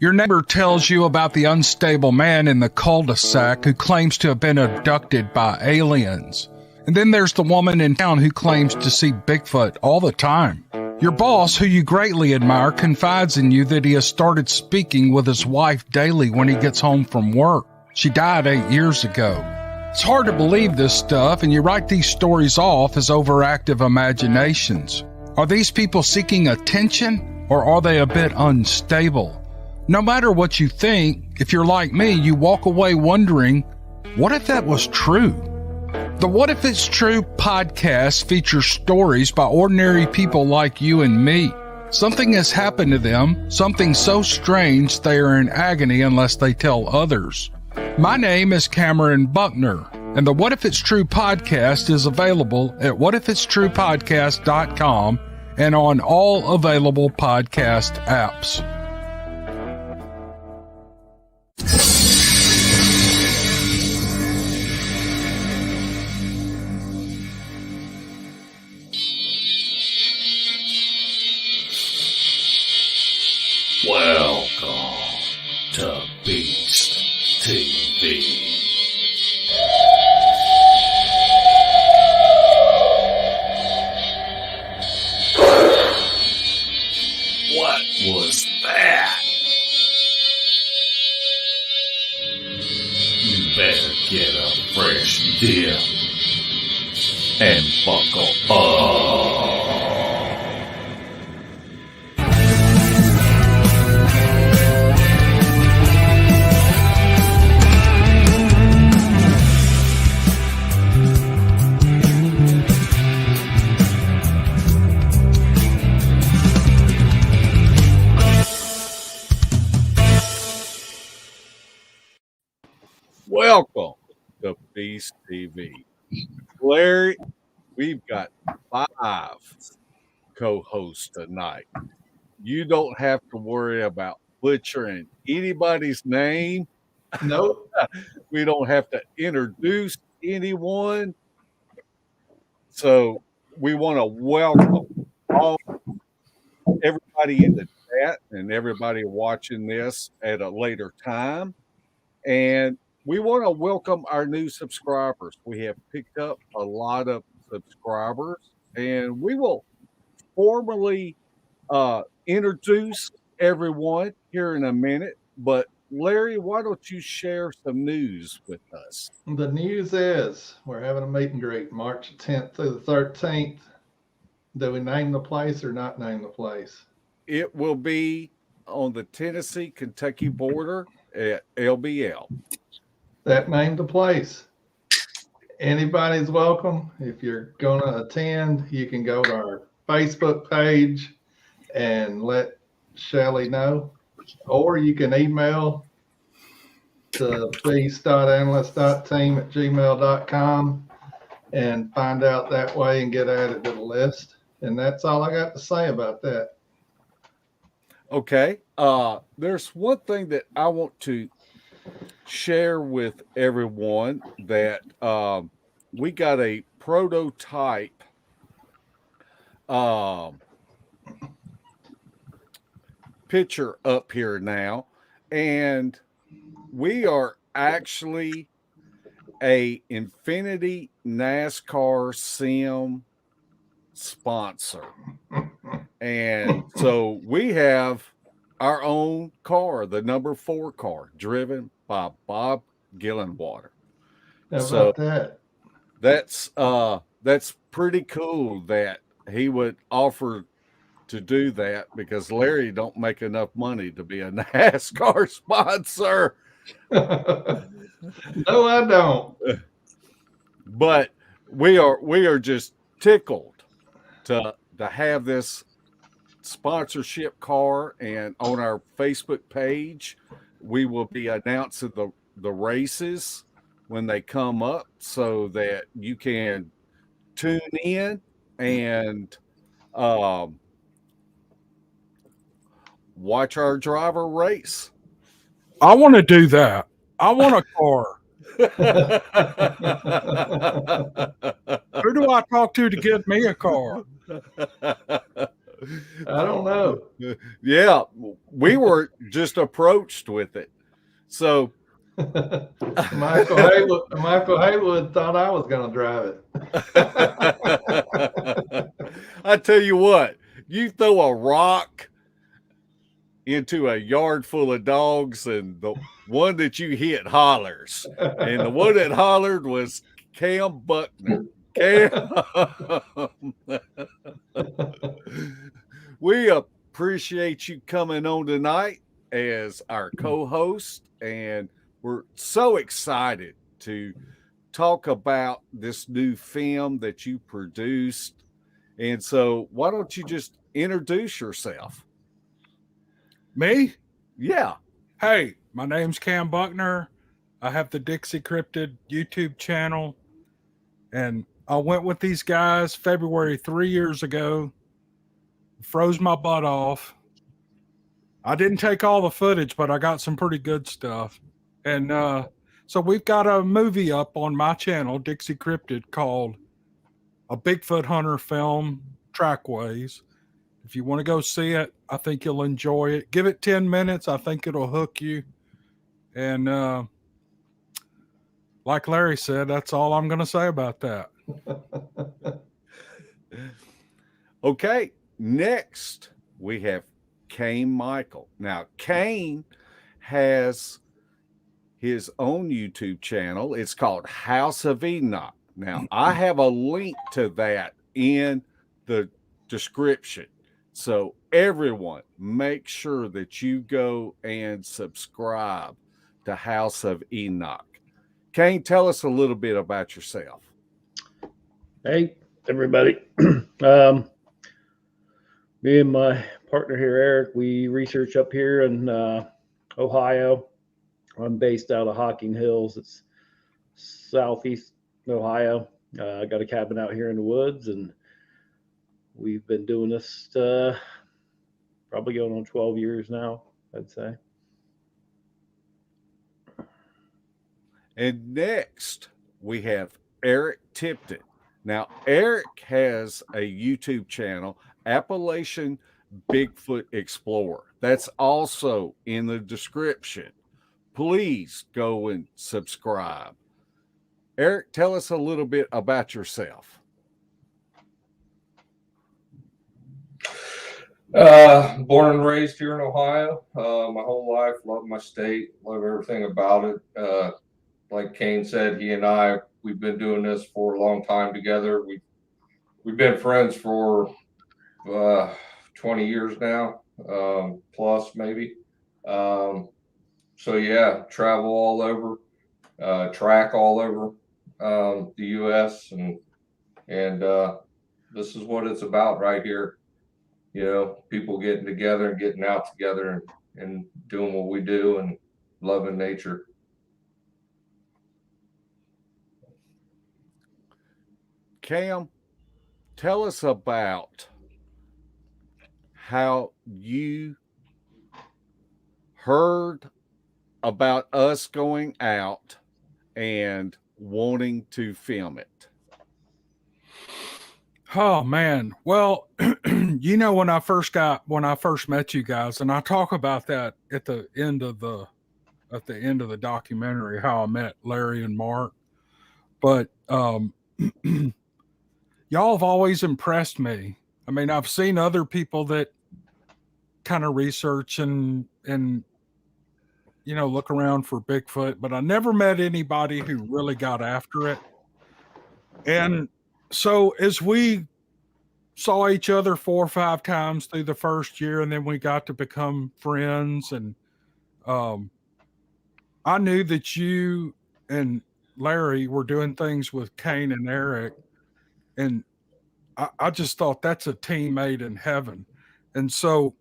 Your neighbor tells you about the unstable man in the cul-de-sac who claims to have been abducted by aliens. And then there's the woman in town who claims to see Bigfoot all the time. Your boss, who you greatly admire, confides in you that he has started speaking with his wife daily when he gets home from work. She died 8 years ago. It's hard to believe this stuff, and you write these stories off as overactive imaginations. Are these people seeking attention, or are they a bit unstable? No matter what you think, if you're like me, you walk away wondering, what if that was true? The What If It's True podcast features stories by ordinary people like you and me. Something has happened to them, something so strange they are in agony unless they tell others. My name is Cameron Buckner, and the What If It's True podcast is available at whatifitstruepodcast.com and on all available podcast apps. Welcome to Beast TV. What was that? You better get a fresh dip and buckle up. Welcome to Beast TV. Larry, we've got 5 co-hosts tonight. You don't have to worry about butchering anybody's name. Nope. We don't have to introduce anyone. So we want to welcome everybody in the chat and everybody watching this at a later time. And we want to welcome our new subscribers. We have picked up a lot of subscribers, and we will formally introduce everyone here in a minute. But Larry, why don't you share some news with us? The news is we're having a meet and greet March 10th through the 13th. Do we name the place or not name the place? It will be on the Tennessee-Kentucky border at LBL. That named the place. Anybody's welcome. If you're going to attend, you can go to our Facebook page and let Shelly know, or you can email to beast.analyst.team@gmail.com and find out that way and get added to the list. And that's all I got to say about that. Okay. There's one thing that I want to share with everyone, that we got a prototype picture up here now, and we are actually a Infinity NASCAR sim sponsor. And so we have our own car, the number 4 car, driven by Bob Gillenwater. How about that? That's pretty cool that he would offer to do that, because Larry don't make enough money to be a NASCAR sponsor. No, I don't. But we are just tickled to have this sponsorship car, and on our Facebook page we will be announcing the races when they come up, so that you can tune in and watch our driver race. I want to do that. I want a car. Who do I talk to get me a car? I don't know. Yeah, we were just approached with it. So Michael Haywood thought I was going to drive it. I tell you what, you throw a rock into a yard full of dogs, and the one that you hit hollers. And the one that hollered was Cam Buckner. We appreciate you coming on tonight as our co-host, and we're so excited to talk about this new film that you produced. And so why don't you just introduce yourself? Me? Yeah. Hey, my name's Cam Buckner. I have the Dixie Cryptid YouTube channel, and I went with these guys February 3 years ago, froze my butt off. I didn't take all the footage, but I got some pretty good stuff. And so we've got a movie up on my channel, Dixie Cryptid, called A Bigfoot Hunter Film, Trackways. If you want to go see it, I think you'll enjoy it. Give it 10 minutes. I think it'll hook you. And like Larry said, that's all I'm going to say about that. Okay. Next, we have Cain Michael. Now, Cain has his own YouTube channel. It's called House of Enoch. Now, I have a link to that in the description. So everyone, make sure that you go and subscribe to House of Enoch. Cain, tell us a little bit about yourself. Hey, everybody. Me and my partner here, Eric, we research up here in Ohio. I'm based out of Hocking Hills. It's southeast Ohio. I got a cabin out here in the woods, and we've been doing this probably going on 12 years now, I'd say. And next, we have Eric Tipton. Now, Eric has a YouTube channel, Appalachian Bigfoot Explorer. That's also in the description. Please go and subscribe. Eric, tell us a little bit about yourself. Born and raised here in Ohio, my whole life. Love my state, love everything about it. Like Cain said, he and I, we've been doing this for a long time together. We've been friends for 20 years now, plus maybe. So yeah, travel all over, track all over the U.S. and this is what it's about right here. You know, people getting together and getting out together and doing what we do and loving nature. Cam, tell us about how you heard about us going out and wanting to film it. Oh man. Well, you know, when I first met you guys, and I talk about that at the end of the documentary, how I met Larry and Mark. But y'all have always impressed me. I mean, I've seen other people that kind of research and you know, look around for Bigfoot, but I never met anybody who really got after it. And so as we saw each other 4 or 5 times through the first year, and then we got to become friends, and I knew that you and Larry were doing things with Cain and Eric, and I just thought that's a team made in heaven. And so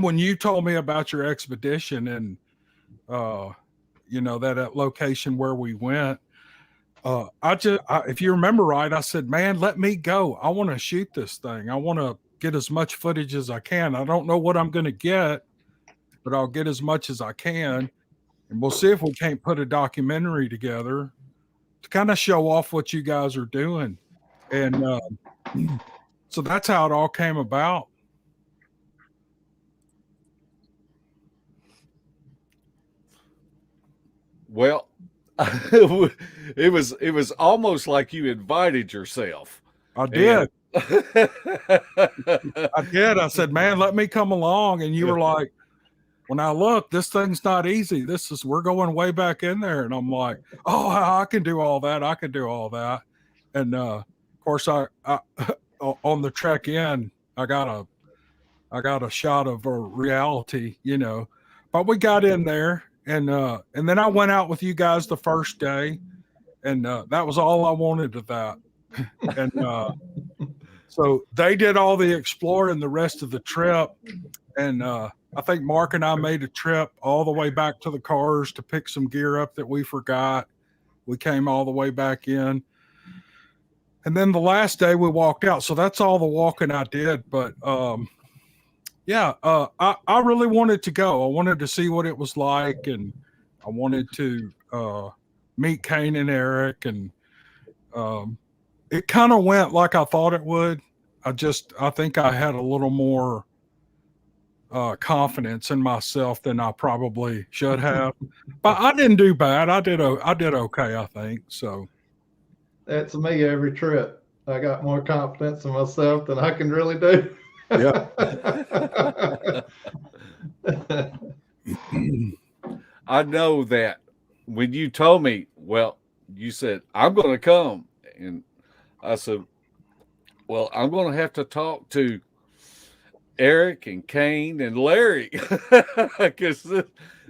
when you told me about your expedition and you know, that location where we went, if you remember right, I said, man, let me go. I want to shoot this thing. I want to get as much footage as I can. I don't know what I'm going to get, but I'll get as much as I can. And we'll see if we can't put a documentary together to kind of show off what you guys are doing. And so that's how it all came about. Well, it was almost like you invited yourself. I did. And I did. I said, man, let me come along. And you were like, well, now look, this thing's not easy. We're going way back in there. And I'm like, oh, I can do all that. I can do all that. And of course, I on the trek in, I got a shot of a reality, but we got in there, and then I went out with you guys the first day, and that was all I wanted of that. And so they did all the exploring the rest of the trip, and I think Mark and I made a trip all the way back to the cars to pick some gear up that we forgot. We came all the way back in. And then the last day we walked out. So that's all the walking I did. But I really wanted to go. I wanted to see what it was like. And I wanted to meet Cain and Eric. And it kind of went like I thought it would. I think I had a little more confidence in myself than I probably should have. But I didn't do bad. I did okay, I think. So that's me every trip. I got more confidence in myself than I can really do. Yeah. I know that when you told me, well, you said, I'm going to come. And I said, well, I'm going to have to talk to Eric and Cain and Larry, because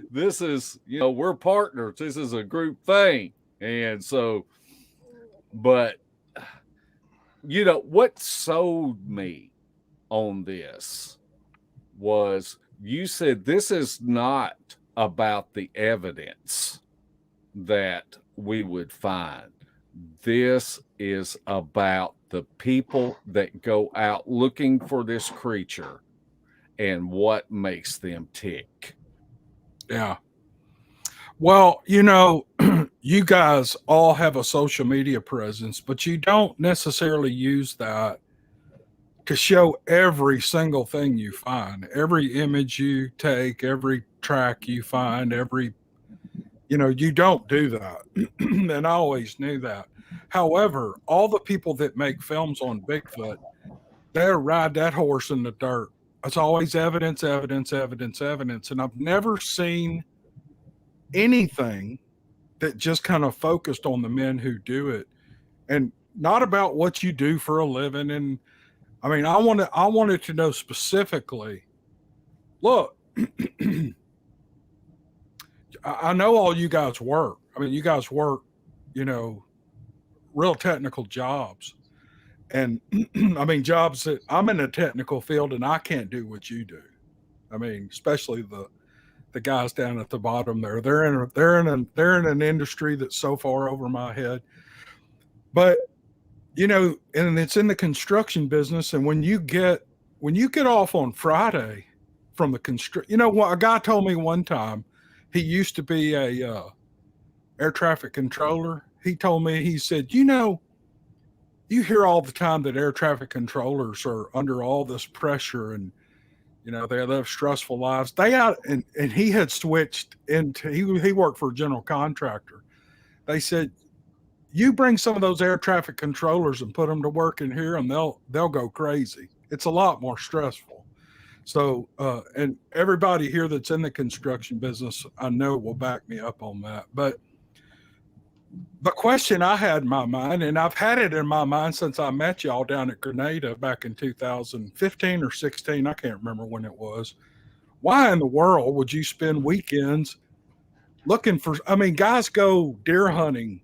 this is, we're partners. This is a group thing. And so, but, what sold me on this was you said this is not about the evidence that we would find. This is about the people that go out looking for this creature and what makes them tick. Yeah. Well, you guys all have a social media presence, but you don't necessarily use that to show every single thing you find, every image you take, every track you find, you don't do that. And I always knew that. However, all the people that make films on Bigfoot, they ride that horse in the dirt. It's always evidence, evidence, evidence, evidence. And I've never seen anything that just kind of focused on the men who do it and not about what you do for a living. And I mean, I wanted to know specifically, look, I know all you guys work. I mean, you guys work, real technical jobs. And I mean, jobs that I'm in a technical field and I can't do what you do. I mean, especially the guys down at the bottom there. They're in an industry that's so far over my head. But and it's in the construction business. And when you get off on Friday from the what a guy told me one time, he used to be a air traffic controller. He told me, he said, you hear all the time that air traffic controllers are under all this pressure and, they live stressful lives. And he had switched into, he worked for a general contractor. They said, you bring some of those air traffic controllers and put them to work in here and they'll go crazy. It's a lot more stressful. So, and everybody here that's in the construction business, I know will back me up on that. But the question I had in my mind, and I've had it in my mind since I met y'all down at Grenada back in 2015 or 16, I can't remember when it was. Why in the world would you spend weekends looking for, guys go deer hunting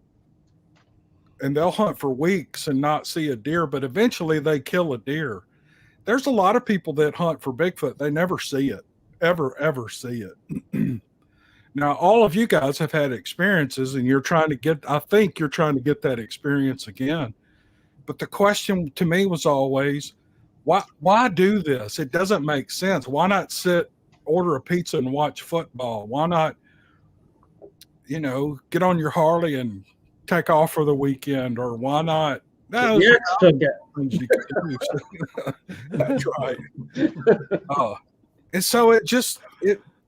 and they'll hunt for weeks and not see a deer, but eventually they kill a deer. There's a lot of people that hunt for Bigfoot. They never see it, ever see it. Now, all of you guys have had experiences and I think you're trying to get that experience again. But the question to me was always, why do this? It doesn't make sense. Why not order a pizza and watch football? Why not, get on your Harley and take off for the weekend? Or why not? That's right. And so it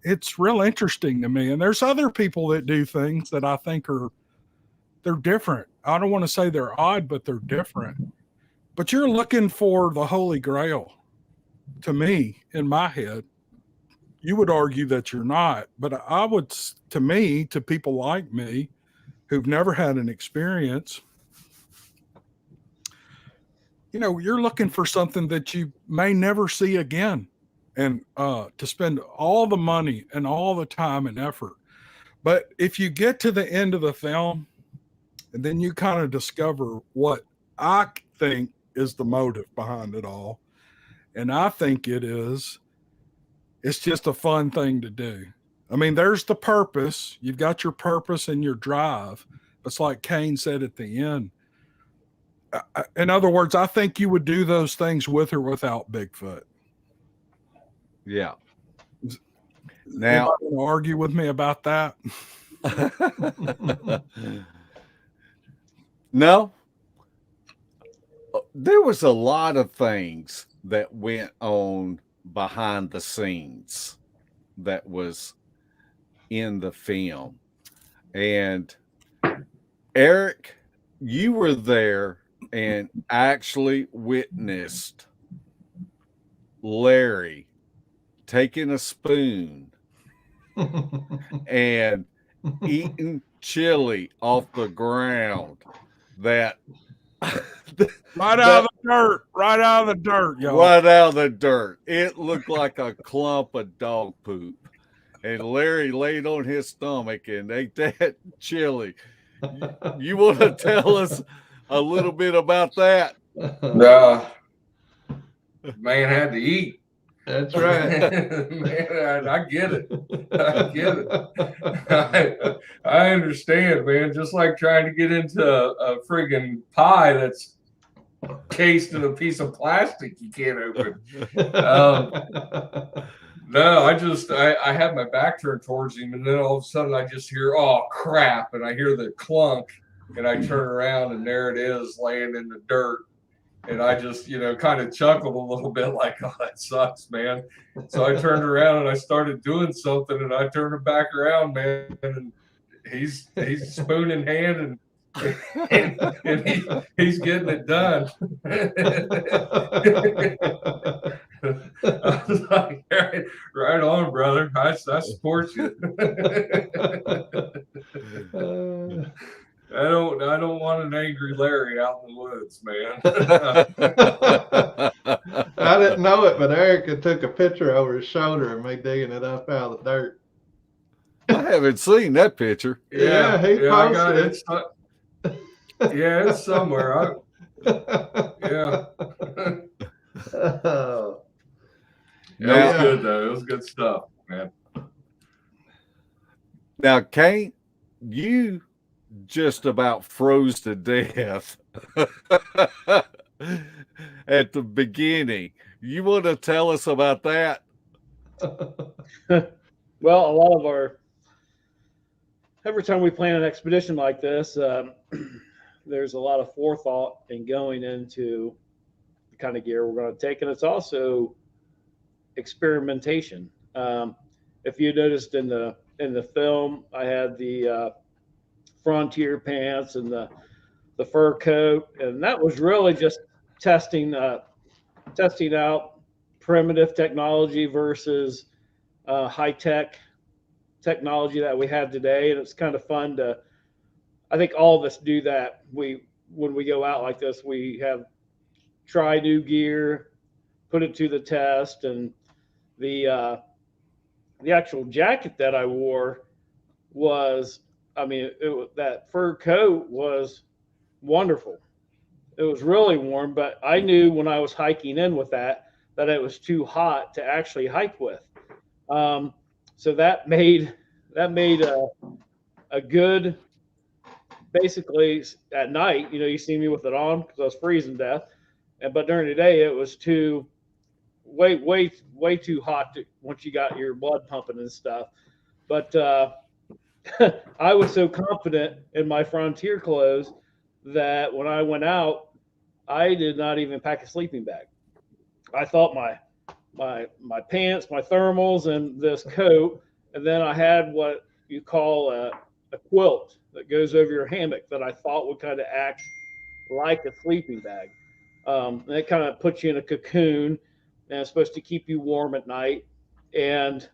it's real interesting to me. And there's other people that do things that I think they're different. I don't want to say they're odd, but they're different. But you're looking for the Holy Grail. To me, in my head, you would argue that you're not, but I would, to me, to people like me who've never had an experience, you're looking for something that you may never see again, and to spend all the money and all the time and effort. But if you get to the end of the film, and then you kind of discover what I think is the motive behind it all, and I think it's just a fun thing to do. I mean, there's the purpose. You've got your purpose and your drive. It's like Cain said at the end. In other words, I think you would do those things with or without Bigfoot. Yeah. Now, argue with me about that? No. There was a lot of things that went on behind the scenes that was in the film. And Eric, you were there and actually witnessed Larry taking a spoon and eating chili off the ground that right out of the dirt, y'all. Right out of the dirt. It looked like a clump of dog poop. And Larry laid on his stomach and ate that chili. You want to tell us a little bit about that? Man had to eat. That's right. Man, I get it. I understand, man. Just like trying to get into a friggin' pie that's cased in a piece of plastic you can't open. No, I had my back turned towards him, and then all of a sudden I just hear, oh crap, and I hear the clunk, and I turn around, and there it is laying in the dirt. And I just, kind of chuckled a little bit like, oh, that sucks, man. So I turned around and I started doing something, and I turned it back around, man. And he's spoon in hand, and he's getting it done. I was like, right on, brother. I support you. I don't want an angry Larry out in the woods, man. I didn't know it, but Erica took a picture over his shoulder of me digging it up out of the dirt. I haven't seen that picture. Yeah, he posted I got it. Yeah, it's somewhere. Yeah. It was good though. It was good stuff, man. Now, Cain, you just about froze to death at the beginning. You want to tell us about that? Well, a lot of every time we plan an expedition like this, there's a lot of forethought in going into the kind of gear we're going to take, and it's also experimentation. If you noticed in the film, I had the Frontier pants and the fur coat, and that was really just testing out primitive technology versus high-tech technology that we have today. And it's kind of fun I think all of us do that. When we go out like this, we have try new gear, put it to the test. And the actual jacket that I wore was, that fur coat was wonderful. It was really warm, but I knew when I was hiking in with that it was too hot to actually hike with. So that made a good, basically at night, you see me with it on because I was freezing to death. But during the day, it was way too hot once you got your blood pumping and stuff. But I was so confident in my Frontier clothes that when I went out, I did not even pack a sleeping bag. I thought my pants, my thermals, and this coat And then I had what you call a quilt that goes over your hammock that I thought would kind of act like a sleeping bag. And it kind of puts you in a cocoon, and it's supposed to keep you warm at night. And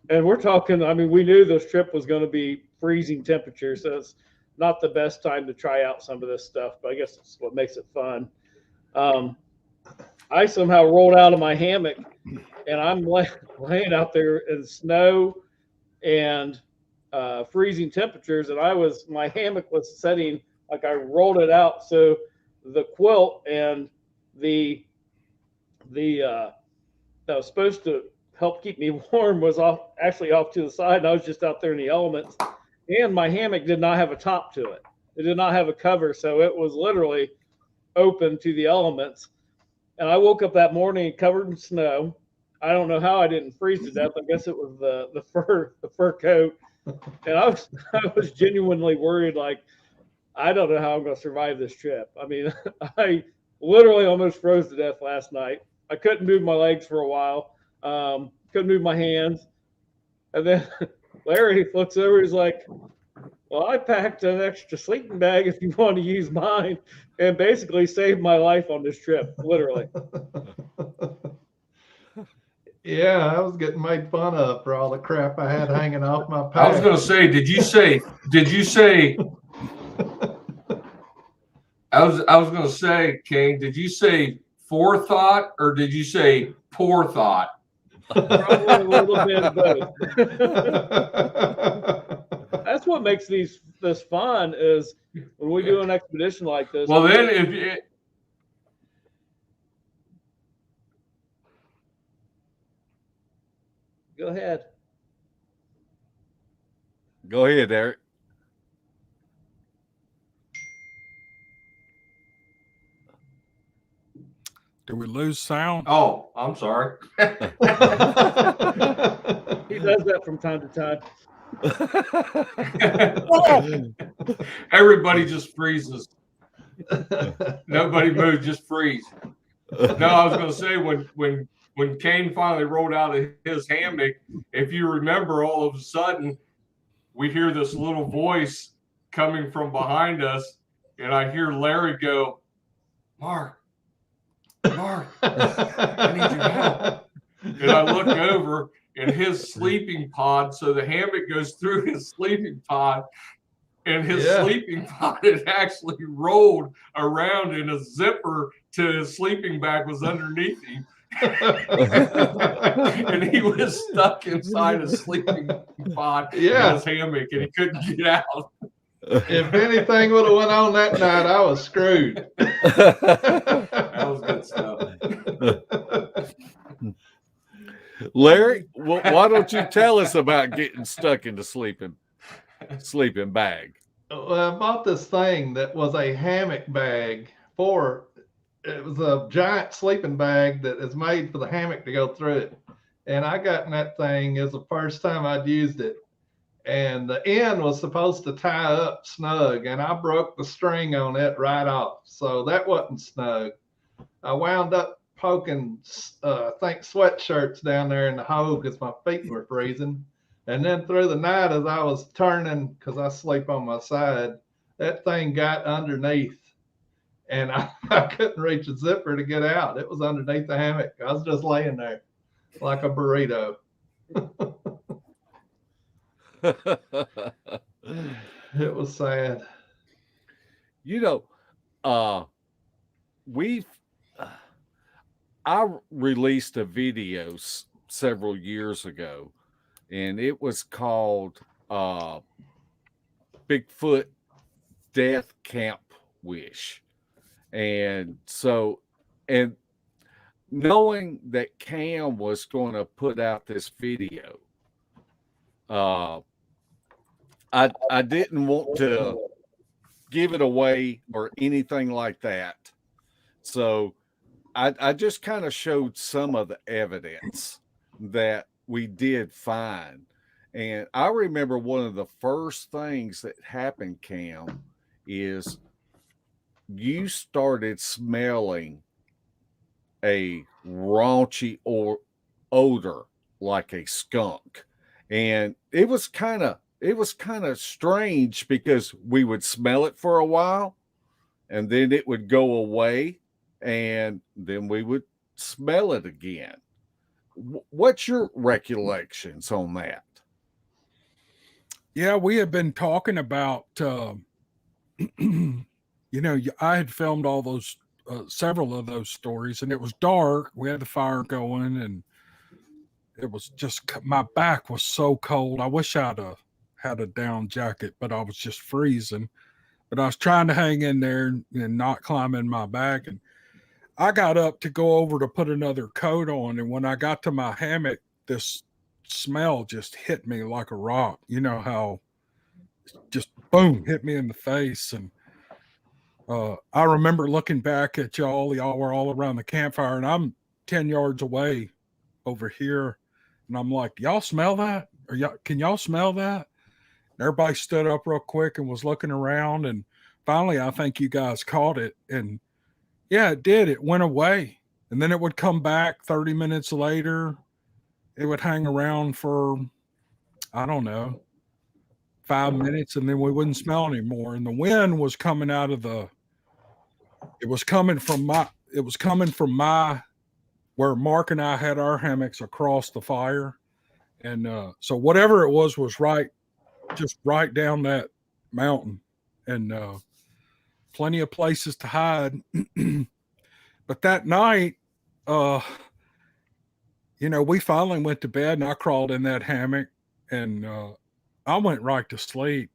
we're talking, I mean, we knew this trip was going to be freezing temperatures, so it's not the best time to try out some of this stuff, but I guess it's what makes it fun. I somehow rolled out of my hammock, and I'm laying out there in snow and freezing temperatures, and my hammock was setting, like I rolled it out, so the quilt and the that was supposed to help keep me warm was actually off to the side, and I was just out there in the elements. And my hammock did not have a top to it. It did not have a cover, so it was literally open to the elements. And I woke up that morning covered in snow. I don't know how I didn't freeze to death. I guess it was the fur coat. And I was genuinely worried, like, I don't know how I'm going to survive this trip. I mean, I literally almost froze to death last night. I couldn't move my legs for a while. Couldn't move my hands. And then Larry looks over, he's like, well, I packed an extra sleeping bag if you want to use mine, and basically saved my life on this trip, literally. Yeah, I was getting made fun of for all the crap I had hanging off my pack. I was going to say, did you say, I was going to say, Cain, did you say forethought or did you say poor thought? Probably a little bit of both. That's what makes this fun, is when we do an expedition like this. Well, then if you, go ahead. Go ahead, Eric. Do we lose sound? oh, I'm sorry. He does that from time to time. Everybody just freezes. Nobody moves, just freeze. No, I was going to say when Cain finally rolled out of his hammock, if you remember, all of a sudden we hear this little voice coming from behind us, and I hear Larry go, Mark, I need your help. And I look over, and his sleeping pod, so the hammock goes through his sleeping pod, and his sleeping pod had actually rolled around, and a zipper to his sleeping bag was underneath him. And he was stuck inside a sleeping pod in his hammock, and he couldn't get out. If anything would have went on that night, I was screwed. That was good stuff. Larry, why don't you tell us about getting stuck in the sleeping bag? Well, I bought this thing that was a hammock bag it was a giant sleeping bag that is made for the hammock to go through it. And I got in that thing as the first time I'd used it. And the end was supposed to tie up snug, and I broke the string on it right off. So that wasn't snug. I wound up poking, I think, sweatshirts down there in the hole because my feet were freezing. And then through the night, as I was turning, because I sleep on my side, that thing got underneath. And I couldn't reach a zipper to get out. It was underneath the hammock. I was just laying there like a burrito. It was sad. You know, I released a video several years ago, and it was called Bigfoot Death Camp Wish. And so, and knowing that Cam was going to put out this video, I didn't want to give it away or anything like that. So I just kind of showed some of the evidence that we did find. And I remember one of the first things that happened, Cam, is you started smelling a raunchy odor like a skunk. And it was kind of strange because we would smell it for a while and then it would go away and then we would smell it again. What's your recollections on that? Yeah, we had been talking about, I had filmed all those, several of those stories, and it was dark. We had the fire going, and it was just, my back was so cold. I wish I'd have had a down jacket, but I was just freezing. But I was trying to hang in there and not climb in my back. And I got up to go over to put another coat on. And when I got to my hammock, this smell just hit me like a rock. You know how just boom, hit me in the face. And I remember looking back at y'all were all around the campfire, and I'm 10 yards away over here. And I'm like, y'all smell that? Or can y'all smell that? And everybody stood up real quick and was looking around. And finally, I think you guys caught it. And yeah, it did. It went away. And then it would come back 30 minutes later. It would hang around for, I don't know, 5 minutes, and then we wouldn't smell anymore. And the wind was coming out of it was coming from my, where Mark and I had our hammocks across the fire. And so whatever it was just right down that mountain, and plenty of places to hide. But that night, we finally went to bed, and I crawled in that hammock, and I went right to sleep.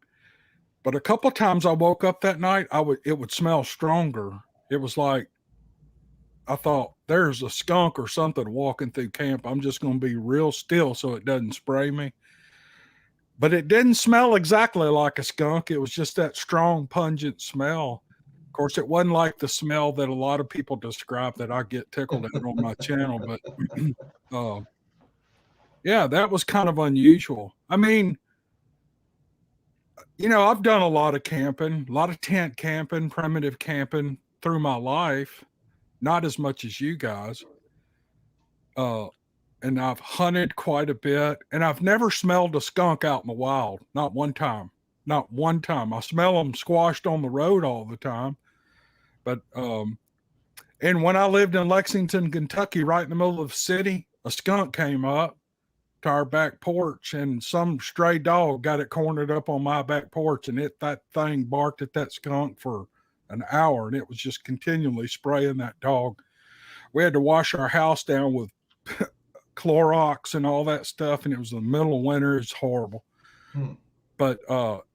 But a couple of times I woke up that night, it would smell stronger. It was like, I thought, there's a skunk or something walking through camp. I'm just going to be real still so it doesn't spray me. But it didn't smell exactly like a skunk. It was just that strong, pungent smell. Of course, it wasn't like the smell that a lot of people describe that I get tickled at on my channel. But yeah, that was kind of unusual. I mean, I've done a lot of camping, a lot of tent camping, primitive camping through my life, not as much as you guys. And I've hunted quite a bit, and I've never smelled a skunk out in the wild. Not one time. Not one time. I smell them squashed on the road all the time. But, and when I lived in Lexington, Kentucky, right in the middle of the city, a skunk came up to our back porch, and some stray dog got it cornered up on my back porch, and that thing barked at that skunk for an hour, and it was just continually spraying that dog. We had to wash our house down with Clorox and all that stuff, and it was the middle of winter. It's horrible. But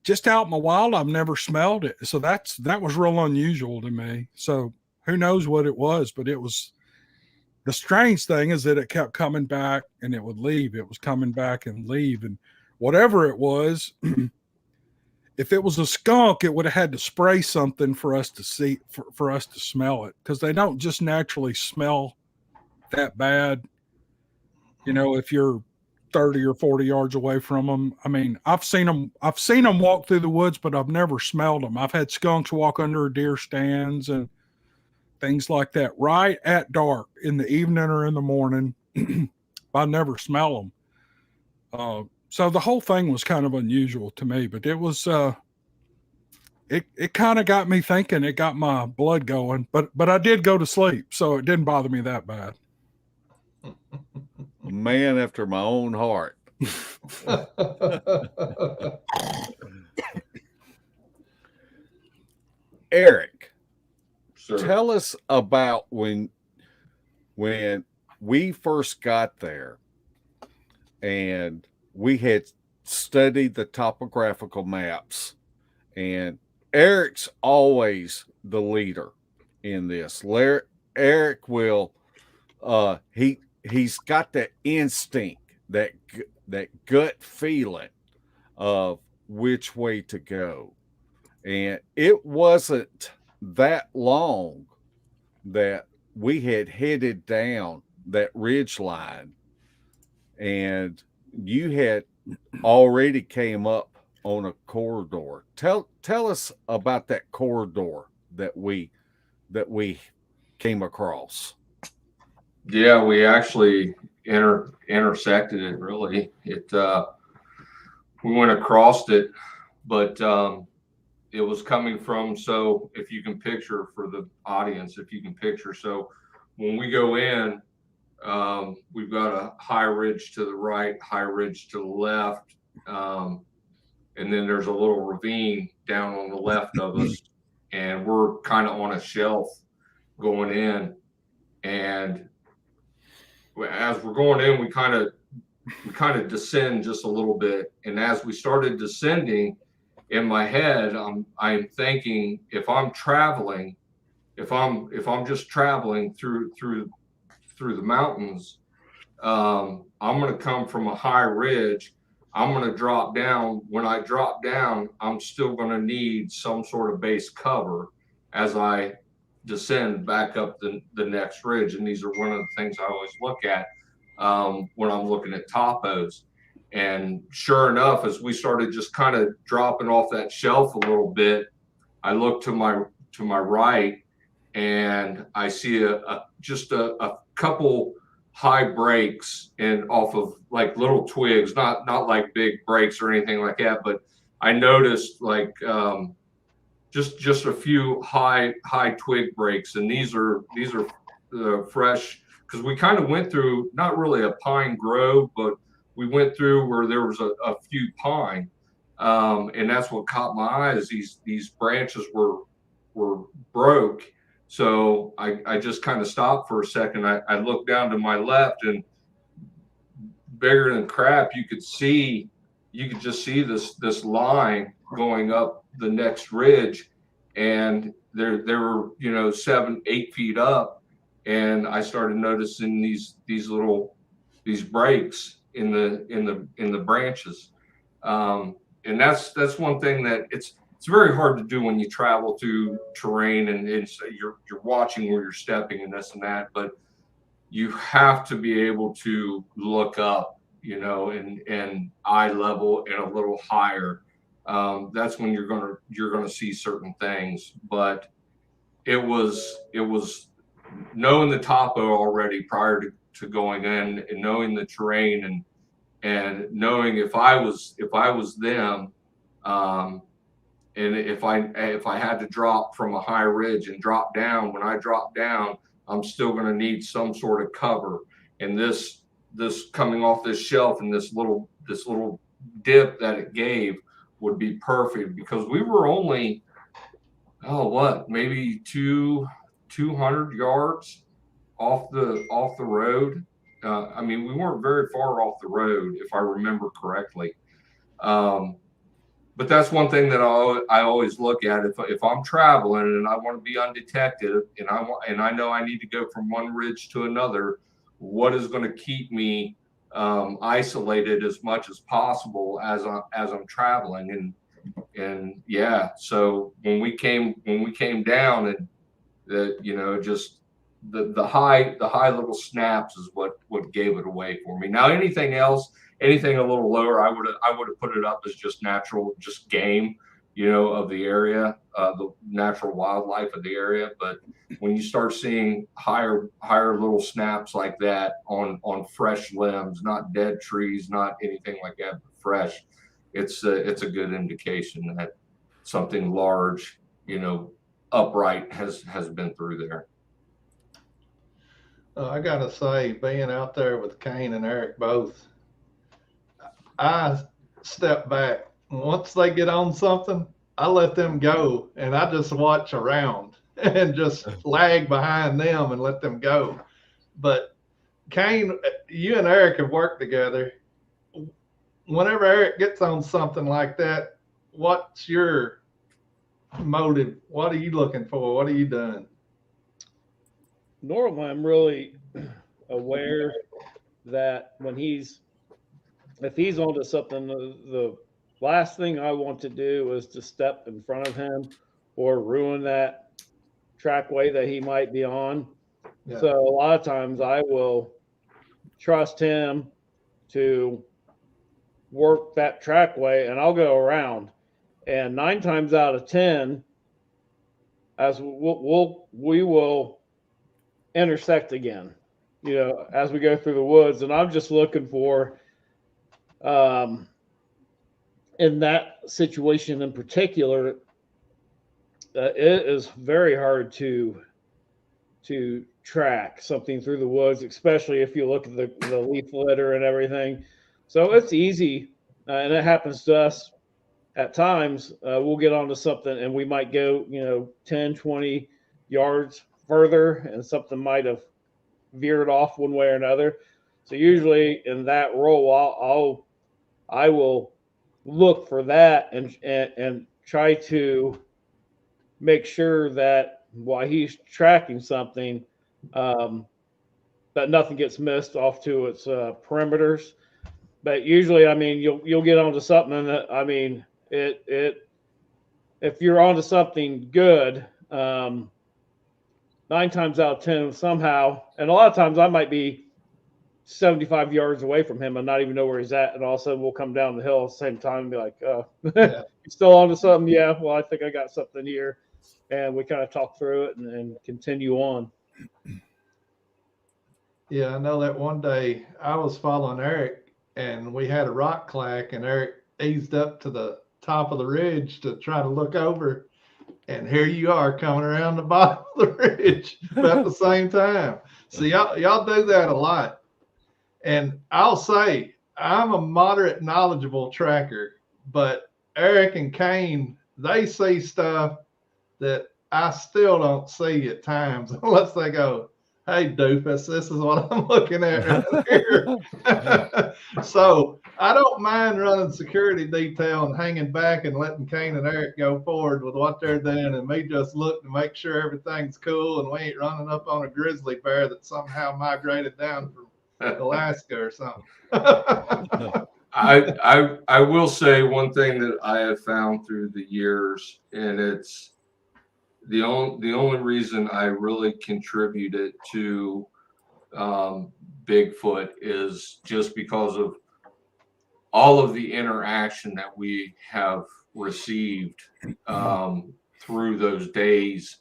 just out in the wild, I've never smelled it, so that was real unusual to me. So who knows what it was, but it was. The strange thing is that it kept coming back and it would leave. It was coming back and leave. And whatever it was, if it was a skunk, it would have had to spray something for us to see, for us to smell it. Because they don't just naturally smell that bad. If you're 30 or 40 yards away from them. I mean, I've seen them walk through the woods, but I've never smelled them. I've had skunks walk under deer stands and things like that right at dark in the evening or in the morning. I never smell them. So the whole thing was kind of unusual to me, but it was, it kind of got me thinking. It got my blood going, but I did go to sleep, so it didn't bother me that bad. A man after my own heart. Eric, Sure. tell us about when we first got there and we had studied the topographical maps, and Eric's always the leader in this. Eric will he's got that instinct, that gut feeling of which way to go. And it wasn't that long that we had headed down that ridge line, and you had already came up on a corridor. Tell us about that corridor that we came across. Yeah, we actually intersected it. Really, we went across it, but it was coming from. So if you can picture for the audience, if you can picture, so when we go in, we've got a high ridge to the right, high ridge to the left, and then there's a little ravine down on the left of us, and we're kind of on a shelf going in. And as we're going in, we kind of descend just a little bit. And as we started descending, in my head, I'm thinking, if I'm traveling, if I'm just traveling through the mountains, I'm going to come from a high ridge. I'm going to drop down. When I drop down, I'm still going to need some sort of base cover as I descend back up the next ridge. And these are one of the things I always look at when I'm looking at topos. And sure enough, as we started just kind of dropping off that shelf a little bit, I look to my right, and I see just a couple high breaks and off of like little twigs, not like big breaks or anything like that, but I noticed like just a few high twig breaks, and these are fresh, because we kind of went through not really a pine grove, but we went through where there was a few pine, and that's what caught my eye, is these branches were broke. So I just kind of stopped for a second. I looked down to my left, and bigger than crap, you could just see this line going up the next ridge, and there were 7-8 feet up, and I started noticing these breaks in the branches, and that's one thing that it's very hard to do when you travel through terrain, and you're watching where you're stepping and this and that, but you have to be able to look up, and eye level and a little higher. That's when you're gonna see certain things. But it was knowing the topo already prior to going in, and knowing the terrain, and knowing if I was them, and if I had to drop from a high ridge and drop down, when I drop down, I'm still going to need some sort of cover. And this coming off this shelf and this little dip that it gave would be perfect, because we were only maybe 200 yards off the road. I mean, we weren't very far off the road, if I remember correctly. But that's one thing that I always look at. If I'm traveling and I want to be undetected, and I know I need to go from one ridge to another, what is going to keep me isolated as much as possible as I'm traveling? And yeah, so when we came down, and just the high little snaps is what gave it away for me. Now anything else, anything a little lower, I would have put it up as just natural, just game, of the area, the natural wildlife of the area. But when you start seeing higher little snaps like that on fresh limbs, not dead trees, not anything like that, but fresh, it's a good indication that something large, upright has been through there. I gotta say, being out there with Cain and Eric both, I step back. Once they get on something, I let them go, and I just watch around and just lag behind them and let them go. But Cain, you and Eric have worked together. Whenever Eric gets on something like that, what's your motive? What are you looking for? What are you doing? Normally, I'm really aware that if he's onto something, the last thing I want to do is to step in front of him or ruin that trackway that he might be on. Yeah. So a lot of times I will trust him to work that trackway, and I'll go around. And 9 times out of 10, as we will intersect again. as we go through the woods. And I'm just looking for, in that situation in particular, it is very hard to track something through the woods, especially if you look at the leaf litter and everything. So it's easy, and it happens to us at times. We'll get onto something and we might go 10, 20 yards further, and something might have veered off one way or another. So usually in that role, I will look for that and try to make sure that while he's tracking something, that nothing gets missed off to its perimeters. But usually, I mean, you'll get onto something that, I mean, if you're onto something good, 9 times out of 10 somehow, and a lot of times I might be 75 yards away from him and not even know where he's at, and all of a sudden we'll come down the hill at the same time and be like, Yeah. you still onto something? Yeah, well, I think I got something here. And we kind of talk through it and continue on. Yeah, I know that one day I was following Eric and we had a rock clack, and Eric eased up to the top of the ridge to try to look over. And here you are coming around the bottom of the ridge about the same time. So y'all do that a lot. And I'll say I'm a moderate knowledgeable tracker, but Eric and Cain, they see stuff that I still don't see at times unless they go, "Hey, doofus, this is what I'm looking at right here." So I don't mind running security detail and hanging back and letting Cain and Eric go forward with what they're doing, and me just look to make sure everything's cool and we ain't running up on a grizzly bear that somehow migrated down from Alaska or something. I will say one thing that I have found through the years, and it's the only reason I really contributed to Bigfoot is just because of all of the interaction that we have received through those days,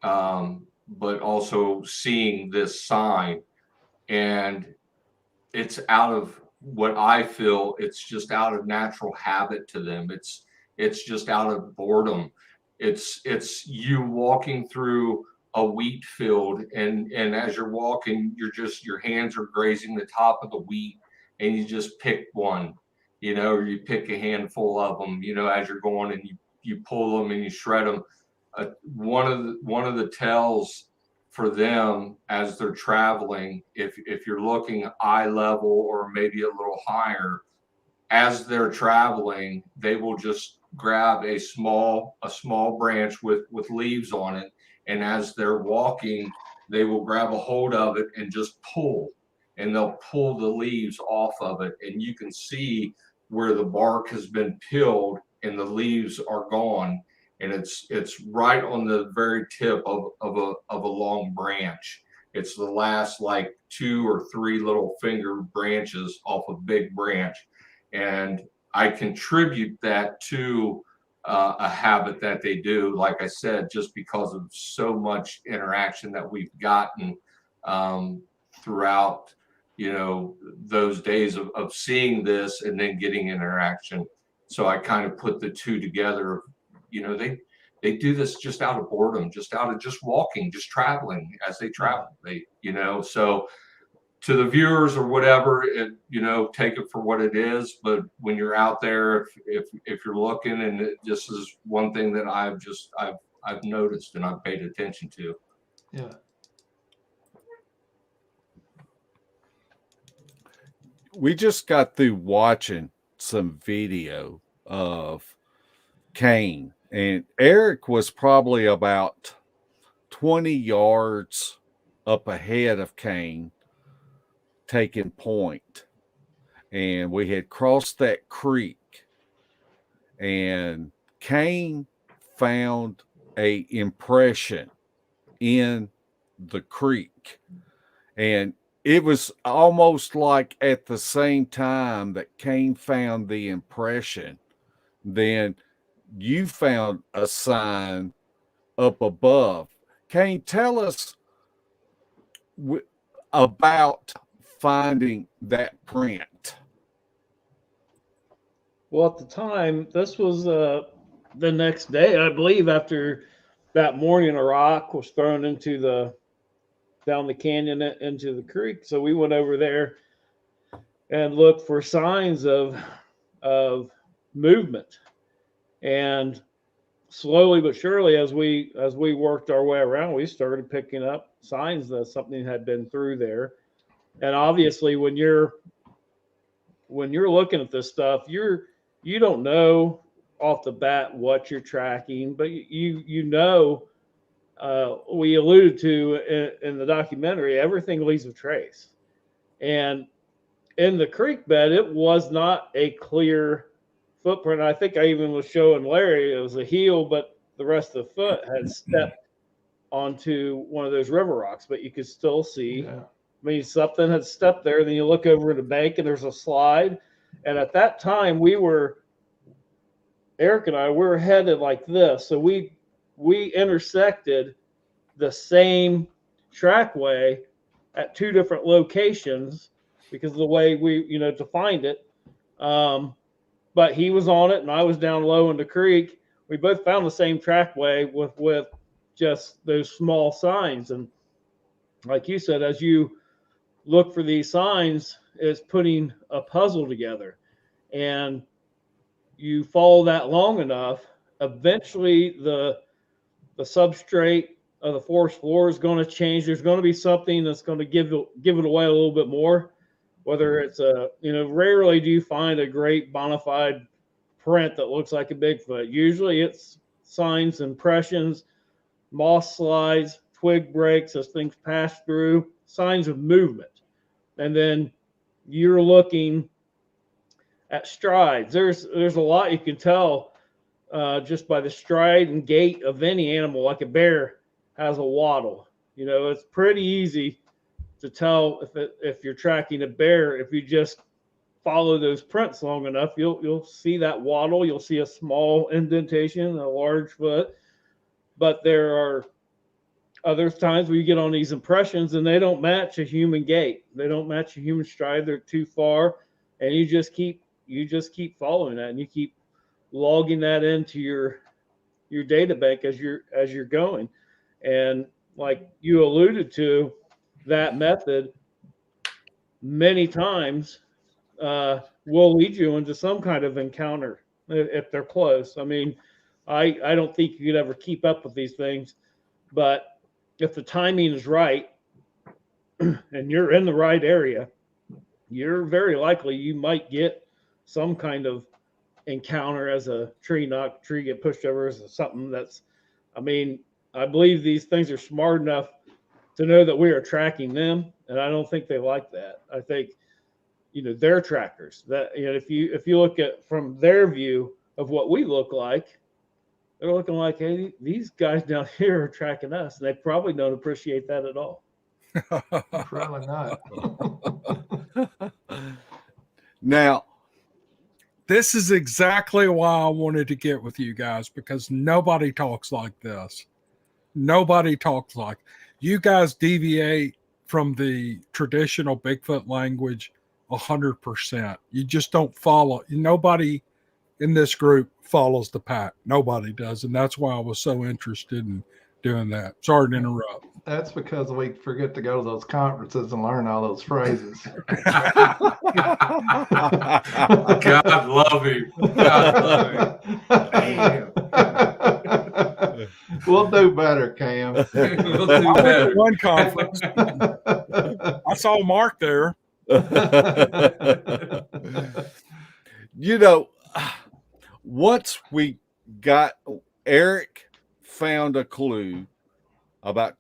but also seeing this sign. And it's out of what I feel, it's just out of natural habit to them. It's just out of boredom. It's you walking through a wheat field, and as you're walking, your hands are grazing the top of the wheat, and you just pick one, or you pick a handful of them, as you're going, and you pull them and you shred them. One of the tells for them as they're traveling, if you're looking eye level or maybe a little higher, as they're traveling, they will just grab a small branch with leaves on it, and as they're walking, they will grab a hold of it and just pull, and they'll pull the leaves off of it, and you can see where the bark has been peeled and the leaves are gone, and it's right on the very tip of a long branch. It's the last like 2 or 3 little finger branches off a big branch. And I contribute that to a habit that they do, like I said, just because of so much interaction that we've gotten throughout, those days of seeing this and then getting interaction. So I kind of put the two together. They do this just out of boredom, just out of just walking, just traveling as they travel. So to the viewers or whatever, take it for what it is. But when you're out there, if you're looking, and this is one thing that I've noticed and I've paid attention to. Yeah. We just got through watching some video of Cain, and Eric was probably about 20 yards up ahead of Cain, taking point. And we had crossed that creek, and Cain found a impression in the creek, and it was almost like at the same time that Cain found the impression, then you found a sign up above. Cain, tell us about finding that print? Well, at the time, this was the next day, I believe, after that morning, a rock was thrown down the canyon into the creek. So we went over there and looked for signs of movement. And slowly but surely, as we worked our way around, we started picking up signs that something had been through there. And obviously, when you're looking at this stuff, you don't know off the bat what you're tracking, but you know, we alluded to in the documentary, everything leaves a trace. And in the creek bed, it was not a clear footprint. I think I even was showing Larry it was a heel, but the rest of the foot had stepped onto one of those river rocks, but you could still see. Yeah. I mean, something had stepped there. Then you look over the bank and there's a slide. And at that time, Eric and I, we were headed like this. So we intersected the same trackway at two different locations because of the way we, defined it. But he was on it and I was down low in the creek. We both found the same trackway with just those small signs. And like you said, as you look for these signs, it's putting a puzzle together. And you follow that long enough, eventually the substrate of the forest floor is going to change. There's going to be something that's going to give it away a little bit more. Whether it's rarely do you find a great bona fide print that looks like a Bigfoot. Usually it's signs, impressions, moss slides, twig breaks as things pass through, signs of movement. And then you're looking at strides. There's a lot you can tell just by the stride and gait of any animal. Like a bear has a waddle. It's pretty easy to tell if you're tracking a bear. If you just follow those prints long enough, you'll see that waddle. You'll see a small indentation, a large foot. But there are other times where you get on these impressions and they don't match a human gait. They don't match a human stride. They're too far, and you just keep following that, and you keep logging that into your data bank as you're going. And like you alluded to, that method many times will lead you into some kind of encounter if they're close. I mean, I don't think you could ever keep up with these things, but if the timing is right and you're in the right area, you're very likely you might get some kind of encounter as a tree get pushed over as something that's, I believe these things are smart enough to know that we are tracking them. And I don't think they like that. I think, they're trackers that, if you look at from their view of what we look like, they're looking like, hey, these guys down here are tracking us. And they probably don't appreciate that at all. Probably not. Now, This is exactly why I wanted to get with you guys, because nobody talks like this. Nobody talks like you guys deviate from the traditional Bigfoot language 100%. You just don't follow. Nobody in this group follows the pack. Nobody does. And that's why I was so interested in doing that. Sorry to interrupt. That's because we forget to go to those conferences and learn all those phrases. God love him. God love him. Damn. We'll do better, Cam. We'll do I went to better. one conference. I saw Mark there. Once we got, Eric found a clue about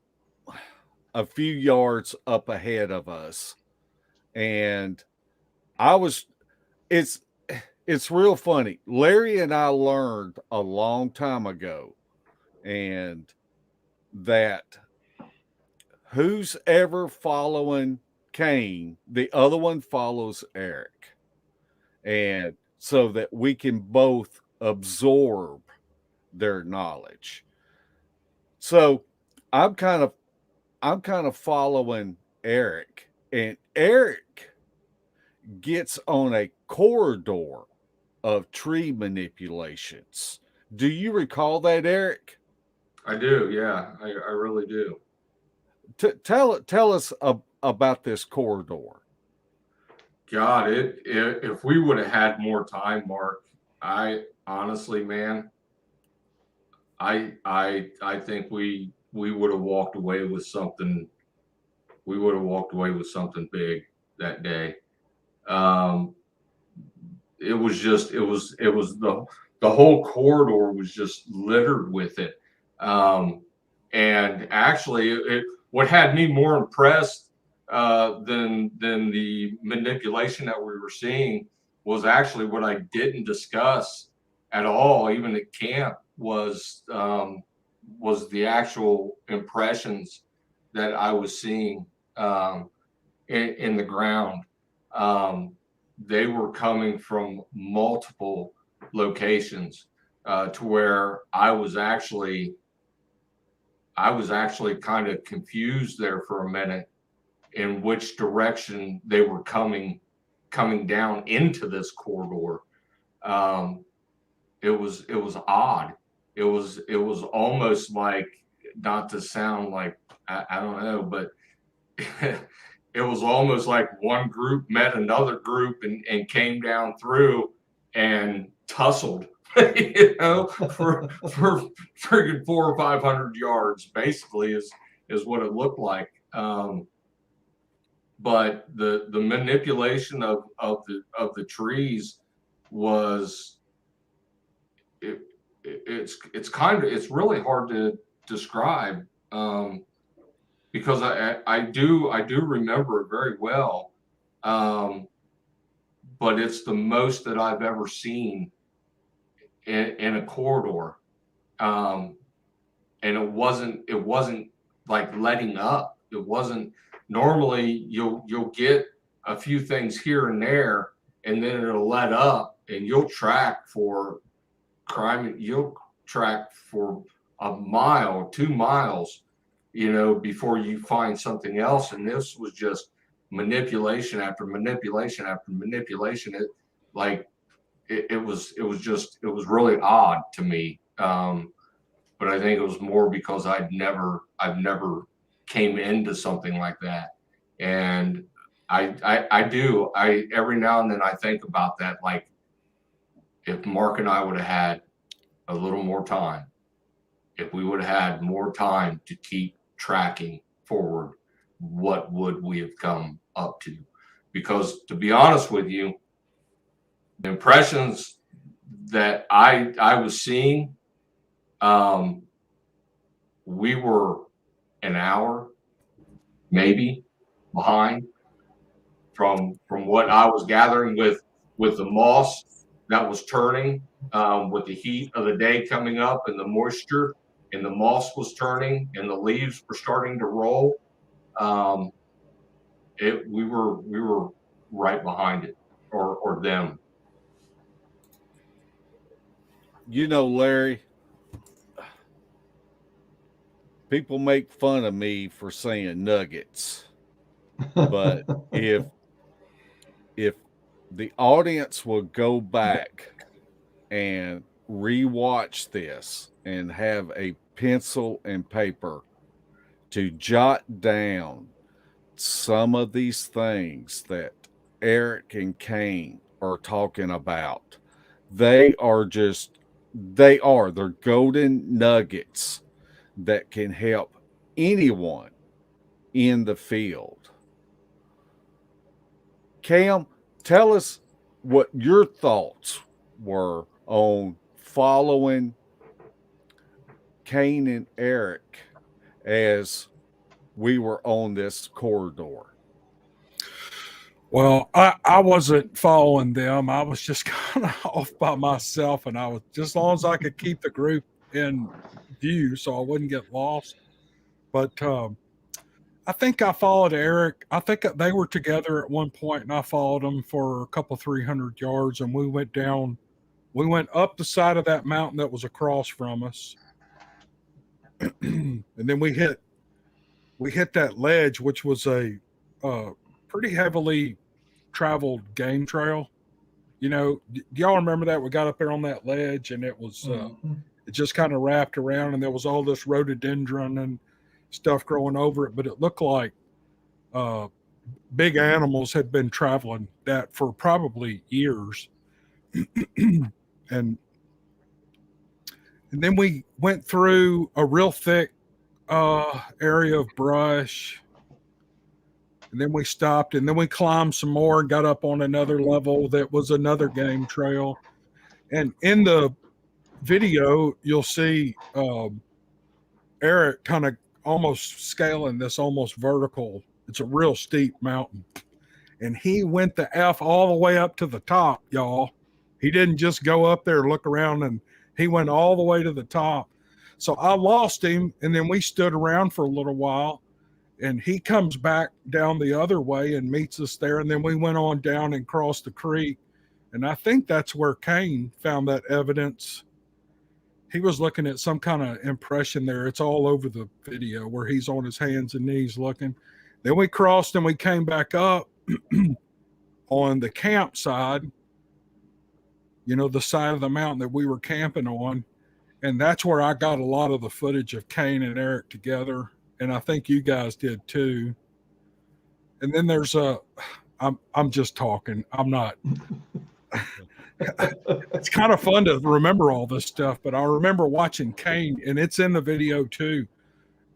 a few yards up ahead of us, and it's real funny. Larry and I learned a long time ago, and that who's ever following Cain, the other one follows Eric, and so that we can both absorb their knowledge. So I'm kind of following Eric, and Eric gets on a corridor of tree manipulations. Do you recall that, Eric? I do. Yeah, I really do. Tell us about this corridor. God, if we would have had more time, Mark, I honestly, man, I think we would have walked away with something. We would have walked away with something big that day. It was just it was the whole corridor was just littered with it. And actually, what had me more impressed than the manipulation that we were seeing was actually what I didn't discuss at all, even at camp, was the actual impressions that I was seeing in the ground. They were coming from multiple locations to where I was actually kind of confused there for a minute in which direction they were coming down into this corridor. It was odd. It was almost like, not to sound like I don't know, but it was almost like one group met another group and came down through and tussled, for friggin' 400 or 500 yards, basically is what it looked like. But the manipulation of the trees was it's really hard to describe. Because I do remember it very well, but it's the most that I've ever seen in a corridor, and it wasn't like letting up. It wasn't. Normally you'll get a few things here and there, and then it'll let up, and you'll track for crime. You'll track for a mile, 2 miles, before you find something else. And this was just manipulation after manipulation after manipulation. It was really odd to me. But I think it was more because I've never came into something like that. And I every now and then I think about that. Like, if Mark and I would have had a little more time, if we would have had more time to keep tracking forward, what would we have come up to? Because, to be honest with you, the impressions that I was seeing, we were an hour maybe behind from what I was gathering with the moss that was turning, with the heat of the day coming up and the moisture, and the moss was turning and the leaves were starting to roll. We were right behind it, or them. Larry, people make fun of me for saying nuggets, but if the audience will go back and rewatch this and have a pencil and paper to jot down some of these things that Eric and Cain are talking about, they're golden nuggets that can help anyone in the field. Cam, tell us what your thoughts were on following Cain and Eric as we were on this corridor. Well, I wasn't following them. I was just kind of off by myself, and I was, just as long as I could keep the group in view so I wouldn't get lost. But I think I followed Eric. I think they were together at one point, and I followed them for a couple 300 yards, and we went down. We went up the side of that mountain that was across from us, and then we hit that ledge, which was a pretty heavily traveled game trail. Do y'all remember that? We got up there on that ledge and it was, it just kind of wrapped around and there was all this rhododendron and stuff growing over it, but it looked like big animals had been traveling that for probably years. and then we went through a real thick area of brush, and then we stopped, and then we climbed some more and got up on another level that was another game trail. And in the video, you'll see Eric kind of almost scaling this almost vertical. It's a real steep mountain. And he went the F all the way up to the top, y'all. He didn't just go up there, look around, and he went all the way to the top. So I lost him, and then we stood around for a little while, and he comes back down the other way and meets us there. And then we went on down and crossed the creek. And I think that's where Cain found that evidence. He was looking at some kind of impression there. It's all over the video where he's on his hands and knees looking. Then we crossed and we came back up on the camp side, the side of the mountain that we were camping on. And that's where I got a lot of the footage of Cain and Eric together. And I think you guys did too. And then there's I'm just talking. I'm not. It's kind of fun to remember all this stuff, but I remember watching Cain, and it's in the video too,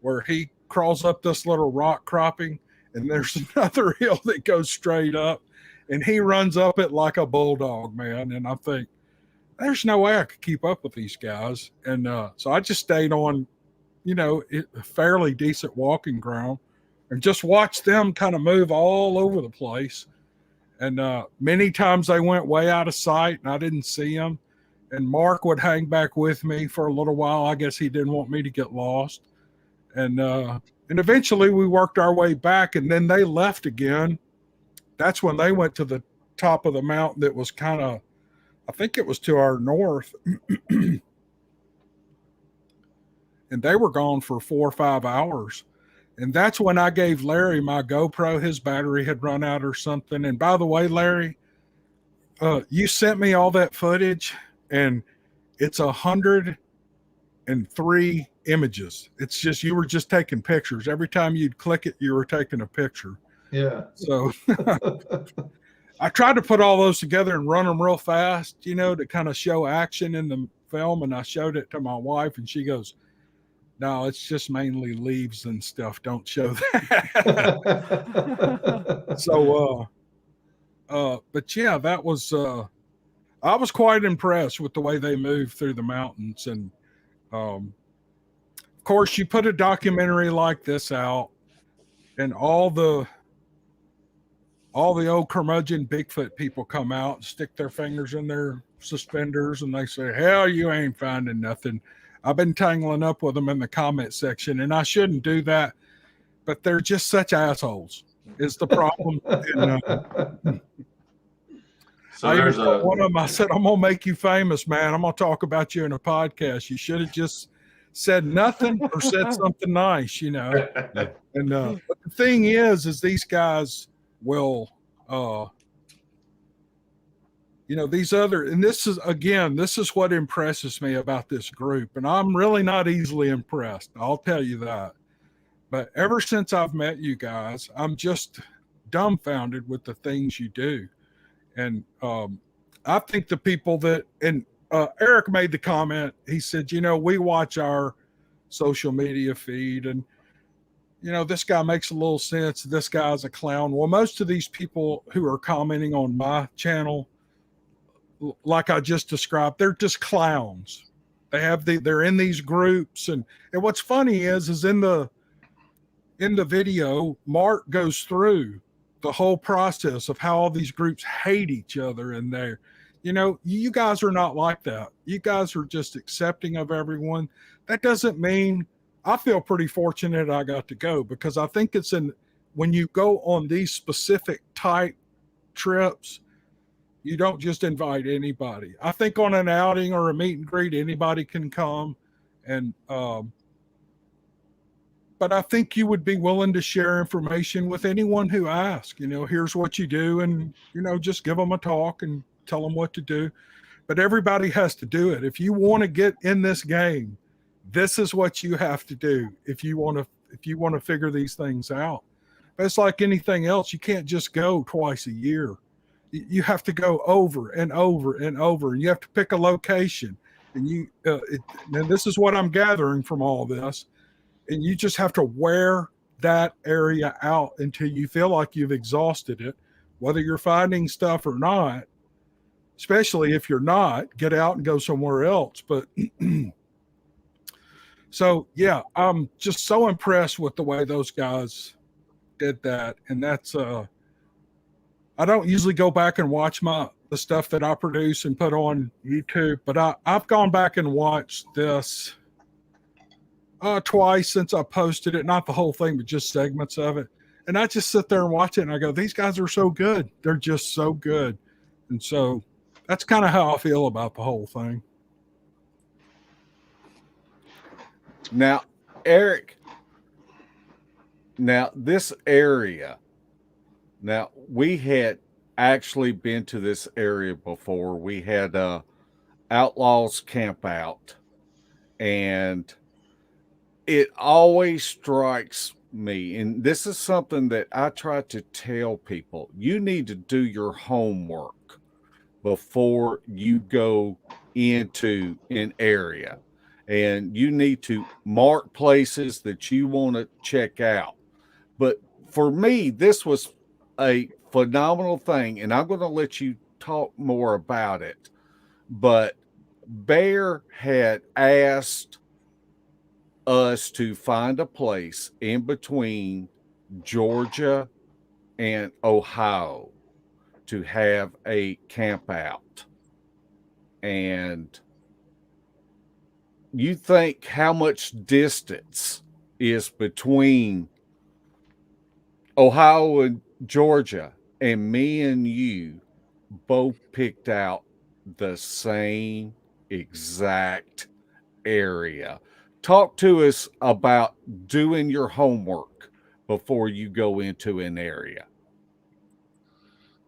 where he crawls up this little rock cropping, and there's another hill that goes straight up, and he runs up it like a bulldog, man. And I think, there's no way I could keep up with these guys. And so I just stayed on, fairly decent walking ground and just watched them kind of move all over the place. And many times they went way out of sight and I didn't see them. And Mark would hang back with me for a little while. I guess he didn't want me to get lost. And eventually we worked our way back, and then they left again. That's when they went to the top of the mountain that was kind of, I think it was to our north. And they were gone for 4 or 5 hours. And that's when I gave Larry my GoPro. His battery had run out or something. And by the way, Larry, you sent me all that footage, and it's 103 images. It's just, you were just taking pictures. Every time you'd click it, you were taking a picture. Yeah. So I tried to put all those together and run them real fast, to kind of show action in the film. And I showed it to my wife, and she goes, "No, it's just mainly leaves and stuff. Don't show that." So, but yeah, that was, I was quite impressed with the way they moved through the mountains. And, of course, you put a documentary like this out, and all the old curmudgeon Bigfoot people come out and stick their fingers in their suspenders, and they say, "Hell, you ain't finding nothing." I've been tangling up with them in the comment section, and I shouldn't do that, but they're just such assholes is the problem. And, So there's one of them, I said, "I'm going to make you famous, man. I'm going to talk about you in a podcast. You should have just said nothing or said something nice, And but the thing is these guys will, these other, and this is what impresses me about this group. And I'm really not easily impressed, I'll tell you that. But ever since I've met you guys, I'm just dumbfounded with the things you do. And I think the people that, and Eric made the comment, he said, we watch our social media feed, and this guy makes a little sense. This guy's a clown. Well, most of these people who are commenting on my channel, like I just described, they're just clowns. They're in these groups. And what's funny is in the video, Mark goes through the whole process of how all these groups hate each other. And you guys are not like that. You guys are just accepting of everyone. That doesn't mean, I feel pretty fortunate I got to go, because I think when you go on these specific type trips, you don't just invite anybody. I think on an outing or a meet and greet, anybody can come. And but I think you would be willing to share information with anyone who asks. Here's what you do, and just give them a talk and tell them what to do. But everybody has to do it. If you want to get in this game, this is what you have to do. If you want to figure these things out. But it's like anything else. You can't just go twice a year. You have to go over and over and over, and you have to pick a location. And this is what I'm gathering from all this. And you just have to wear that area out until you feel like you've exhausted it, whether you're finding stuff or not. Especially if you're not, get out and go somewhere else. But so, yeah, I'm just so impressed with the way those guys did that. And that's, I don't usually go back and watch the stuff that I produce and put on YouTube, but I've gone back and watched this twice since I posted it, not the whole thing, but just segments of it. And I just sit there and watch it and I go, these guys are so good. They're just so good. And so that's kind of how I feel about the whole thing. Now, Eric, this area, we had actually been to this area before. We had Outlaws Camp Out, and it always strikes me, and this is something that I try to tell people, you need to do your homework before you go into an area, and you need to mark places that you want to check out. But for me, this was a phenomenal thing, and I'm going to let you talk more about it. But Bear had asked us to find a place in between Georgia and Ohio to have a camp out. And you think how much distance is between Ohio and Georgia, and me and you both picked out the same exact area. Talk to us about doing your homework before you go into an area.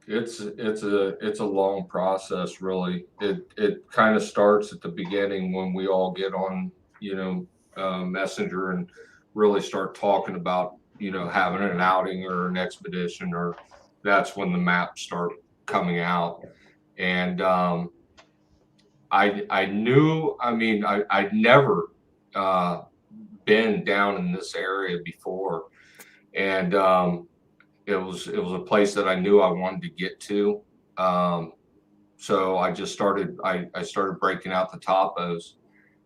It's a long process, really. It kind of starts at the beginning when we all get on, Messenger and really start talking about, having an outing or an expedition, or that's when the maps start coming out. And I knew, I'd never been down in this area before, and it was a place that I knew I wanted to get to. So I just started breaking out the topos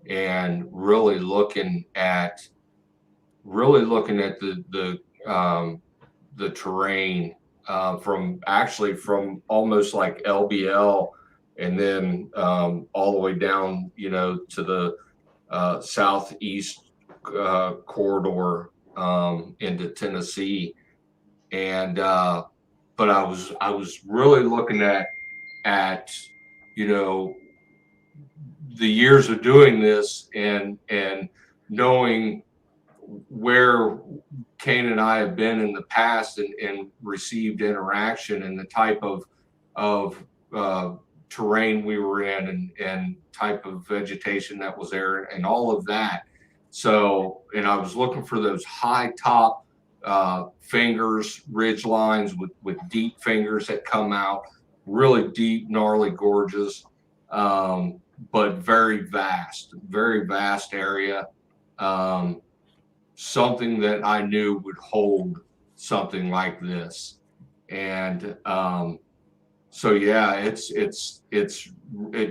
and really looking at the terrain from almost like LBL, and then all the way down, to the southeast corridor into Tennessee. And but I was really looking at the years of doing this and knowing where Cain and I have been in the past and received interaction and the type of terrain we were in and type of vegetation that was there and all of that. So, and I was looking for those high top fingers, ridge lines with deep fingers that come out, really deep, gnarly gorges, but very vast area. Something that I knew would hold something like this. And so yeah, it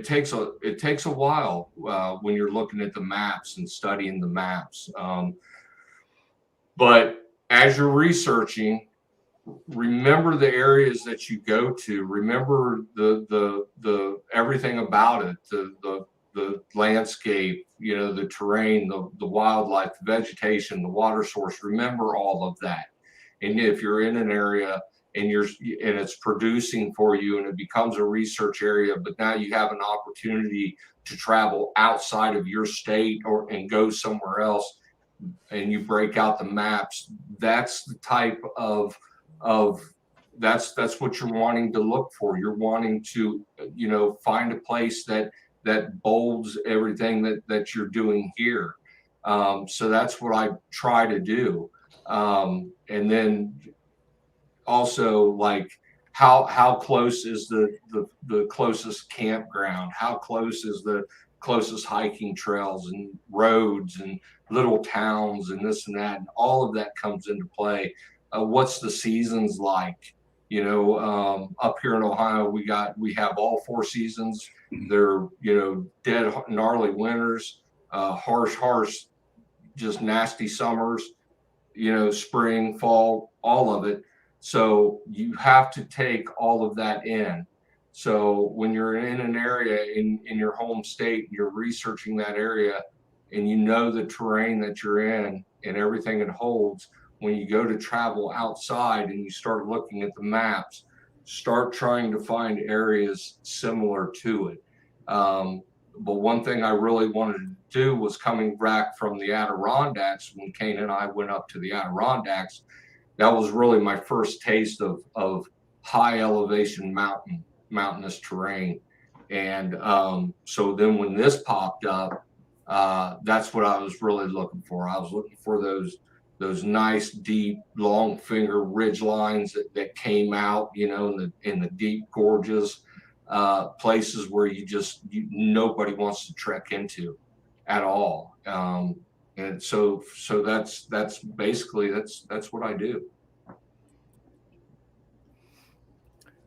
takes a while when you're looking at the maps and studying the maps. But as you're researching, remember the areas that you go to. Remember the everything about it, the landscape, the terrain, the wildlife, the vegetation, the water source. Remember all of that. And if you're in an area and it's producing for you and it becomes a research area, but now you have an opportunity to travel outside of your state and go somewhere else, and you break out the maps, that's the type of that's what you're wanting to look for. You're wanting to, find a place that bolds everything that you're doing here. So that's what I try to do. And then also, like, how close is the closest campground? How close is the closest hiking trails and roads and little towns and this and that, and all of that comes into play. What's the seasons like? Up here in Ohio, we have all 4 seasons. They're dead gnarly winters, harsh, just nasty summers. Spring, fall, all of it. So you have to take all of that in. So when you're in an area in your home state, you're researching that area, and the terrain that you're in and everything it holds. When you go to travel outside and you start looking at the maps, start trying to find areas similar to it. But one thing I really wanted to do was coming back from the Adirondacks. When Cain and I went up to the Adirondacks, that was really my first taste of high elevation mountainous terrain. And so then when this popped up, that's what I was really looking for. I was looking for those nice, deep, long finger ridge lines that came out, in the deep gorges, places where nobody wants to trek into at all. And so that's basically that's what I do.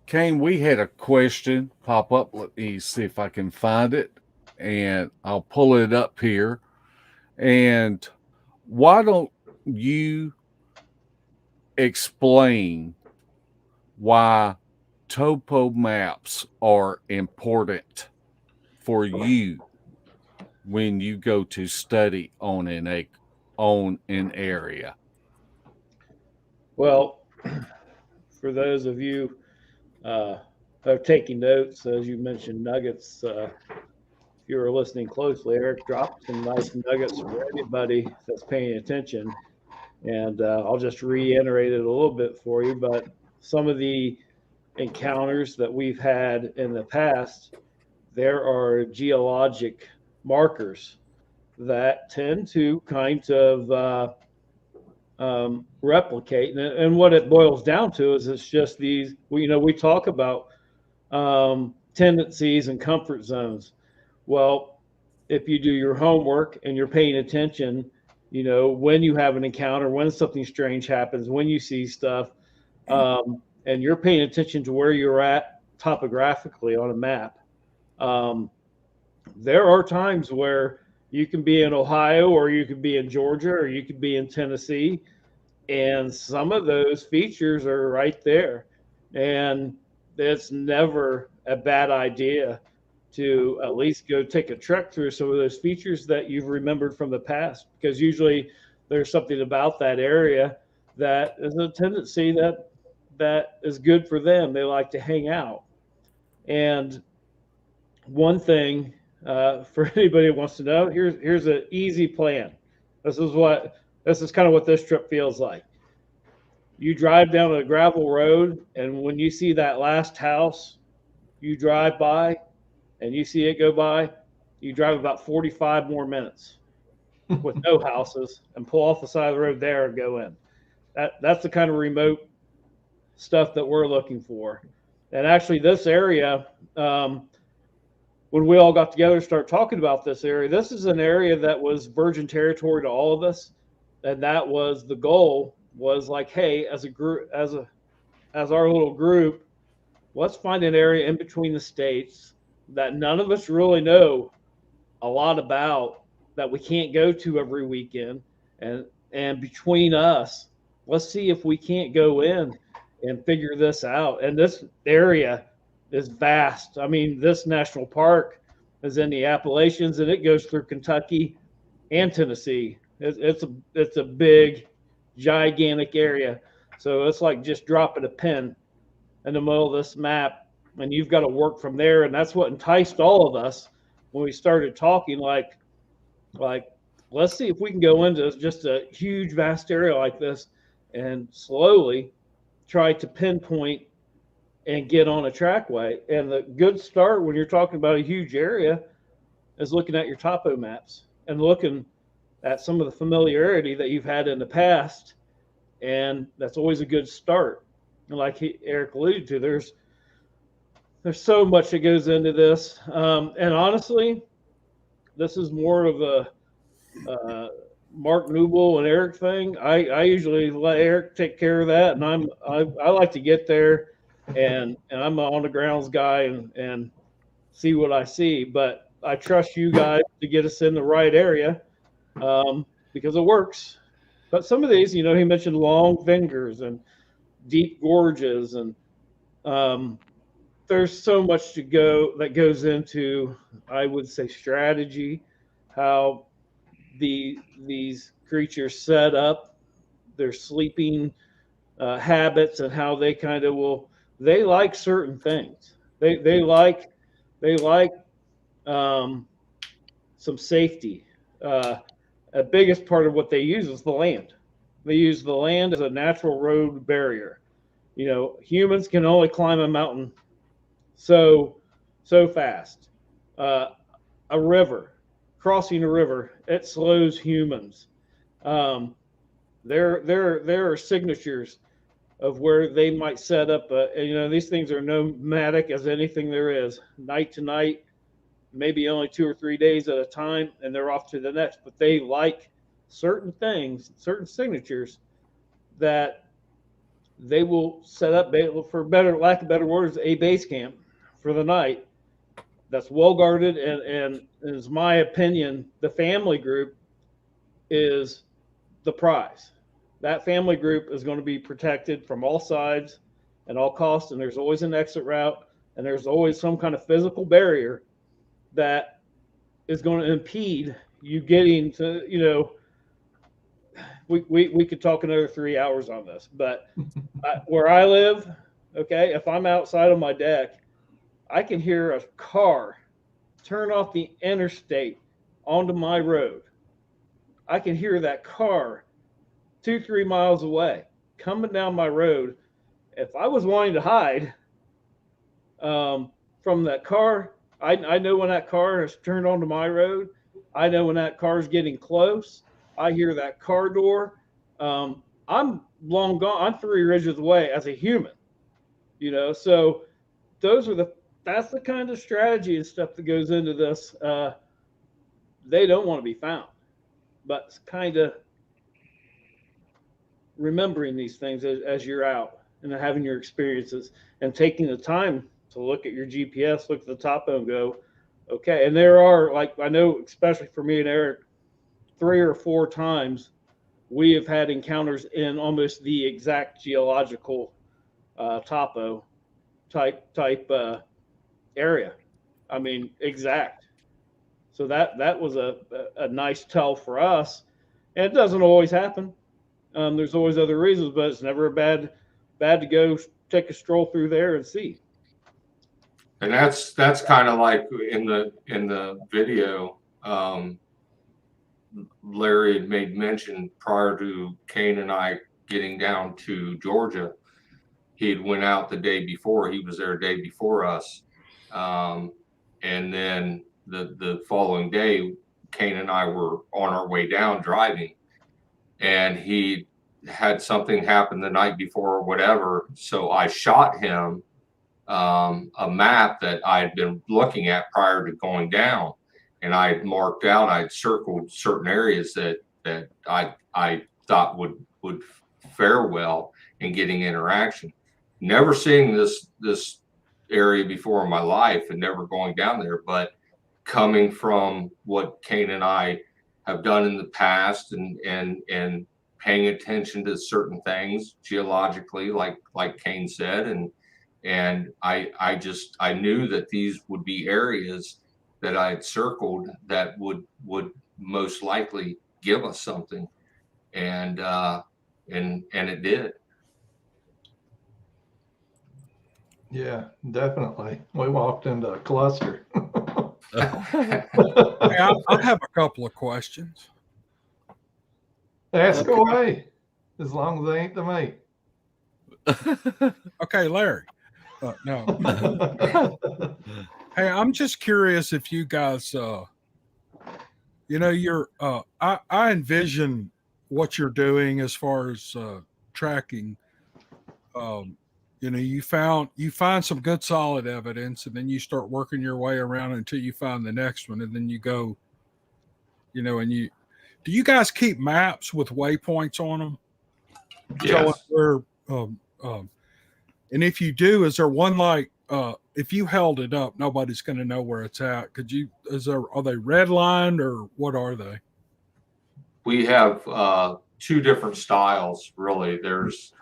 Cain, we had a question pop up. Let me see if I can find it, and I'll pull it up here. And why don't you explain why topo maps are important for you when you go to study on an area? Well, for those of you who are taking notes, as you mentioned nuggets, if you were listening closely, Eric dropped some nice nuggets for anybody that's paying attention. And I'll just reiterate it a little bit for you. But some of the encounters that we've had in the past, there are geologic markers that tend to kind of replicate. And what it boils down to is it's just these, we talk about tendencies and comfort zones. Well, if you do your homework and you're paying attention, when you have an encounter, when something strange happens, when you see stuff, and you're paying attention to where you're at topographically on a map, there are times where you can be in Ohio, or you could be in Georgia, or you could be in Tennessee, and some of those features are right there. And it's never a bad idea to at least go take a trek through some of those features that you've remembered from the past, because usually there's something about that area that is a tendency that is good for them. They like to hang out. And one thing for anybody who wants to know, here's an easy plan. This is kind of what this trip feels like. You drive down a gravel road, and when you see that last house, you drive by and you see it go by, you drive about 45 more minutes with no houses and pull off the side of the road there and go in. That's the kind of remote stuff that we're looking for. And actually this area, when we all got together to start talking about this area, this is an area that was virgin territory to all of us. And that was the goal, was like, hey, as a group, as our little group, let's find an area in between the states that none of us really know a lot about, that we can't go to every weekend. And between us, let's see if we can't go in and figure this out. And this area is vast. I mean, this national park is in the Appalachians, and it goes through Kentucky and Tennessee. It's a big, gigantic area. So it's like just dropping a pin in the middle of this map, and you've got to work from there. And that's what enticed all of us when we started talking, like let's see if we can go into just a huge, vast area like this and slowly try to pinpoint and get on a trackway. And the good start when you're talking about a huge area is looking at your topo maps and looking at some of the familiarity that you've had in the past. And that's always a good start. And like Eric alluded to, there's so much that goes into this. And honestly, this is more of a Mark Newell and Eric thing. I usually let Eric take care of that, and I like to get there, and I'm an on the grounds guy and see what I see. But I trust you guys to get us in the right area because it works. But some of these, he mentioned long fingers and deep gorges, and there's so much that goes into, I would say, strategy, how these creatures set up their sleeping habits, and how they kind of they like certain things. They like some safety. A biggest part of what they use is the land. They use the land as a natural road barrier. Humans can only climb a mountain so fast. A river, crossing a river, it slows humans. There are signatures of where they might set up. These things are nomadic as anything there is. Night to night, maybe only 2 or 3 days at a time, and they're off to the next. But they like certain things, certain signatures that they will set up, for lack of better words, a base camp for the night that's well guarded. And is my opinion, the family group is the prize. That family group is going to be protected from all sides at all costs, and there's always an exit route, and there's always some kind of physical barrier that is going to impede you getting to, we could talk another 3 hours on this, but where I live, okay, if I'm outside on my deck, I can hear a car turn off the interstate onto my road. I can hear that car 2-3 miles away coming down my road. If I was wanting to hide from that car, I know when that car has turned onto my road. I know when that car is getting close. I hear that car door. I'm long gone. I'm 3 ridges away as a human, so that's the kind of strategy and stuff that goes into this. They don't want to be found, but it's kind of remembering these things as you're out and having your experiences and taking the time to look at your GPS, look at the topo and go, okay. And there are, like, I know, especially for me and Eric, 3 or 4 times we have had encounters in almost the exact geological topo type area. I mean, exact. So that was a nice tell for us. And it doesn't always happen. There's always other reasons, but it's never bad to go take a stroll through there and see. And that's kind of like in the video, Larry had made mention prior to Cain and I getting down to Georgia. He had went out the day before. He was there a day before us. And then the following day, Cain and I were on our way down driving, and he had something happen the night before or whatever. So I shot him a map that I had been looking at prior to going down, and I had marked out, I'd circled certain areas that I thought would fare well in getting interaction. Never seeing this area before in my life and never going down there, but coming from what Cain and I have done in the past and paying attention to certain things geologically, like Cain said, and I knew that these would be areas that I had circled that would most likely give us something, and it did. Yeah, definitely. We walked into a cluster. Hey, I have a couple of questions. Ask away, as long as they ain't to me. Okay, Larry. No. Hey, I'm just curious if you guys, you're, I envision what you're doing as far as tracking. You find some good solid evidence, and then you start working your way around until you find the next one, and then you go, do you guys keep maps with waypoints on them? Showing Yes. where, and if you do, is there one like, if you held it up, nobody's going to know where it's at. Are they red lined or what are they? We have two different styles, really. There's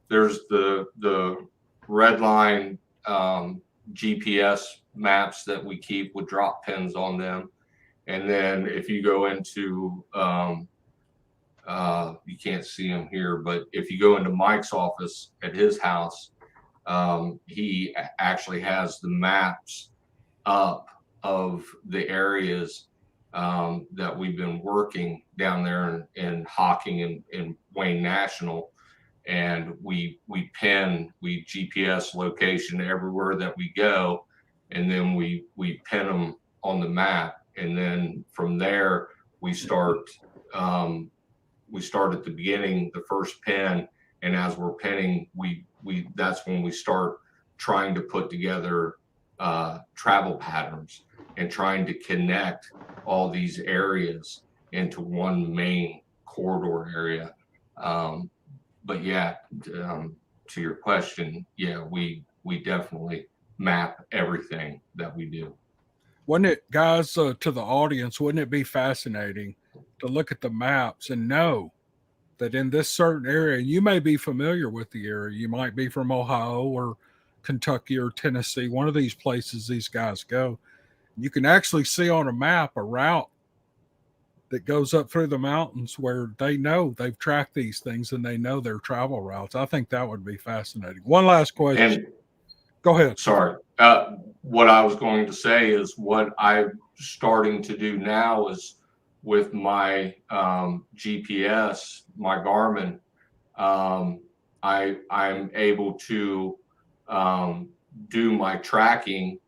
the red line GPS maps that we keep with drop pins on them. And then if you go into, you can't see them here, but if you go into Mike's office at his house, he actually has the maps up of the areas that we've been working down there in Hocking and Wayne National. And we GPS location everywhere that we go, and then we pin them on the map. And then from there, we start at the beginning, the first pin, and as we're pinning, that's when we start trying to put together travel patterns and trying to connect all these areas into one main corridor area. But yeah, to your question, yeah, we definitely map everything that we do. Wouldn't it, guys, to the audience, wouldn't it be fascinating to look at the maps and know that in this certain area, you may be familiar with the area. You might be from Ohio or Kentucky or Tennessee, one of these places these guys go. You can actually see on a map a route that goes up through the mountains where they know they've tracked these things and they know their travel routes. I think that would be fascinating. One last question. And go ahead. Sorry. What I was going to say is what I'm starting to do now is with my GPS, my Garmin, I'm able to do my tracking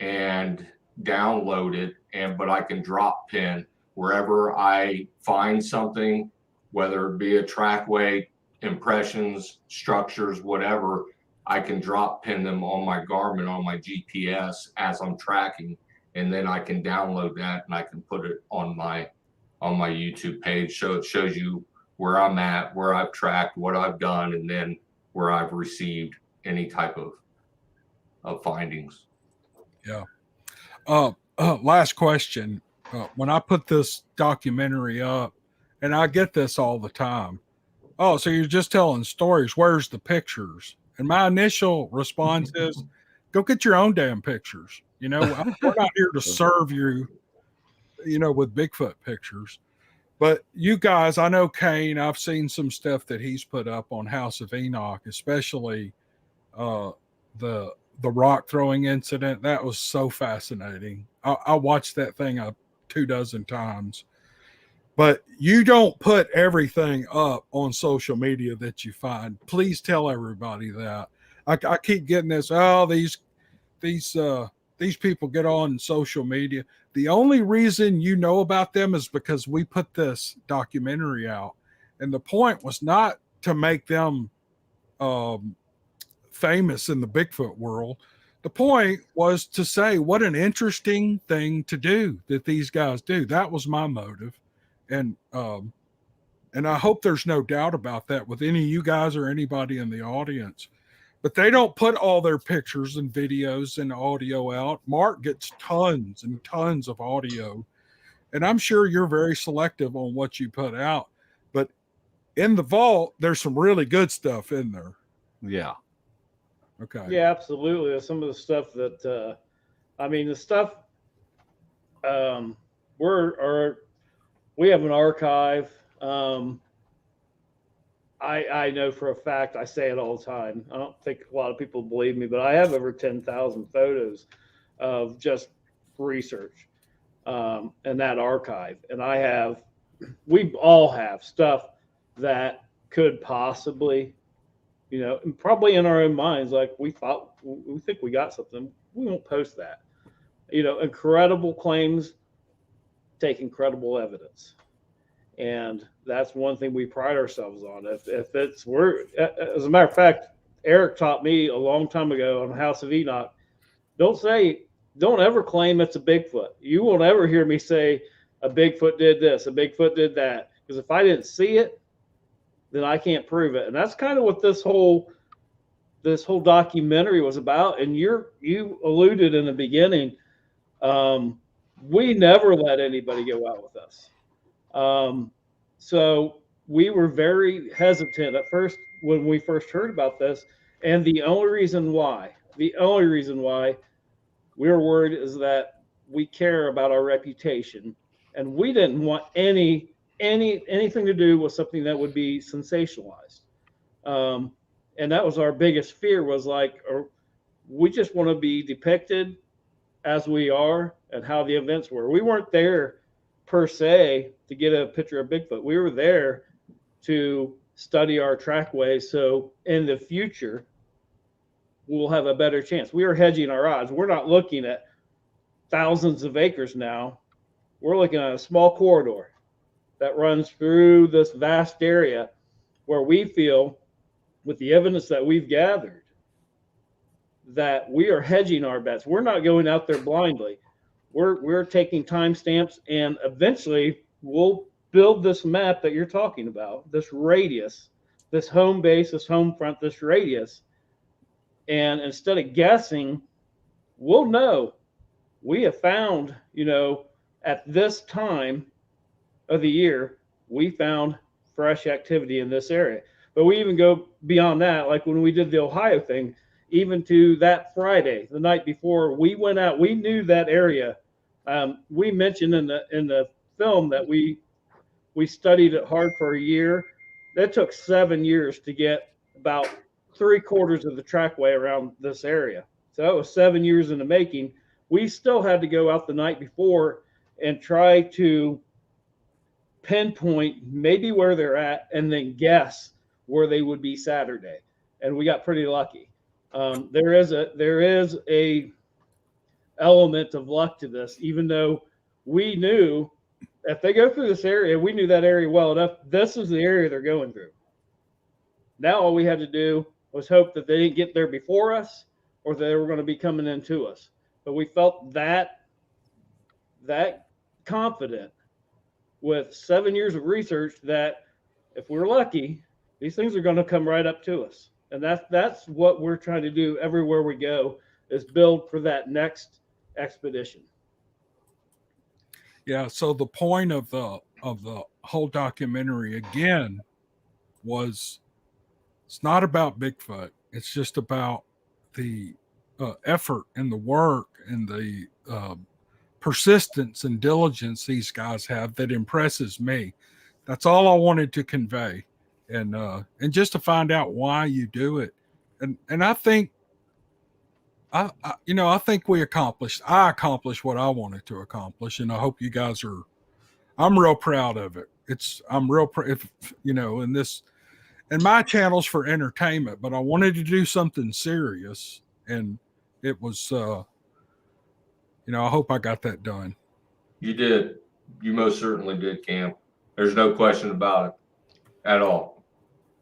and download it, but I can drop pin wherever I find something, whether it be a trackway, impressions, structures, whatever. I can drop pin them on my Garmin, on my GPS as I'm tracking, and then I can download that and I can put it on my YouTube page. So it shows you where I'm at, where I've tracked, what I've done, and then where I've received any type of findings. Yeah. Last question. When I put this documentary up, and I get this all the time. Oh, so you're just telling stories. Where's the pictures? And my initial response is, go get your own damn pictures. We're not here to serve you, with Bigfoot pictures. But you guys, I know Cain, I've seen some stuff that he's put up on House of Enoch, especially the rock throwing incident. That was so fascinating. I watched that thing 24 times. But you don't put everything up on social media that you find. Please tell everybody that. I keep getting this. Oh, these people get on social media. The only reason you know about them is because we put this documentary out, and the point was not to make them famous in the Bigfoot world. The point was to say what an interesting thing to do that these guys do. That was my motive. And I hope there's no doubt about that with any of you guys or anybody in the audience. But they don't put all their pictures and videos and audio out. Mark gets tons and tons of audio. And I'm sure you're very selective on what you put out. But in the vault, there's some really good stuff in there. Yeah. Okay. Yeah, absolutely. There's some of the stuff that, the stuff we have an archive. I know for a fact, I say it all the time. I don't think a lot of people believe me, but I have over 10,000 photos of just research in that archive. And we all have stuff that could possibly, and probably in our own minds, like we think we got something. We won't post that. Incredible claims take incredible evidence. And that's one thing we pride ourselves on. If as a matter of fact, Eric taught me a long time ago on House of Enoch, don't ever claim it's a Bigfoot. You won't ever hear me say a Bigfoot did this, a Bigfoot did that. Because if I didn't see it, then I can't prove it. And that's kind of what this whole documentary was about. And you alluded in the beginning, we never let anybody go out with us. So we were very hesitant at first when we first heard about this. And the only reason why we were worried is that we care about our reputation, and we didn't want anything to do with something that would be sensationalized. And that was our biggest fear, was we just want to be depicted as we are and how the events were. We weren't there per se to get a picture of Bigfoot. We were there to study our trackways, so in the future we'll have a better chance. We are hedging our odds. We're not looking at thousands of acres now. We're looking at a small corridor that runs through this vast area where we feel, with the evidence that we've gathered, that we are hedging our bets. We're not going out there blindly. We're taking timestamps, and eventually we'll build this map that you're talking about, this radius, this home base, this home front, this radius. And instead of guessing, we'll know we have found, at this time of the year, we found fresh activity in this area. But we even go beyond that, like when we did the Ohio thing, even to that Friday, the night before, we went out. We knew that area. We mentioned in the film that we studied it hard for a year. That took 7 years to get about 3/4 of the trackway around this area. So that was 7 years in the making. We still had to go out the night before and try to pinpoint maybe where they're at, and then guess where they would be Saturday. And we got pretty lucky. There is a element of luck to this, even though we knew if they go through this area, we knew that area well enough. This is the area they're going through. Now all we had to do was hope that they didn't get there before us, or they were going to be coming into us. But we felt that confident with 7 years of research that if we're lucky, these things are going to come right up to us. And that's what we're trying to do everywhere we go, is build for that next expedition. Yeah. So the point of the whole documentary again was, it's not about Bigfoot. It's just about the effort and the work and the persistence and diligence these guys have that impresses me. That's all I wanted to convey, and just to find out why you do it, and I think I think I accomplished what I wanted to accomplish, and I hope you guys are. I'm real proud of it. I'm real proud, and my channel's for entertainment, but I wanted to do something serious, and it was, I hope I got that done. You did. You most certainly did, Cam. There's no question about it at all.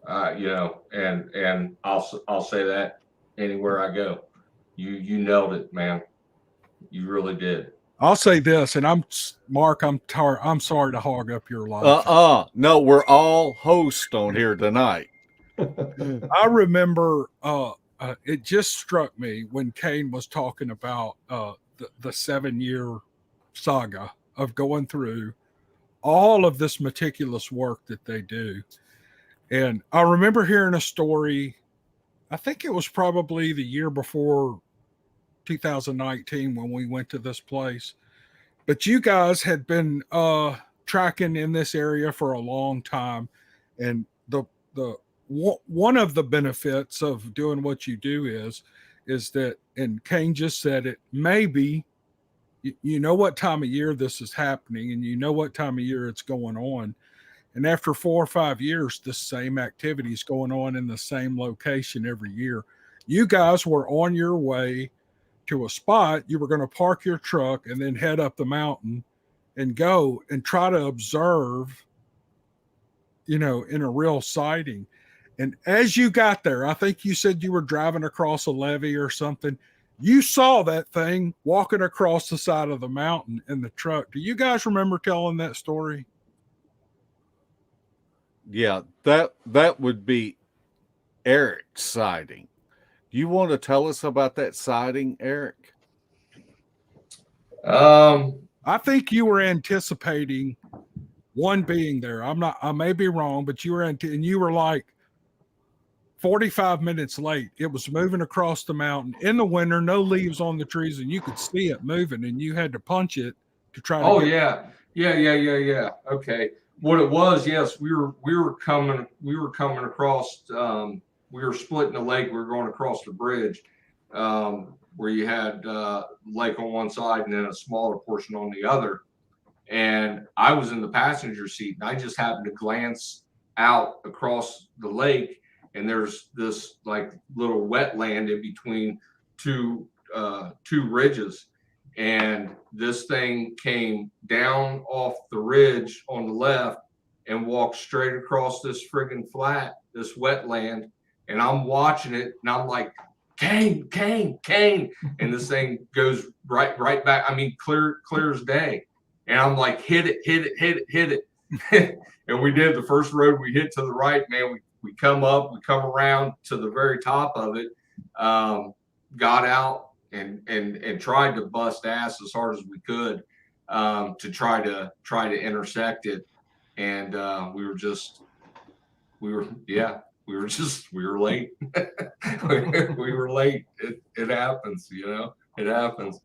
And I'll say that anywhere I go. You nailed it, man. You really did. I'll say this, and Mark, I'm sorry to hog up your life. No, we're all hosts on here tonight. I remember it just struck me when Cain was talking about the 7-year saga of going through all of this meticulous work that they do. And I remember hearing a story, I think it was probably the year before 2019 when we went to this place, but you guys had been tracking in this area for a long time, and the one of the benefits of doing what you do is that, and Cain just said it, maybe you know what time of year this is happening, and you know what time of year it's going on, And after 4 or 5 years, the same activity is going on in the same location every year. You guys were on your way to a spot. You were going to park your truck and then head up the mountain and go and try to observe, in a real sighting. And as you got there, I think you said you were driving across a levee or something. You saw that thing walking across the side of the mountain in the truck. Do you guys remember telling that story? Yeah, that would be Eric's sighting. You want to tell us about that sighting, Eric? I think you were anticipating one being there. I may be wrong, but you were and you were like 45 minutes late. It was moving across the mountain in the winter, no leaves on the trees, and you could see it moving, and you had to punch it to try to yeah. Okay. What it was, yes, we were coming across, we were splitting the lake, we were going across the bridge, where you had lake on one side and then a smaller portion on the other. And I was in the passenger seat, and I just happened to glance out across the lake, and there's this like little wetland in between two ridges. And this thing came down off the ridge on the left and walked straight across this friggin' flat, this wetland. And I'm watching it, and I'm like, Cain. And this thing goes right back. I mean, clear as day. And I'm like, hit it. And we did. The first road we hit to the right, man, we come up, we come around to the very top of it, got out and tried to bust ass as hard as we could, to try to intersect it. And we were late. we were late. It happens, it happens.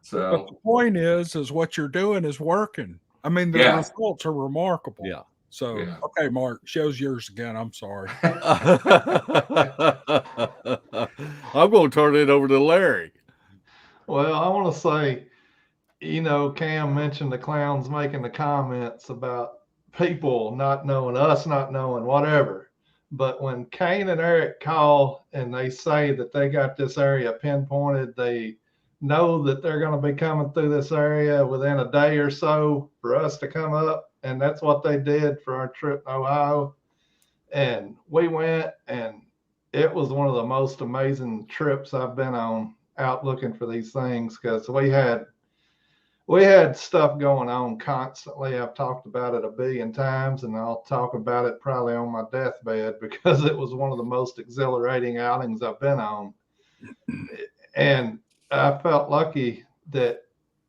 So But the point is what you're doing is working. I mean, the results are remarkable. Yeah. So, okay, Mark, show's yours again. I'm sorry. I'm going to turn it over to Larry. Well, I want to say, Cam mentioned the clowns making the comments about people not knowing, us not knowing, whatever. But when Cain and Eric call and they say that they got this area pinpointed, they know that they're going to be coming through this area within a day or so for us to come up. And that's what they did for our trip to Ohio. And we went, and it was one of the most amazing trips I've been on out looking for these things, because we had stuff going on constantly. I've talked about it a billion times, and I'll talk about it probably on my deathbed, because it was one of the most exhilarating outings I've been on. And I felt lucky that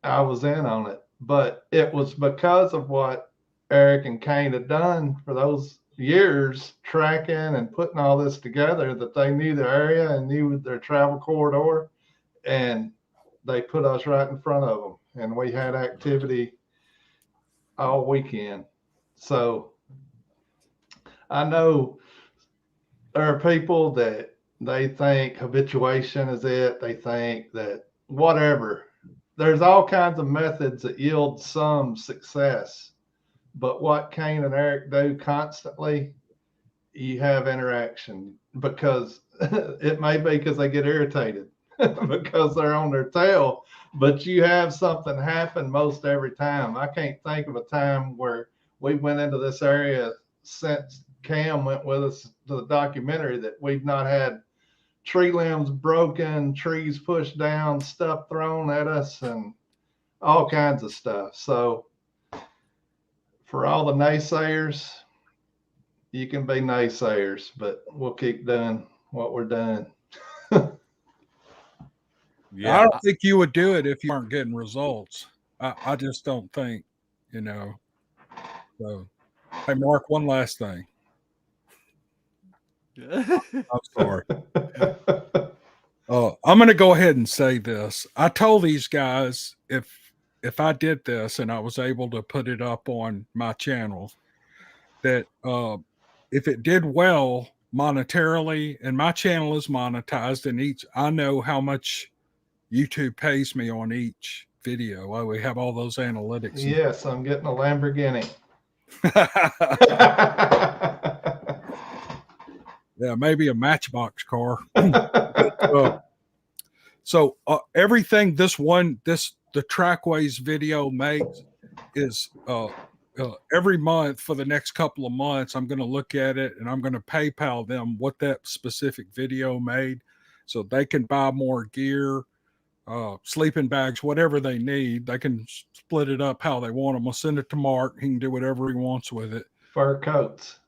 I was in on it, but it was because of what Eric and Cain had done for those years, tracking and putting all this together, that they knew the area and knew their travel corridor, and they put us right in front of them, and we had activity all weekend. So I know there are people that they think habituation is it. They think that whatever. There's all kinds of methods that yield some success. But what Cain and Eric do constantly, you have interaction, because it may be because they get irritated because they're on their tail, but you have something happen most every time. I can't think of a time where we went into this area since Cam went with us to the documentary that we've not had tree limbs broken, trees pushed down, stuff thrown at us, and all kinds of stuff. So for all the naysayers, you can be naysayers, but we'll keep doing what we're doing. Yeah. I don't think you would do it if you aren't getting results. I just don't think, So, hey, Mark, one last thing. I'm sorry. I'm going to go ahead and say this. I told these guys if I did this and I was able to put it up on my channel, that if it did well monetarily, and my channel is monetized, and I know how much YouTube pays me on each video. We have all those analytics. Yes, I'm getting a Lamborghini. Yeah, maybe a Matchbox car. So everything the Trackways video makes is every month for the next couple of months, I'm going to look at it and I'm going to PayPal them what that specific video made, so they can buy more gear, sleeping bags, whatever they need. They can split it up how they want them. I'll send it to Mark. He can do whatever he wants with it. Fur coats.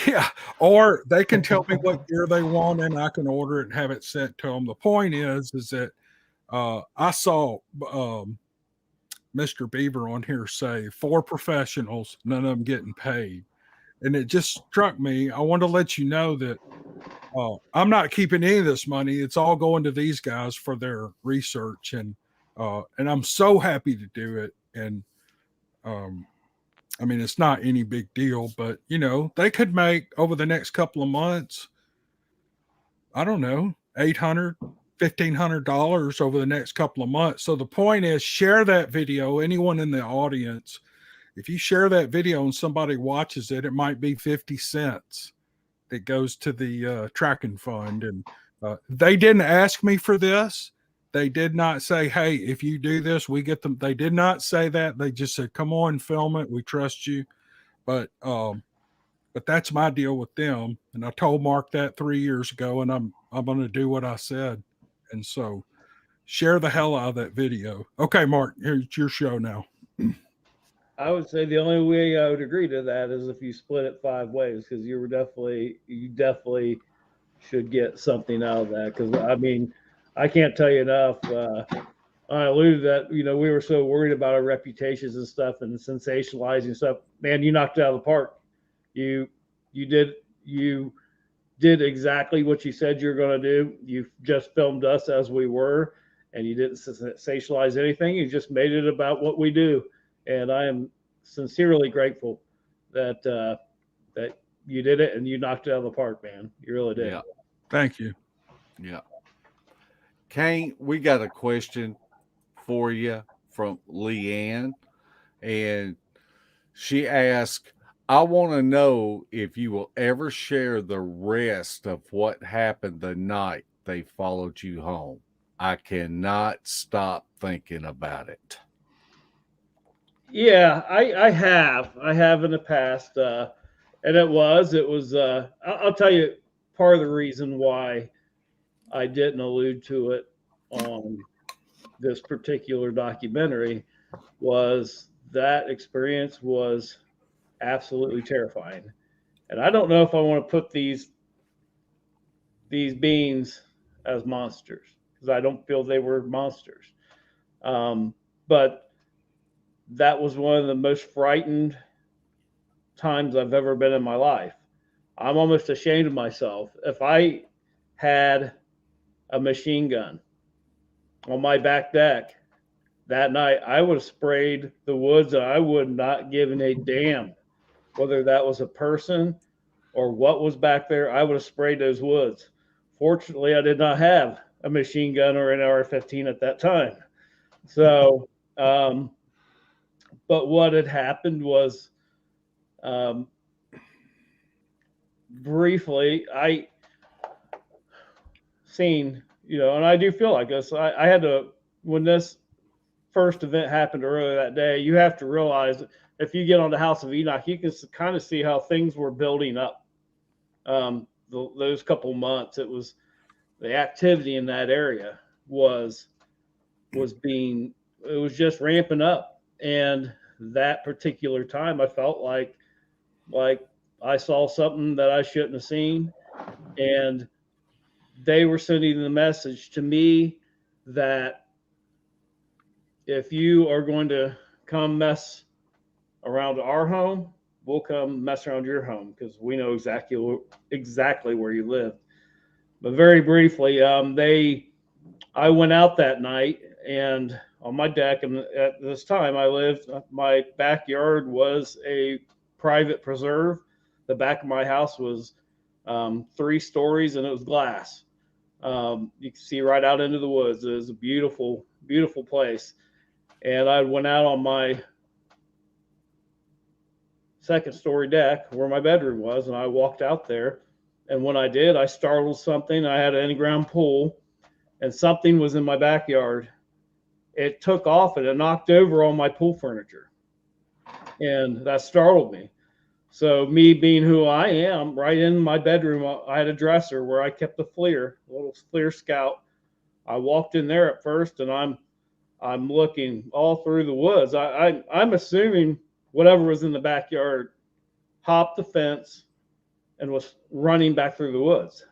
Yeah, or they can tell me what gear they want, and I can order it and have it sent to them. The point is that I saw Mr. Beaver on here say 4 professionals, none of them getting paid, and it just struck me. I want to let you know that I'm not keeping any of this money. It's all going to these guys for their research, and I'm so happy to do it. And I mean, it's not any big deal, but they could make over the next couple of months, I don't know, $800, $1,500 over the next couple of months. So the point is, share that video. Anyone in the audience, if you share that video and somebody watches it, it might be 50 cents that goes to the tracking fund. And they didn't ask me for this. They did not say, hey, if you do this, we get them. They did not say that. They just said, come on, film it. We trust you. But that's my deal with them. And I told Mark that 3 years ago, and I'm going to do what I said. And so share the hell out of that video. Okay, Mark, here's your show now. I would say the only way I would agree to that is if you split it 5 ways, because you definitely should get something out of that. Because I mean, I can't tell you enough. I alluded that we were so worried about our reputations and stuff and sensationalizing stuff. Man, you knocked it out of the park. You did exactly what you said you were going to do. You just filmed us as we were, and you didn't sensationalize anything. You just made it about what we do. And I am sincerely grateful that that you did it and you knocked it out of the park, man. You really did. Yeah. Thank you. Yeah. Cain, we got a question for you from Leanne, and she asked, I want to know if you will ever share the rest of what happened the night they followed you home. I cannot stop thinking about it. Yeah, I have in the past, and it was. I'll tell you part of the reason why I didn't allude to it on this particular documentary was that experience was absolutely terrifying, and I don't know if I want to put these beings as monsters, because I don't feel they were monsters, but that was one of the most frightened times I've ever been in my life. I'm almost ashamed of myself. If I had a machine gun on my back deck that night, I would have sprayed the woods, and I would not given a damn whether that was a person or what was back there. I would have sprayed those woods. Fortunately, I did not have a machine gun or an AR-15 at that time. So, but what had happened was, briefly, I seen, and I do feel like this. I had to, when this first event happened earlier that day, you have to realize if you get on the House of Enoch, you can kind of see how things were building up. Those couple months, it was the activity in that area was just ramping up. And that particular time, I felt like I saw something that I shouldn't have seen. And they were sending the message to me that if you are going to come mess around our home, we'll come mess around your home, because we know exactly where you live. But very briefly, I went out that night, and on my deck, and at this time my backyard was a private preserve. The back of my house was 3 stories, and it was glass. You can see right out into the woods. It was a beautiful, beautiful place. And I went out on my second story deck where my bedroom was, and I walked out there. And when I did, I startled something. I had an in-ground pool, and something was in my backyard. It took off and it knocked over all my pool furniture, and that startled me. So me being who I am, right in my bedroom, I had a dresser where I kept a FLIR, a little FLIR Scout. I walked in there at first, and I'm looking all through the woods. I'm assuming whatever was in the backyard hopped the fence and was running back through the woods.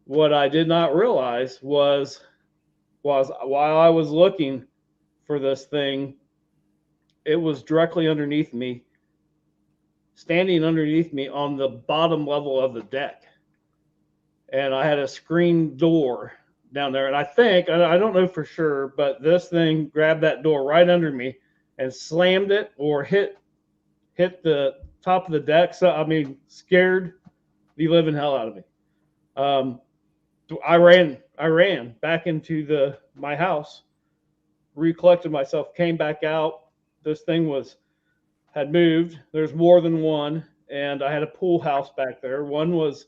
What I did not realize was while I was looking for this thing, it was directly underneath me, standing underneath me on the bottom level of the deck. And I had a screen door down there. And I think, I don't know for sure, but this thing grabbed that door right under me and slammed it or hit the top of the deck. So, I mean, scared the living hell out of me. I ran back into my house, recollected myself, came back out. This thing had moved. There's more than one, and I had a pool house back there. One was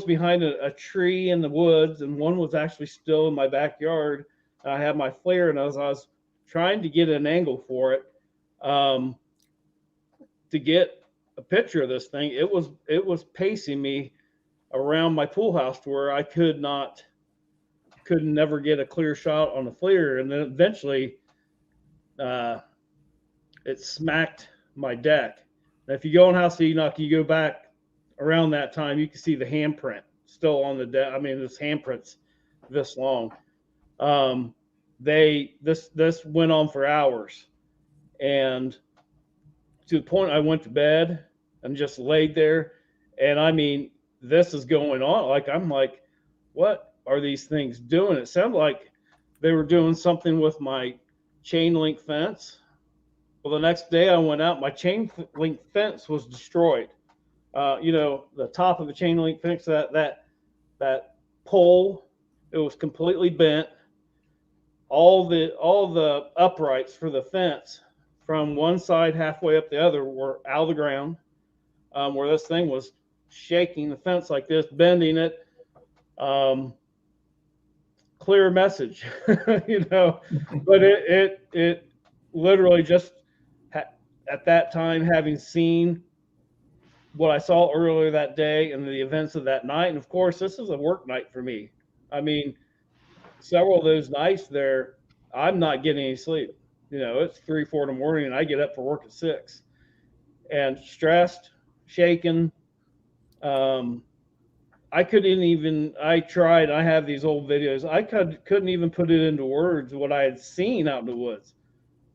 behind a tree in the woods, and one was actually still in my backyard. And I had my FLIR, and I was trying to get an angle for it, to get a picture of this thing. It was pacing me around my pool house to where I could never get a clear shot on the FLIR. And then eventually it smacked my deck. Now, if you go on House of Enoch, you go back around that time, you can see the handprint still on the deck. I mean, this handprint's this long. This went on for hours, and to the point I went to bed and just laid there. And I mean, this is going on. I'm like, what are these things doing? It sounded like they were doing something with my chain link fence. Well, the next day I went out, my chain link fence was destroyed. The top of the chain link fence, that pole, it was completely bent. All the uprights for the fence from one side halfway up the other were out of the ground, where this thing was shaking the fence like this, bending it. Clear message, but it literally just at that time, having seen what I saw earlier that day and the events of that night. And of course, this is a work night for me. I mean, several of those nights there, I'm not getting any sleep. It's 3, 4 in the morning, and I get up for work at 6, and stressed, shaken. I couldn't even, I tried, I have these old videos. I couldn't even put it into words what I had seen out in the woods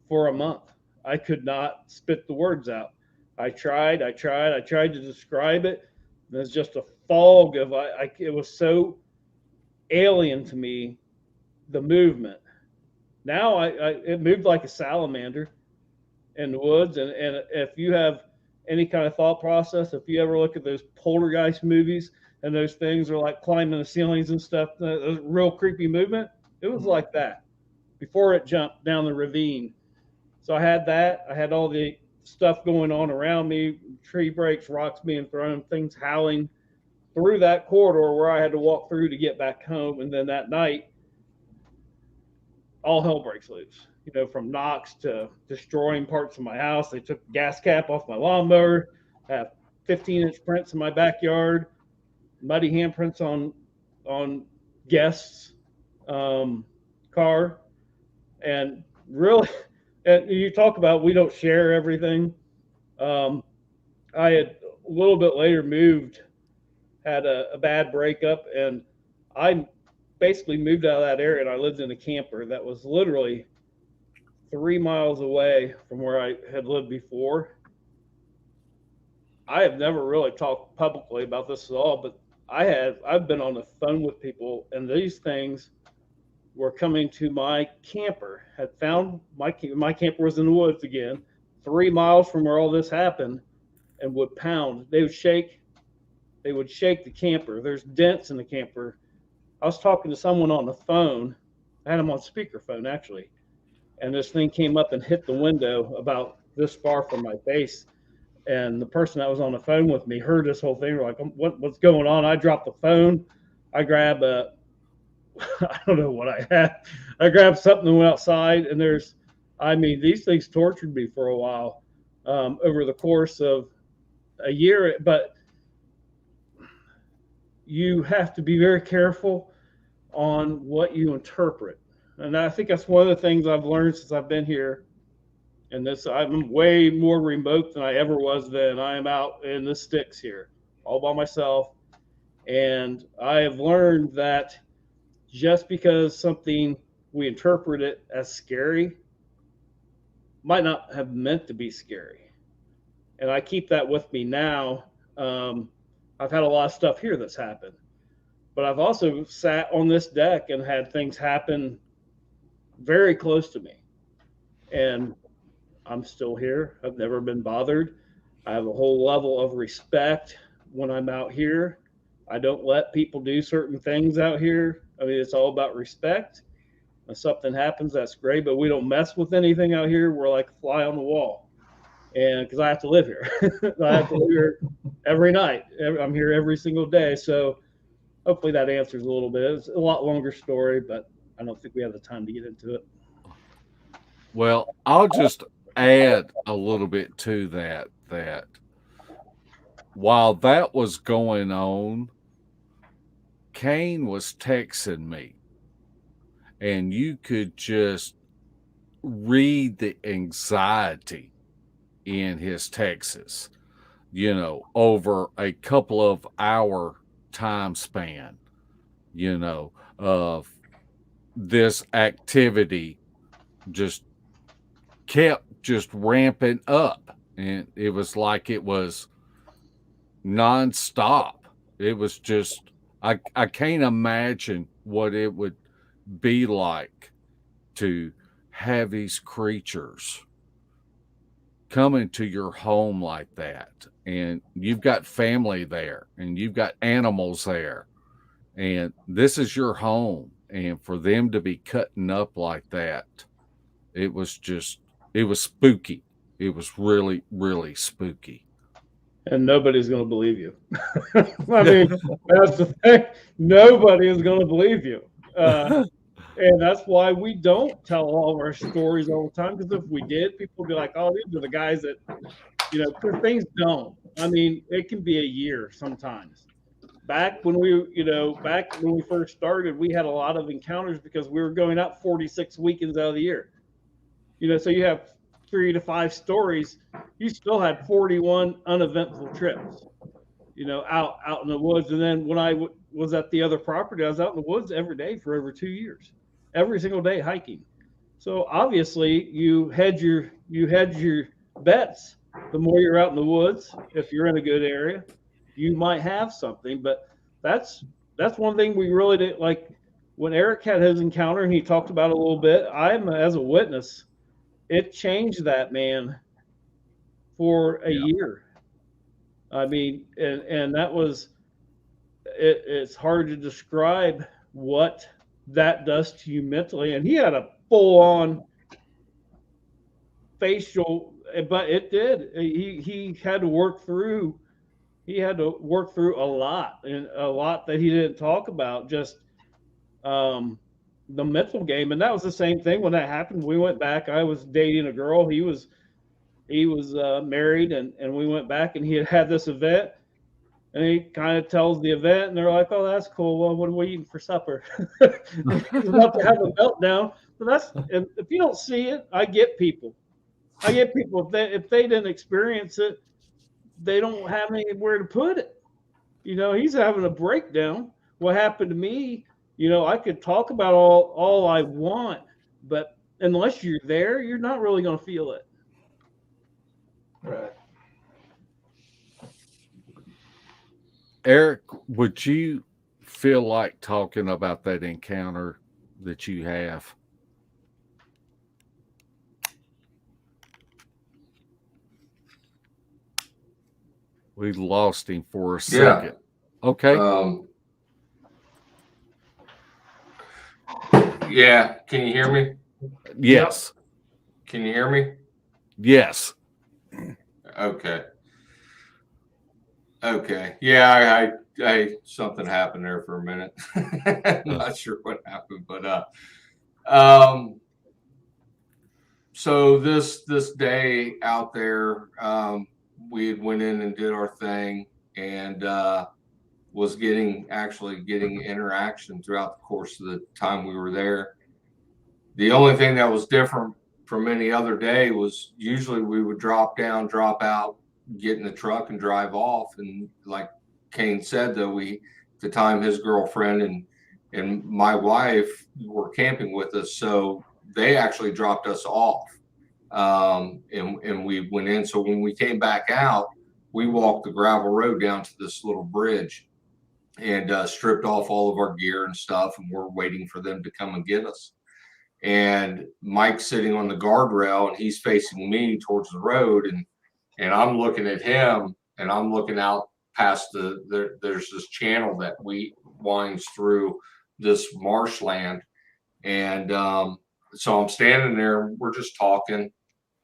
for a month. I could not spit the words out. I tried to describe it. There's just a fog of, it was so alien to me, the movement. Now it moved like a salamander in the woods. And if you have any kind of thought process, if you ever look at those poltergeist movies and those things are like climbing the ceilings and stuff, those real creepy movement, it was like that before it jumped down the ravine. So I had that. I had all the stuff going on around me, tree breaks, rocks being thrown, things howling through that corridor where I had to walk through to get back home. And then that night, all hell breaks loose, from knocks to destroying parts of my house. They took the gas cap off my lawnmower. I have 15-inch prints in my backyard, muddy handprints on guests' car. And really, and you talk about we don't share everything. I had a little bit later moved, had a bad breakup, and I basically moved out of that area, and I lived in a camper that was literally 3 miles away from where I had lived before. I have never really talked publicly about this at all, but I've been on the phone with people, and these things were coming to my camper. Had found my camper was in the woods again, 3 miles from where all this happened, and would pound. They would shake the camper. There's dents in the camper. I was talking to someone on the phone. I had him on speakerphone actually, and this thing came up and hit the window about this far from my face. And the person that was on the phone with me heard this whole thing. We're like, what's going on? I dropped the phone. I grab I don't know what I had. I grabbed something and went outside, and these things tortured me for a while over the course of a year. But you have to be very careful on what you interpret. And I think that's one of the things I've learned since I've been here. And I'm way more remote than I ever was then. I am out in the sticks here all by myself. And I have learned that just because something we interpret it as scary might not have meant to be scary. And I keep that with me now. I've had a lot of stuff here that's happened, but I've also sat on this deck and had things happen very close to me. And I'm still here. I've never been bothered. I have a whole level of respect when I'm out here. I don't let people do certain things out here. I mean, it's all about respect. When something happens, that's great, but we don't mess with anything out here. We're like a fly on the wall. And because I have to live here, I have to live here every night. I'm here every single day. So hopefully that answers a little bit. It's a lot longer story, but I don't think we have the time to get into it. Well, I'll just add a little bit to that while that was going on, Cain was texting me, and you could just read the anxiety in his texts, over a couple of hour time span, of this activity just kept just ramping up, and it was like it was nonstop. It was just I can't imagine what it would be like to have these creatures come into your home like that, and you've got family there and you've got animals there, and this is your home, and for them to be cutting up like that, it was spooky. It was really, really spooky. And nobody's going to believe you. I mean, that's the thing. Nobody is going to believe you. And that's why we don't tell all of our stories all the time, because if we did, people would be like, oh, these are the guys that, because things don't. I mean, it can be a year sometimes. Back when we first started, we had a lot of encounters because we were going out 46 weekends out of the year. So you have 3 to 5 stories. You still had 41 uneventful trips, out in the woods. And then when I was at the other property, I was out in the woods every day for over 2 years, every single day hiking. So obviously you hedge your bets. The more you're out in the woods, if you're in a good area, you might have something. But that's one thing we really didn't like. When Eric had his encounter and he talked about it a little bit, I'm as a witness. It changed that man for a year. I mean, and that was it's hard to describe what that does to you mentally. And he had a full-on facial, but it did. He had to work through. He had to work through a lot, and a lot that he didn't talk about. Just the mental game. And that was the same thing when that happened. We went back. I was dating a girl. He was married, and we went back, and he had this event, and he kind of tells the event, and they're like, oh, that's cool. Well, what are we eating for supper? He's about to have a meltdown. So and if you don't see it, I get people if they didn't experience it, they don't have anywhere to put it. He's having a breakdown. What happened to me, I could talk about all I want, but unless you're there, you're not really going to feel it. Right. Eric, would you feel like talking about that encounter that you have? We lost him for a second. Yeah. Okay. Yeah. Can you hear me? Yes. Can you hear me? Yes. Okay. Okay. Yeah, I something happened there for a minute. Not sure what happened, but so this day out there, we had went in and did our thing, and was actually getting interaction throughout the course of the time we were there. The only thing that was different from any other day was usually we would drop down, drop out, get in the truck and drive off. And like Cain said, though, at the time his girlfriend and my wife were camping with us, so they actually dropped us off. And we went in. So when we came back out, we walked the gravel road down to this little bridge and stripped off all of our gear and stuff, and we're waiting for them to come and get us. And Mike's sitting on the guardrail, and he's facing me towards the road, and I'm looking at him, and I'm looking out past there's this channel that winds through this marshland, and so I'm standing there, and we're just talking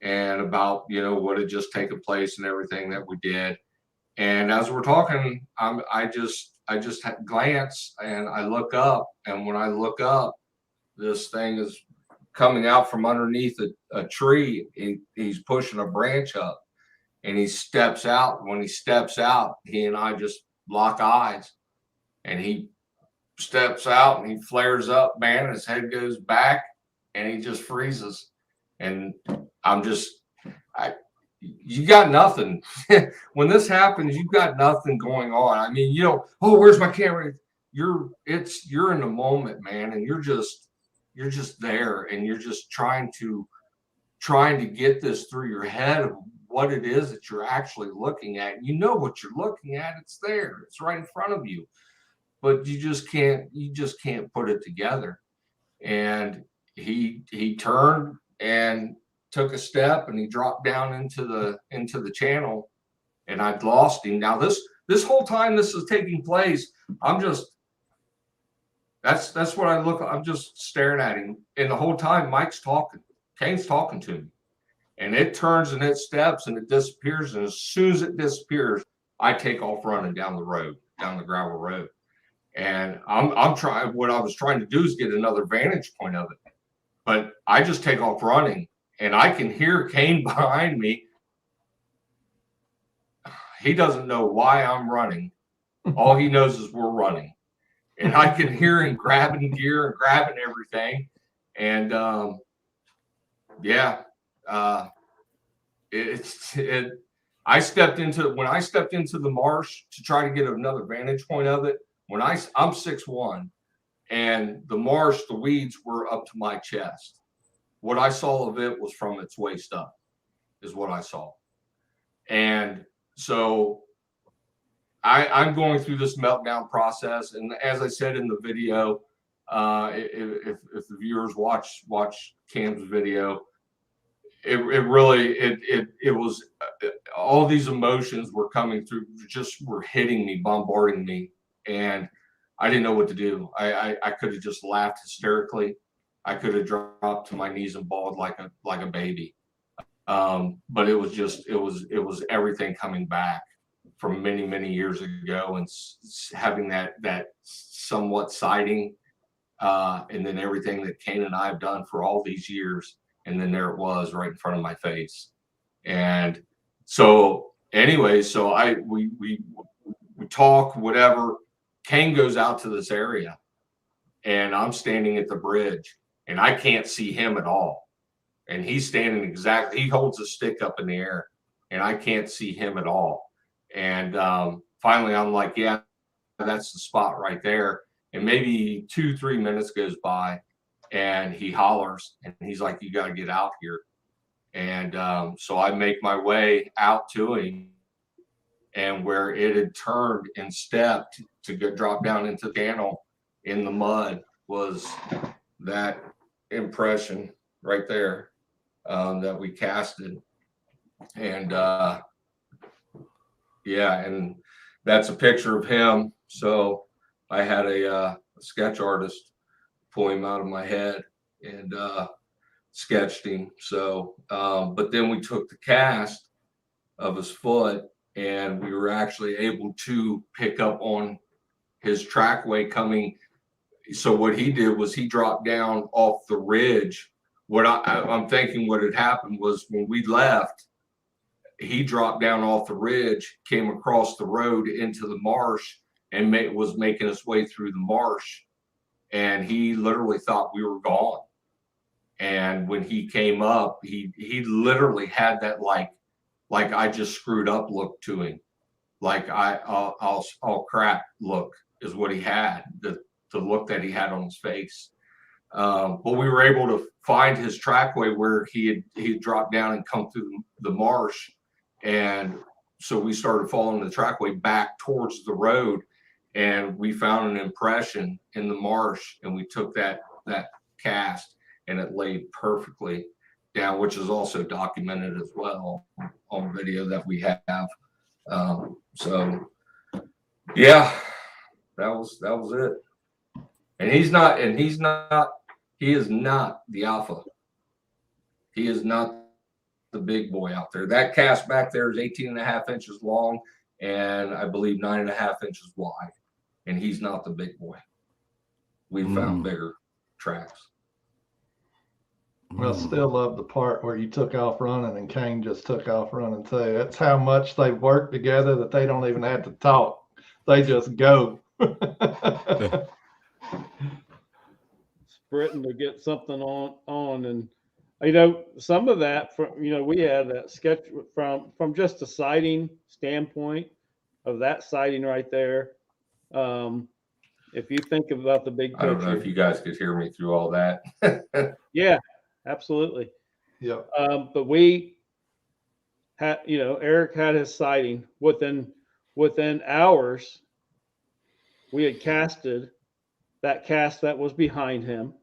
and about what had just taken place and everything that we did. And as we're talking, I just glance and I look up, and when I look up, this thing is coming out from underneath a tree. He's pushing a branch up, and he steps out. When he steps out, he and I just lock eyes, and he steps out and he flares up, man, and his head goes back, and he just freezes. And you got nothing. When this happens, you've got nothing going on. I mean, oh, where's my camera? You're in the moment, man, and you're just there, and you're just trying to get this through your head of what it is that you're actually looking at. You know what you're looking at. It's there. It's right in front of you. But you just can't put it together. And he turned and took a step, and he dropped down into the channel, and I'd lost him. Now this whole time this is taking place, that's what I look. I'm just staring at him, and the whole time Mike's talking, Cain's talking to me, and it turns and it steps and it disappears, and as soon as it disappears, I take off running down the gravel road, and I'm trying. What I was trying to do is get another vantage point of it, but I just take off running. And I can hear Cain behind me. He doesn't know why I'm running. All he knows is we're running. And I can hear him grabbing gear and grabbing everything. And I stepped into the marsh to try to get another vantage point of it. When I'm 6'1", and the marsh, the weeds were up to my chest. What I saw of it was from its waist up, is what I saw. And so I'm going through this meltdown process. And as I said in the video, if the viewers watch Cam's video, it was all these emotions were coming through, just were hitting me, bombarding me. And I didn't know what to do. I could have just laughed hysterically. I could have dropped to my knees and bawled like a baby. But it was everything coming back from many, many years ago, and having that somewhat sighting, and then everything that Cain and I have done for all these years. And then there it was right in front of my face. And so anyway, we talk, whatever. Cain goes out to this area, and I'm standing at the bridge. And I can't see him at all. And he's standing he holds a stick up in the air, and I can't see him at all. And finally, I'm like, yeah, that's the spot right there. And maybe 2-3 minutes goes by, and he hollers, and he's like, you got to get out here. And so I make my way out to him, and where it had turned and stepped to drop down into the channel in the mud was that impression right there that we casted. And and that's a picture of him. So I had a sketch artist pull him out of my head and sketched him. So but then we took the cast of his foot and we were actually able to pick up on his trackway coming. So what he did was he dropped down off the ridge. What I'm thinking what had happened was when we left, he dropped down off the ridge, came across the road into the marsh, and was making his way through the marsh. And he literally thought we were gone. And when he came up, he literally had that like I just screwed up look to him, like I'll crap look is what he had, the look that he had on his face. But we were able to find his trackway where he had dropped down and come through the marsh, and so we started following the trackway back towards the road, and we found an impression in the marsh, and we took that cast, and it laid perfectly down, which is also documented as well on video that we have. So yeah, that was it. And he is not the alpha. He is not the big boy out there. That cast back there is 18.5 inches long and I believe 9.5 inches wide. And he's not the big boy. We found bigger tracks. Well, I still love the part where you took off running and Cain just took off running too. That's how much they work together that they don't even have to talk. They just go. Sprinting to get something on. And, you know, some of that, we had that sketch from just a sighting standpoint of that sighting right there. If you think about the big picture. I don't know if you guys could hear me through all that. Yeah, absolutely. Yeah. But we had, Eric had his sighting within hours. We had casted that cast that was behind him.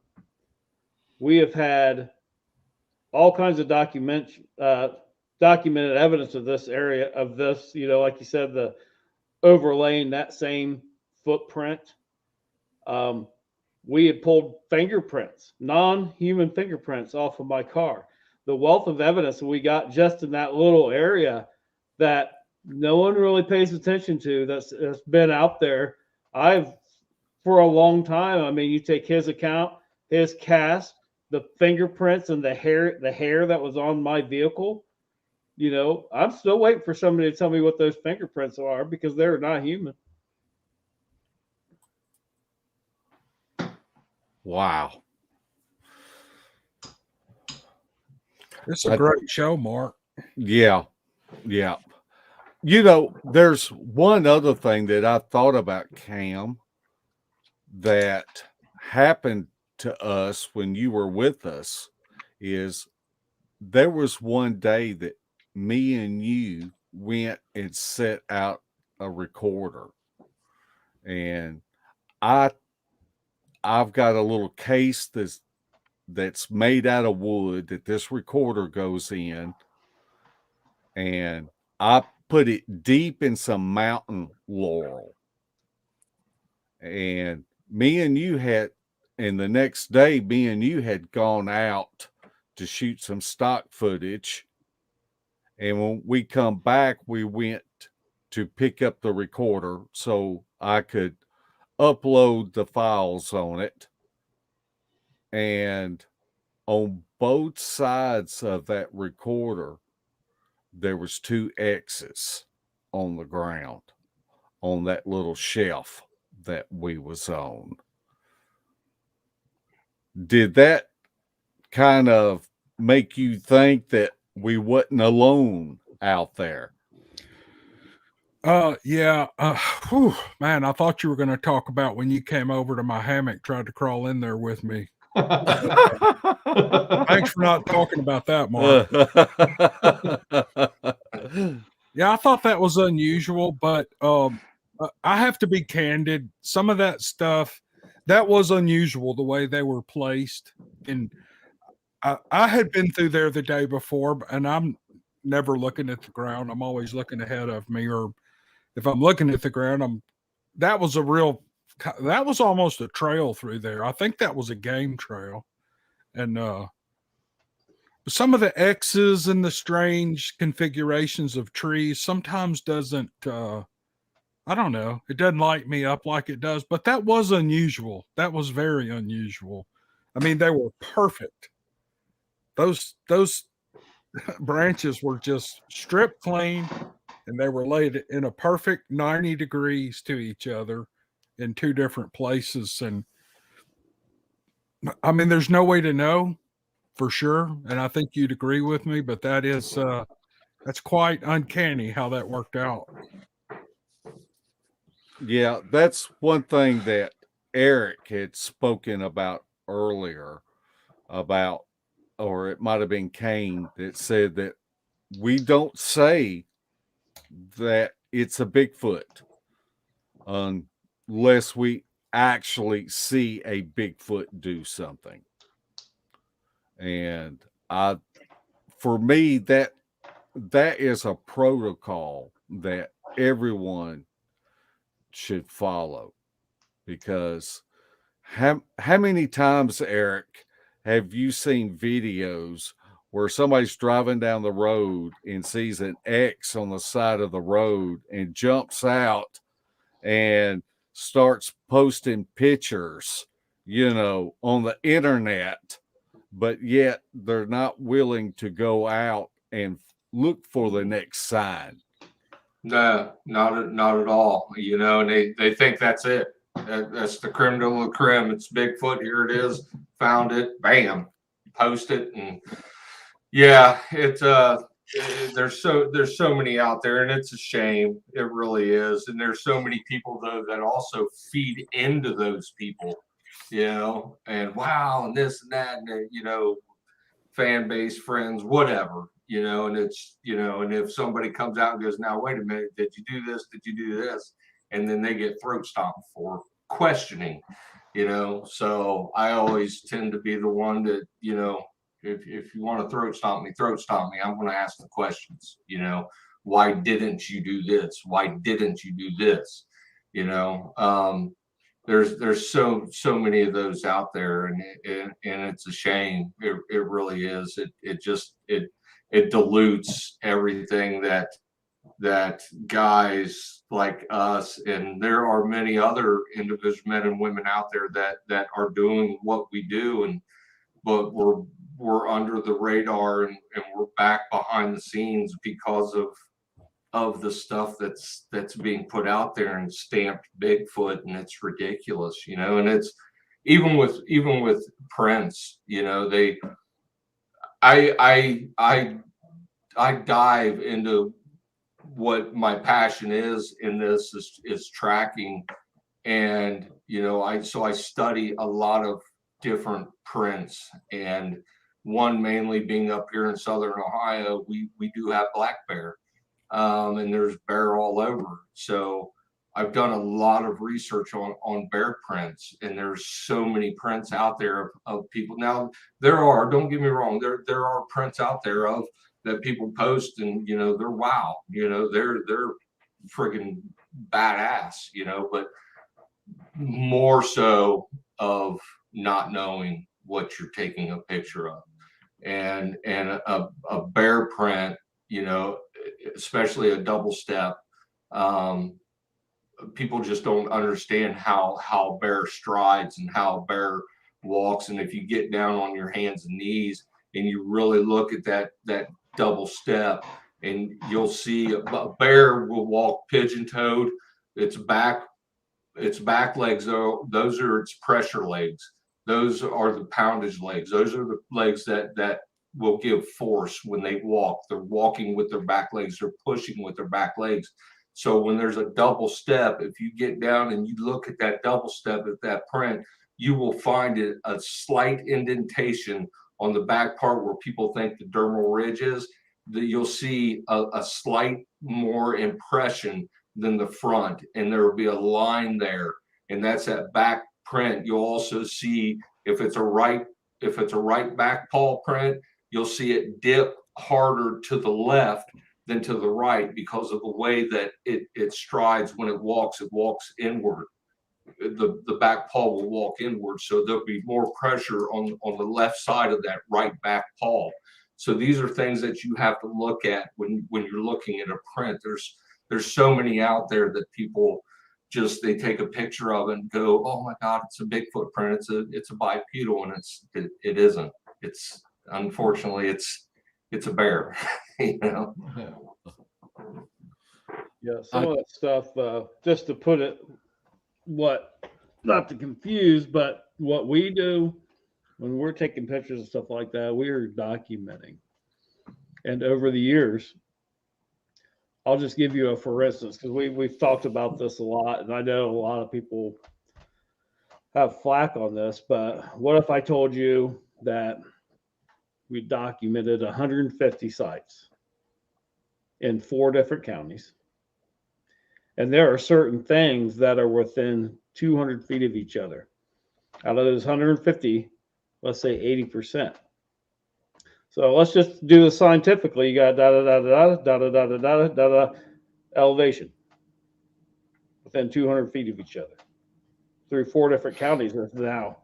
We have had all kinds of documented evidence of this area, of this, like you said, the overlaying that same footprint. We had pulled fingerprints, non-human fingerprints off of my car. The wealth of evidence that we got just in that little area that no one really pays attention to, that's been out there. For a long time. I mean, you take his account, his cast, the fingerprints, and the hair that was on my vehicle. I'm still waiting for somebody to tell me what those fingerprints are because they're not human. Wow. It's a great show, Mark. Yeah. Yeah. There's one other thing that I thought about, Cam, that happened to us when you were with us is there was one day that me and you went and set out a recorder, and I've got a little case that's made out of wood that this recorder goes in, and I put it deep in some mountain laurel, and the next day, me and you had gone out to shoot some stock footage. And when we come back, we went to pick up the recorder so I could upload the files on it. And on both sides of that recorder, there was 2 X's on the ground on that little shelf that we was on. Did that kind of make you think that we wasn't alone out there? Yeah. Man, I thought you were going to talk about when you came over to my hammock, tried to crawl in there with me. Thanks for not talking about that, Mark. Yeah, I thought that was unusual, but I have to be candid. Some of that stuff, that was unusual, the way they were placed. And I had been through there the day before, and I'm never looking at the ground. I'm always looking ahead of me, or if I'm looking at the ground, that was almost a trail through there. I think that was a game trail. And, some of the X's and the strange configurations of trees sometimes doesn't, I don't know, it doesn't light me up like it does, but that was unusual. That was very unusual. I mean, they were perfect. Those branches were just stripped clean, and they were laid in a perfect 90 degrees to each other in two different places. And I mean, there's no way to know for sure. And I think you'd agree with me, but that's quite uncanny how that worked out. Yeah, that's one thing that Eric had spoken about earlier about, or it might have been Cain that said that we don't say that it's a Bigfoot unless we actually see a Bigfoot do something. And for me, that is a protocol that everyone should follow, because how many times, Eric, have you seen videos where somebody's driving down the road and sees an X on the side of the road and jumps out and starts posting pictures, on the internet, but yet they're not willing to go out and look for the next sign? No, not at all. And they think that's it. That's the creme de la creme. It's Bigfoot. Here it is. Found it. Bam. Post it. And yeah, there's so many out there, and it's a shame. It really is. And there's so many people though that also feed into those people, and wow, and this and that, and fan base, friends, whatever, and it's, and if somebody comes out and goes, now, wait a minute, did you do this? Did you do this? And then they get throat stomped for questioning, so I always tend to be the one that, if you want to throat stomp me, I'm going to ask the questions, why didn't you do this? Why didn't you do this? There's so many of those out there, and it's a shame. It really is. It dilutes everything that guys like us, and there are many other individual men and women out there that are doing what we do, but we're under the radar, and we're back behind the scenes because of the stuff that's being put out there and stamped Bigfoot, and it's ridiculous, and it's even with prints, I dive into what my passion is in this is tracking, and I study a lot of different prints, and one mainly being up here in southern Ohio, we do have black bear. And there's bear all over. So I've done a lot of research on bear prints, and there's so many prints out there of people. Now don't get me wrong, there are prints out there of that people post, and they're wow, they're friggin' badass, but more so of not knowing what you're taking a picture of, and a bear print, especially a double step, people just don't understand how bear strides and how bear walks. And if you get down on your hands and knees and you really look at that double step, and you'll see a bear will walk pigeon-toed. Its back legs, those are its pressure legs. Those are the poundage legs. Those are the legs that will give force when they walk. They're walking with their back legs. They're pushing with their back legs. So when there's a double step, if you get down and you look at that double step at that print, you will find it a slight indentation on the back part where people think the dermal ridge is. That you'll see a slight more impression than the front, and there will be a line there, and that's that back print. You'll also see if it's a right back paw print, you'll see it dip harder to the left than to the right because of the way that it strides when it walks inward. The back paw will walk inward, so there'll be more pressure on the left side of that right back paw. So these are things that you have to look at when you're looking at a print. There's so many out there that people just, they take a picture of it and go, oh my God, it's a Bigfoot print, it's a bipedal, and it isn't. It's, unfortunately, it's a bear. You know. Yeah. Yeah, some of that stuff, just to put it, not to confuse, but what we do when we're taking pictures and stuff like that, we're documenting. And over the years, I'll just give you a for instance, because we've talked about this a lot, and I know a lot of people have flack on this, but what if I told you that we documented 150 sites in 4 different counties? And there are certain things that are within 200 feet of each other. Out of those 150, let's say 80%. So let's just do this scientifically. You got elevation within 200 feet of each other through 4 different counties. Now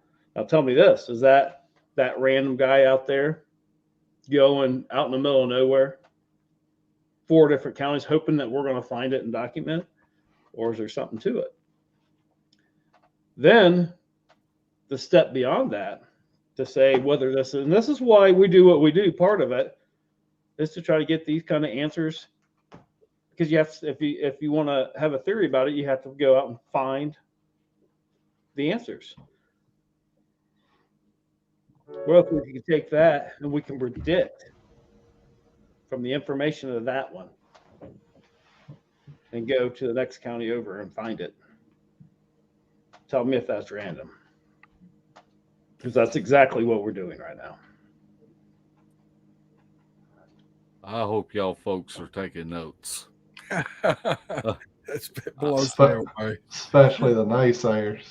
tell me this: is that random guy out there going out in the middle of nowhere, 4 different counties, hoping that we're going to find it and document it? Or is there something to it? Then the step beyond that, to say whether this is, and this is why we do what we do, part of it is to try to get these kind of answers, because you have to, if you want to have a theory about it, you have to go out and find the answers. Well, if we can take that and we can predict from the information of that one and go to the next county over and find it. Tell me if that's random. Because that's exactly what we're doing right now. I hope y'all folks are taking notes. That's blows Spe- me away. Especially the naysayers.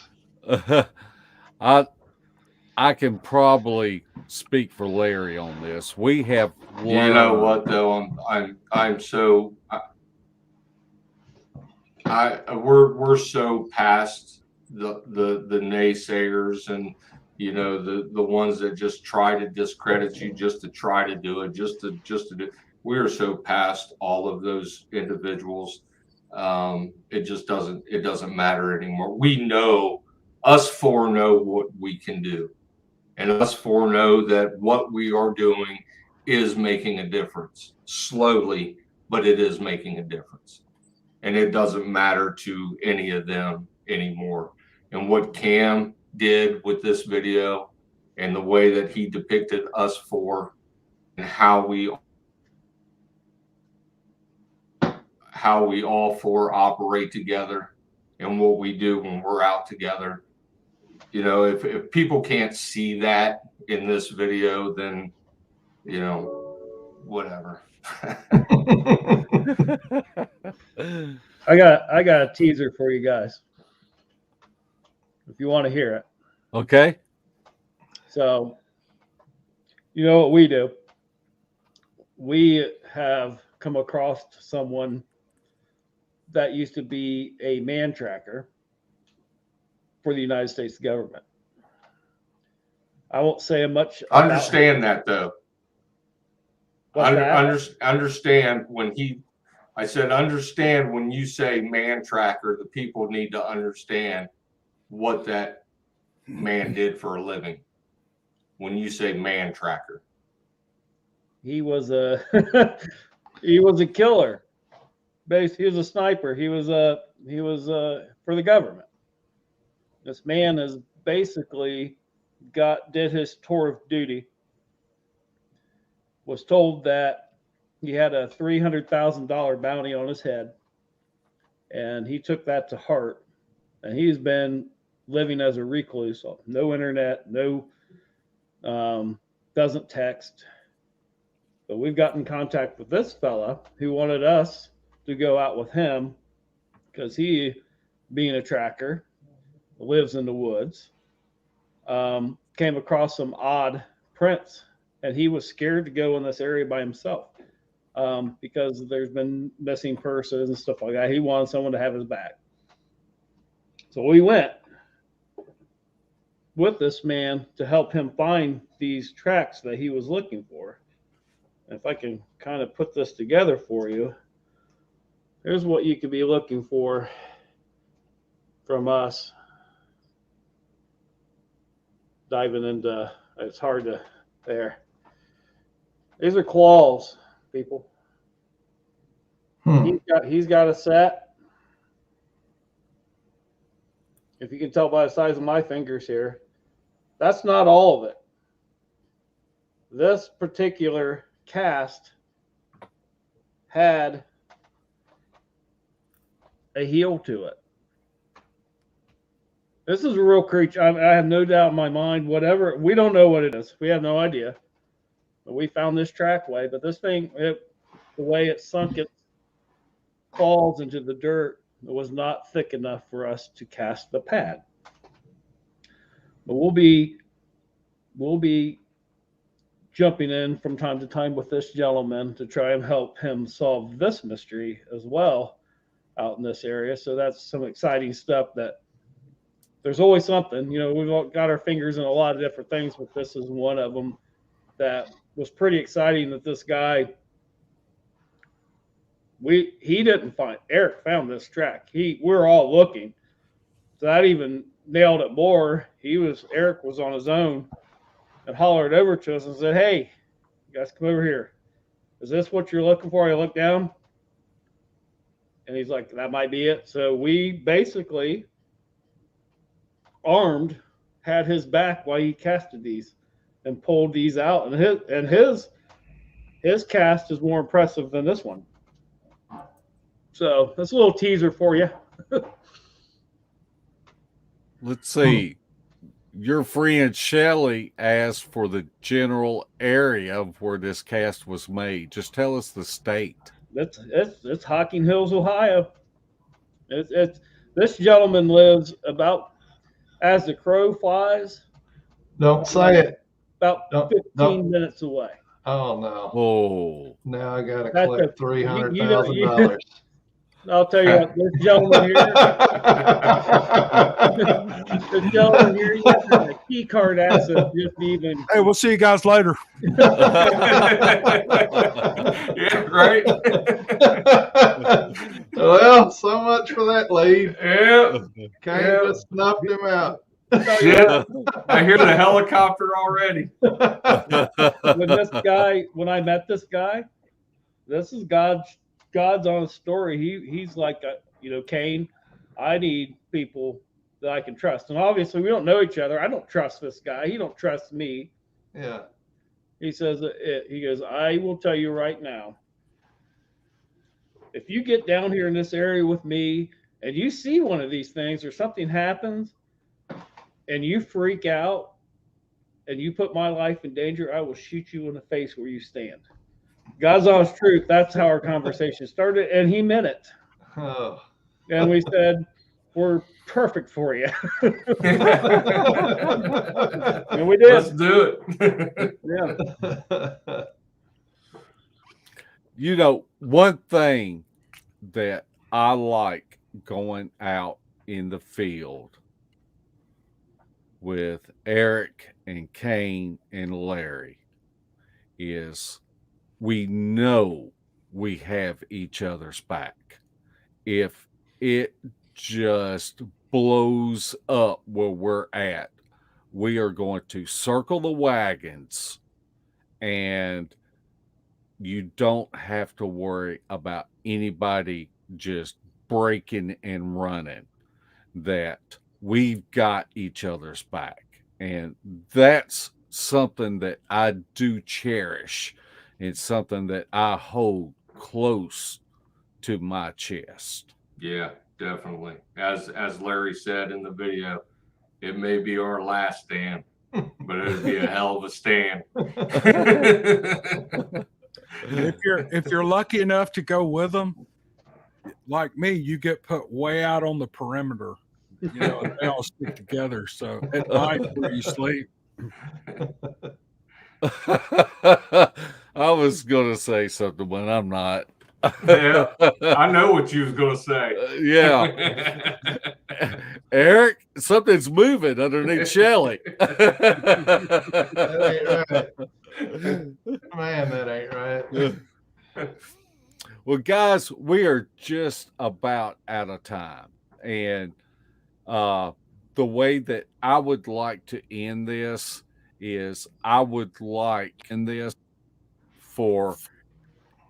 I can probably speak for Larry on this. We have learned. You know what though? I'm so we're so past the naysayers and, you know, the ones that just try to discredit you just to try to do it, just to do. We are so past all of those individuals. It just doesn't matter anymore. We know, us 4 know what we can do, and us 4 know that what we are doing is making a difference, slowly, but it is making a difference. And it doesn't matter to any of them anymore. And what Cam did with this video and the way that he depicted us 4 and how we all 4 operate together and what we do when we're out together. You know, if people can't see that in this video, then, you know, whatever. I got a teaser for you guys, if you want to hear it. Okay. So, you know what we do? We have come across someone that used to be a man tracker for the United States government. I won't say much. Understand that though. Understand when I said understand when you say man tracker, the people need to understand what that man did for a living. When you say man tracker, he was a he was a killer. He was a sniper. He was for the government. This man has basically did his tour of duty. Was told that he had a $300,000 bounty on his head, and he took that to heart. And he's been living as a recluse, no internet, no, doesn't text. But we've got in contact with this fella who wanted us to go out with him because he, being a tracker, lives in the woods, came across some odd prints, and he was scared to go in this area by himself because there's been missing persons and stuff like that. He wanted someone to have his back. So we went with this man to help him find these tracks that he was looking for. If I can kind of put this together for you, here's what you could be looking for from us. Diving into, it's hard to, there. These are claws, people. He's got a set. If you can tell by the size of my fingers here, that's not all of it. This particular cast had a heel to it. This is a real creature. I have no doubt in my mind, whatever, we don't know what it is. We have no idea. But we found this trackway. But this thing, the way it sunk its claws into the dirt, it was not thick enough for us to cast the pad. But we'll be jumping in from time to time with this gentleman to try and help him solve this mystery as well out in this area. So that's some exciting stuff. That there's always something, we've all got our fingers in a lot of different things, but this is one of them that was pretty exciting. That this guy, he didn't find, Eric found this track. We're all looking. So that even nailed it more. Eric was on his own and hollered over to us and said, "Hey, you guys come over here. Is this what you're looking for?" I looked down and he's like, "That might be it." So we basically, armed, had his back while he casted these and pulled these out. And his cast is more impressive than this one. So that's a little teaser for you. Let's see. Your friend Shelley asked for the general area of where this cast was made. Just tell us the state. It's Hocking Hills, Ohio. This gentleman lives about, as the crow flies. Don't say it. About 15 minutes away. Oh no! Oh, now I got to collect $300,000. I'll tell you what, this gentleman here, he has a key card asset just even. Hey, we'll see you guys later. Yeah, right. Well, so much for that lead. Yeah. Cain just snuffed him out. Shit. I hear the helicopter already. When I met this guy, this is God's honest story. He's like, Cain, I need people that I can trust. And obviously we don't know each other. I don't trust this guy. He don't trust me. Yeah. He says, he goes, "I will tell you right now, if you get down here in this area with me and you see one of these things or something happens and you freak out and you put my life in danger, I will shoot you in the face where you stand." God's honest truth. That's how our conversation started, and he meant it. Oh. And we said, "We're perfect for you." And we did. Let's do it. Yeah. One thing that I like going out in the field with Eric and Cain and Larry is we know we have each other's back. If it just blows up where we're at, we are going to circle the wagons, and you don't have to worry about anybody just breaking and running. That we've got each other's back. And that's something that I do cherish. It's something that I hold close to my chest. Yeah, definitely. As Larry said in the video, it may be our last stand, but it'll be a hell of a stand. If you're lucky enough to go with them, like me, you get put way out on the perimeter. They all stick together. So at night where you sleep. I was going to say something, but I'm not. Yeah, I know what you was going to say. Yeah. Eric, something's moving underneath Shelley. That ain't right. Man, that ain't right. Well, guys, we are just about out of time. And the way that I would like to end this is I would like in this for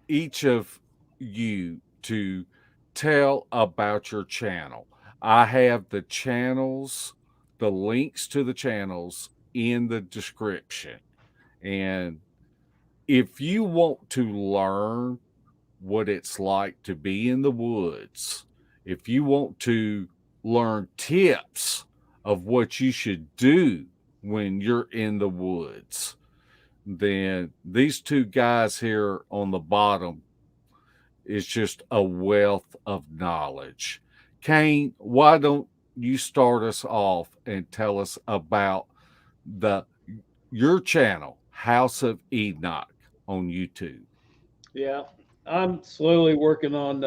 each of you to tell about your channel. I have the channels, the links to the channels in the description. And if you want to learn what it's like to be in the woods, if you want to learn tips of what you should do when you're in the woods, then these two guys here on the bottom is just a wealth of knowledge. Cain, why don't you start us off and tell us about your channel, House of Enoch, on YouTube? Yeah, I'm slowly working on.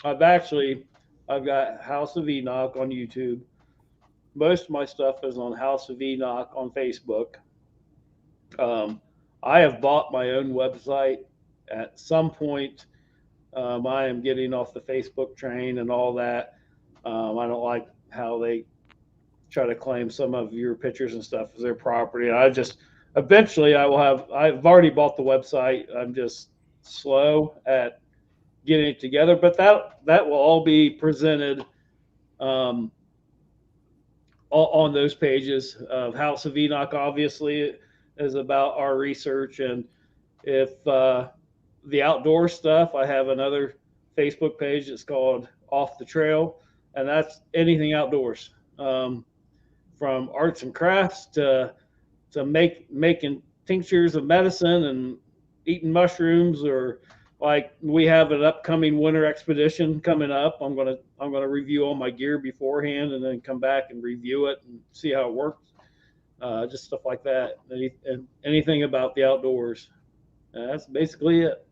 I've got House of Enoch on YouTube. Most of my stuff is on House of Enoch on Facebook. Um, I have bought my own website at some point. I am getting off the Facebook train and all that. I don't like how they try to claim some of your pictures and stuff as their property. I just eventually I will have. I've already bought the website. I'm just slow at getting it together, but that will all be presented um, on those pages. House of Enoch obviously is about our research, and if the outdoor stuff, I have another Facebook page that's called Off the Trail, and that's anything outdoors, from arts and crafts to making tinctures of medicine and eating mushrooms, or like we have an upcoming winter expedition coming up. I'm gonna review all my gear beforehand and then come back and review it and see how it works. Just stuff like that. Anything about the outdoors. That's basically it.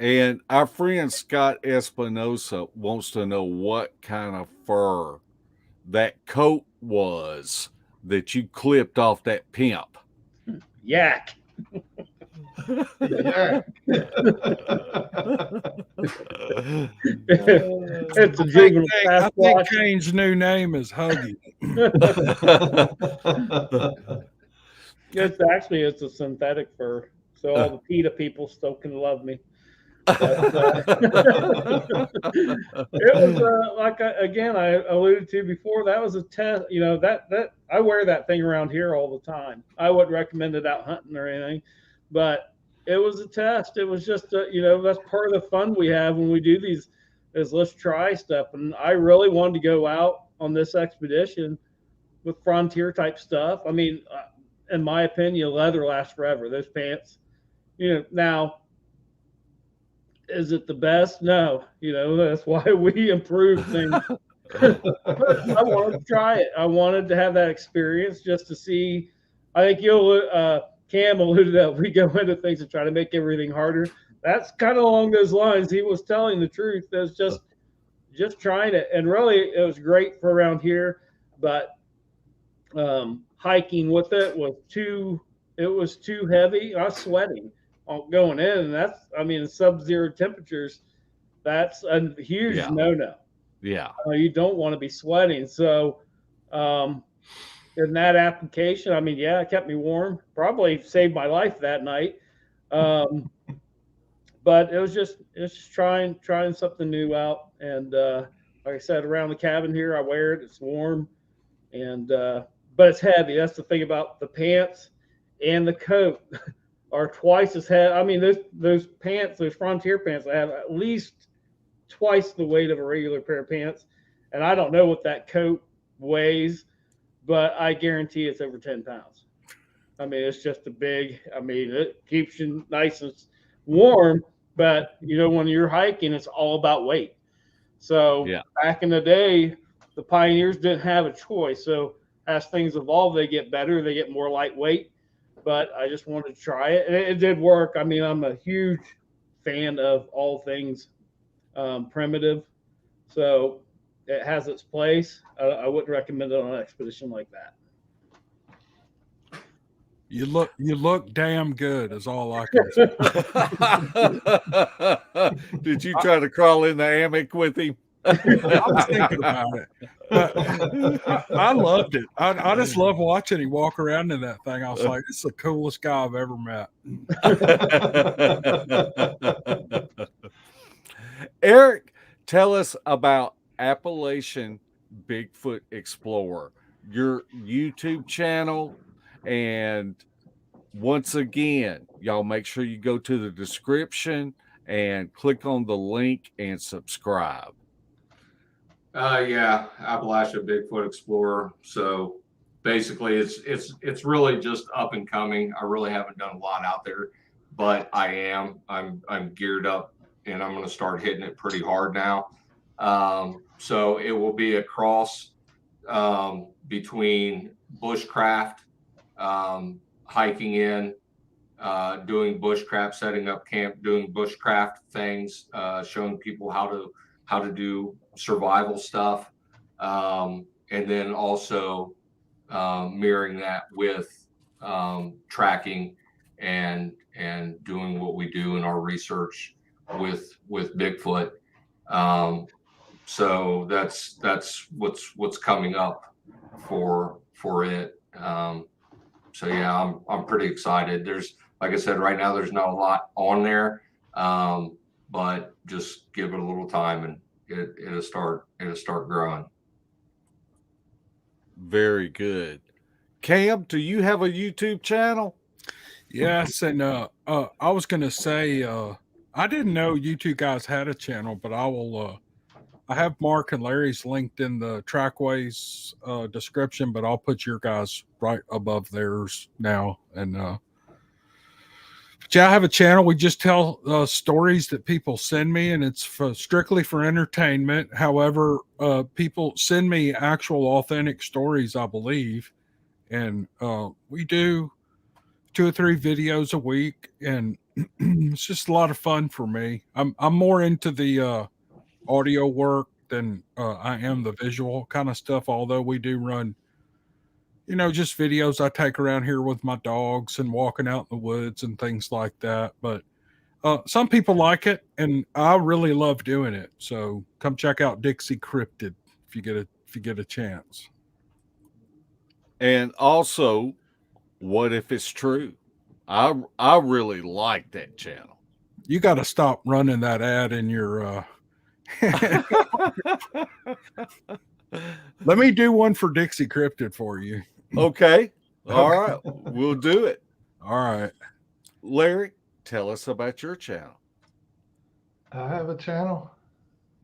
And our friend Scott Espinosa wants to know what kind of fur that coat was that you clipped off that pimp. Yak. Yeah. It's a juvenile I think Sasquatch. Kane's new name is Huggy. It's a synthetic fur, so all the PETA people still can love me. But, it was again I alluded to before. That was a test. You know that I wear that thing around here all the time. I wouldn't recommend it out hunting or anything, but it was a test. It was just that's part of the fun we have when we do these is let's try stuff. And I really wanted to go out on this expedition with frontier type stuff. I mean, in my opinion, leather lasts forever. Those pants, now. Is it the best? No, that's why we improve things. But I wanted to try it. I wanted to have that experience just to see. I think Cam alluded that we go into things and try to make everything harder. That's kind of along those lines. He was telling the truth. It was just trying it, and really it was great for around here. But hiking with it was too heavy. I was sweating going in, and sub-zero temperatures. That's a huge no-no. Yeah. You don't want to be sweating. So in that application, it kept me warm. Probably saved my life that night. But it was just trying something new out. And like I said, around the cabin here, I wear it. It's warm, and but it's heavy. That's the thing about the pants and the coat. Are twice as heavy. Those pants, those frontier pants, I have at least twice the weight of a regular pair of pants. And I don't know what that coat weighs, but I guarantee it's over 10 pounds. It's just it keeps you nice and warm, but when you're hiking, it's all about weight. So back in the day, the pioneers didn't have a choice. So as things evolve, they get better, they get more lightweight. But I just wanted to try it, and it did work. I'm a huge fan of all things primitive, so it has its place. I wouldn't recommend it on an expedition like that. You look damn good is all I can say. Did you try to crawl in the hammock with him? I was thinking about it. But I loved it. I just love watching him walk around in that thing. I was like, this is the coolest guy I've ever met. Eric, tell us about Appalachian Bigfoot Explorer, your YouTube channel. And once again, y'all make sure you go to the description and click on the link and subscribe. Yeah, Appalachia Bigfoot Explorer. So basically, it's really just up and coming. I really haven't done a lot out there, but I'm geared up, and I'm going to start hitting it pretty hard now. So it will be a cross between bushcraft, hiking in, doing bushcraft, setting up camp, doing bushcraft things, showing people how to do survival stuff, and then also mirroring that with tracking and doing what we do in our research with Bigfoot. So that's what's coming up for it. So yeah, I'm pretty excited. There's, like I said, right now there's not a lot on there, but just give it a little time and it'll start growing. Very good. Cam, do you have a YouTube channel? Yes, and I was gonna say I didn't know you two guys had a channel, but I will. I have Mark and Larry's linked in the Trackways description, but I'll put your guys right above theirs now. And but yeah, I have a channel. We just tell stories that people send me, and it's strictly for entertainment. However, people send me actual authentic stories, I believe, and we do 2 or 3 videos a week, and it's just a lot of fun for me. I'm more into the audio work than I am the visual kind of stuff. Although we do run, just videos I take around here with my dogs and walking out in the woods and things like that. But some people like it, and I really love doing it. So come check out Dixie Cryptid if you get a chance. And also, what if it's true? I really like that channel. You got to stop running that ad in your. Let me do one for Dixie Cryptid for you. Okay. All right. We'll do it. All right. Larry, tell us about your channel. I have a channel.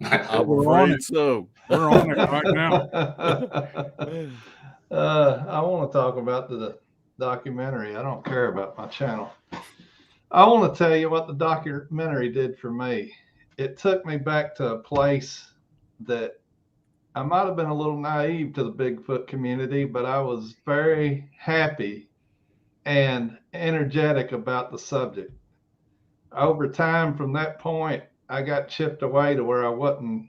I'm We're on afraid it. so. We're on it right now. I want to talk about the documentary. I don't care about my channel. I want to tell you what the documentary did for me. It took me back to a place that I might have been a little naive to the Bigfoot community, but I was very happy and energetic about the subject. Over time, from that point, I got chipped away to where I'm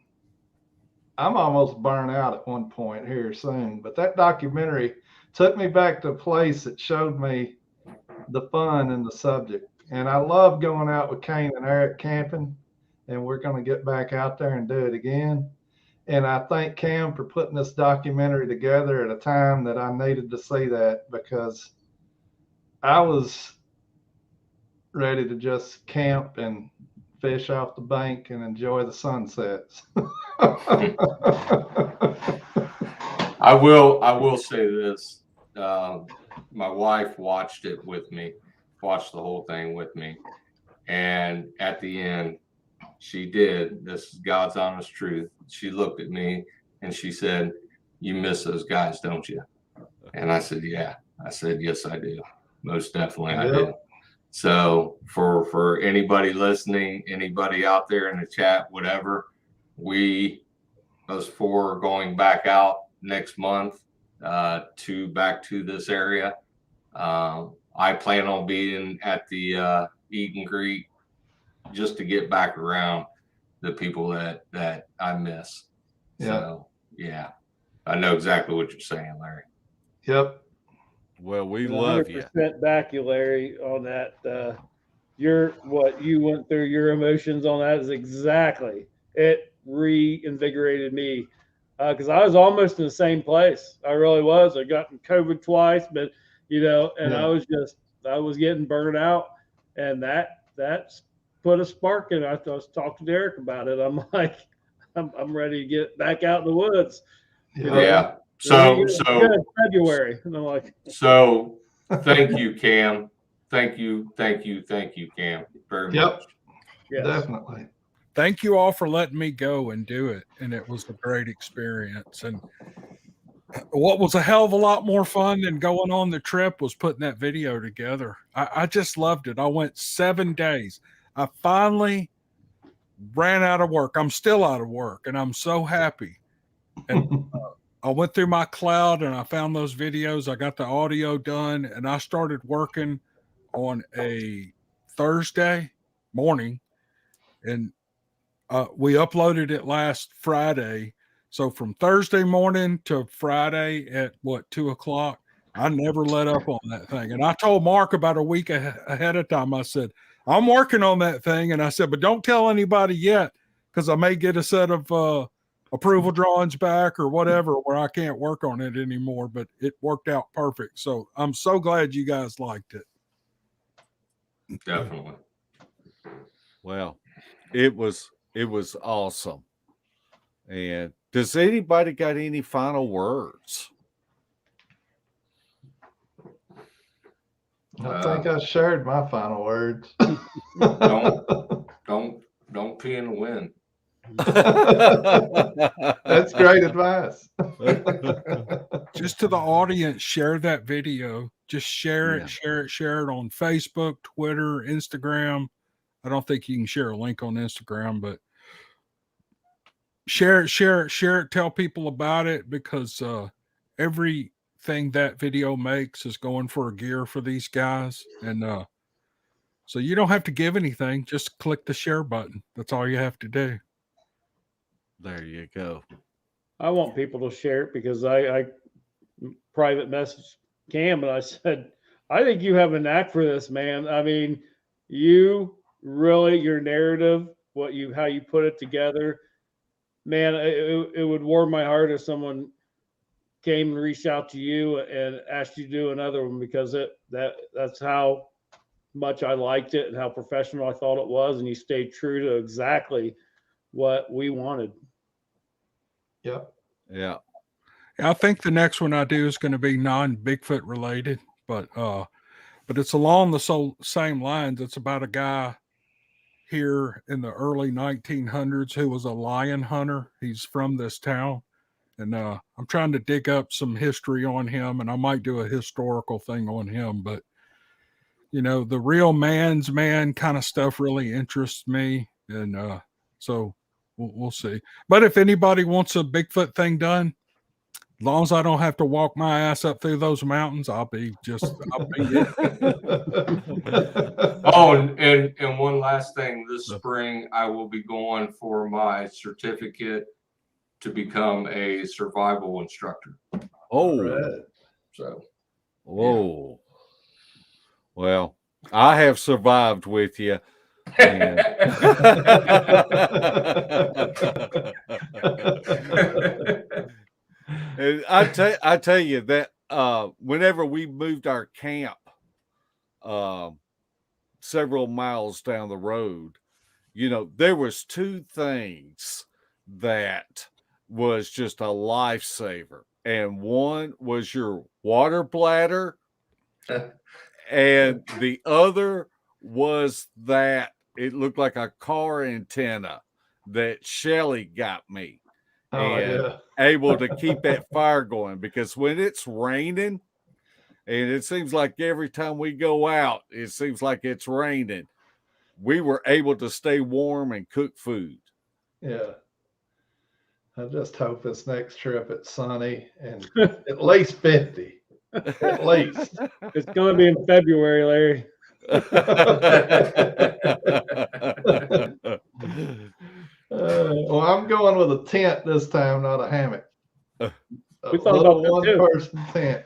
almost burnt out at one point here soon. But that documentary took me back to a place that showed me the fun in the subject. And I love going out with Cain and Eric camping, and we're going to get back out there and do it again. And I thank Cam for putting this documentary together at a time that I needed to see that, because I was ready to just camp and fish off the bank and enjoy the sunsets. I will say this. My wife watched it with me, watched the whole thing with me. And at the end, she did. This is God's honest truth. She looked at me and she said, "You miss those guys, don't you?" And I said, "Yeah." I said, "Yes, I do. Most definitely I do." So for anybody listening, anybody out there in the chat, whatever, us 4 are going back out next month back to this area. I plan on being at the eat and greet just to get back around the people that I miss. Yeah. So yeah, I know exactly what you're saying, Larry. Yep. Well, we love you. 100% back you, Larry, on that. What you went through, your emotions on that is exactly. It reinvigorated me because I was almost in the same place. I really was. I got COVID twice, but and Yeah. I was getting burned out, and that's put a spark in. I was talking to Derek about it. I'm like, I'm ready to get back out in the woods. Yeah. So February, and I'm like, so thank you, Cam. Thank you, Cam, very much. yes. Definitely. Thank you all for letting me go and do it. And it was a great experience. And what was a hell of a lot more fun than going on the trip was putting that video together. I just loved it. I went 7 days. I finally ran out of work. I'm still out of work, and I'm so happy. And I went through my cloud and I found those videos. I got the audio done, and I started working on a Thursday morning, and we uploaded it last Friday. So from Thursday morning to Friday at 2:00, I never let up on that thing. And I told Mark about a week ahead of time. I said, I'm working on that thing. And I said, but don't tell anybody yet, because I may get a set of approval drawings back or whatever where I can't work on it anymore. But it worked out perfect. So I'm so glad you guys liked it. Definitely. Well, it was awesome. And does anybody got any final words? I think I shared my final words. Don't pee in the wind. That's great advice. Just to the audience, share that video. Just share it on Facebook, Twitter, Instagram. I don't think you can share a link on Instagram, but share it, tell people about it, because everything that video makes is going for a gear for these guys. And so you don't have to give anything, just click the share button. That's all you have to do. There you go. I want people to share it because I private messaged Cam and I said, I think you have a knack for this, man. I mean, you really, your narrative, how you put it together, man, it would warm my heart if someone came and reached out to you and asked you to do another one, because that's how much I liked it and how professional I thought it was. And you stayed true to exactly what we wanted. Yep. Yeah. I think the next one I do is going to be non-Bigfoot related, but it's along the same lines. It's about a guy here in the early 1900s who was a lion hunter. He's from this town, and I'm trying to dig up some history on him, and I might do a historical thing on him. But the real man's man kind of stuff really interests me, and so we'll see. But if anybody wants a Bigfoot thing done, as long as I don't have to walk my ass up through those mountains, I'll be it. Oh, and one last thing. This spring, I will be going for my certificate to become a survival instructor. Oh, Right. So, whoa. Yeah. Well, I have survived with you. And and I tell you that whenever we moved our camp several miles down the road, there was two things that was just a lifesaver. And one was your water bladder, and the other was that it looked like a car antenna that Shelly got me. Able to keep that fire going, because when it's raining, and it seems like every time we go out, it seems like it's raining, we were able to stay warm and cook food. Yeah. I just hope this next trip it's sunny and at least 50. At least. It's going to be in February, Larry. Well, I'm going with a tent this time, not a hammock. We thought about that too. One-person tent.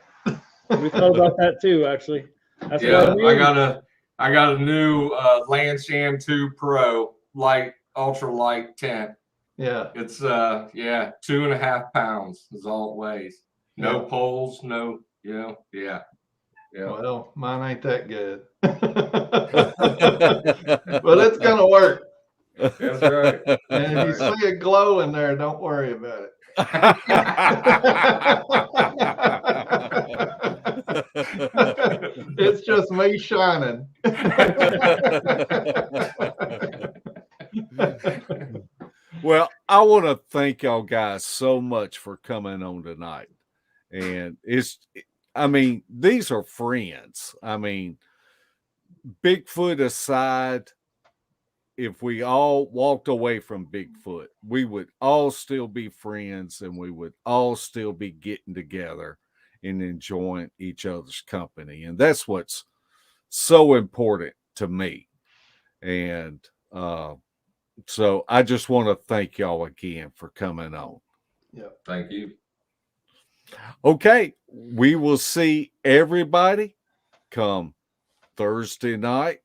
We thought about that too, actually. That's Yeah, what I got a new Lanshan 2 Pro light, ultra light tent. Yeah. It's 2.5 pounds is all it weighs. No Yeah. poles, no, yeah. Well, mine ain't that good. But it's gonna work. That's right. And if you see a glow in there, don't worry about it. It's just me shining. Well, I want to thank y'all guys so much for coming on tonight. And these are friends. I mean, Bigfoot aside, if we all walked away from Bigfoot, we would all still be friends and we would all still be getting together and enjoying each other's company. And that's what's so important to me. And so I just want to thank y'all again for coming on. Yeah. Thank you. Okay. We will see everybody come Thursday night.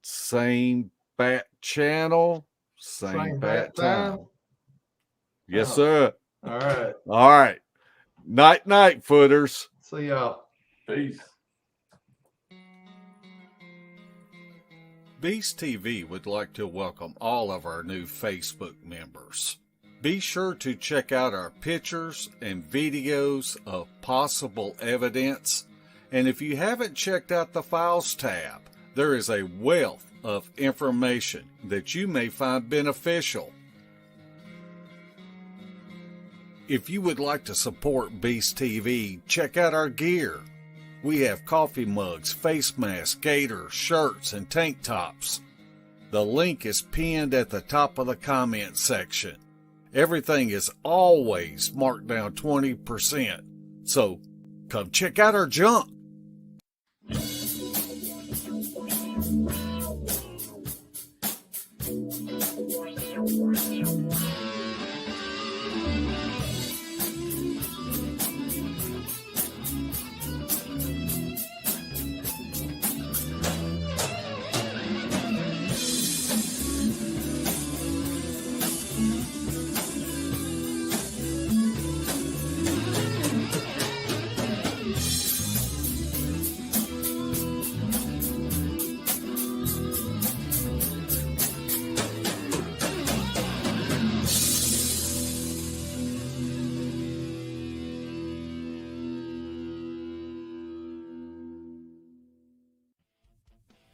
Same bat channel, same bat time. Yes, sir. All right. All right. Night, footers. See y'all. Peace. Beast TV would like to welcome all of our new Facebook members. Be sure to check out our pictures and videos of possible evidence. And if you haven't checked out the Files tab, there is a wealth of information that you may find beneficial. If you would like to support Beast TV, check out our gear. We have coffee mugs, face masks, gaiters, shirts, and tank tops. The link is pinned at the top of the comment section. Everything is always marked down 20%. So come check out our junk.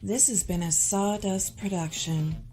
This has been a Sawdust production.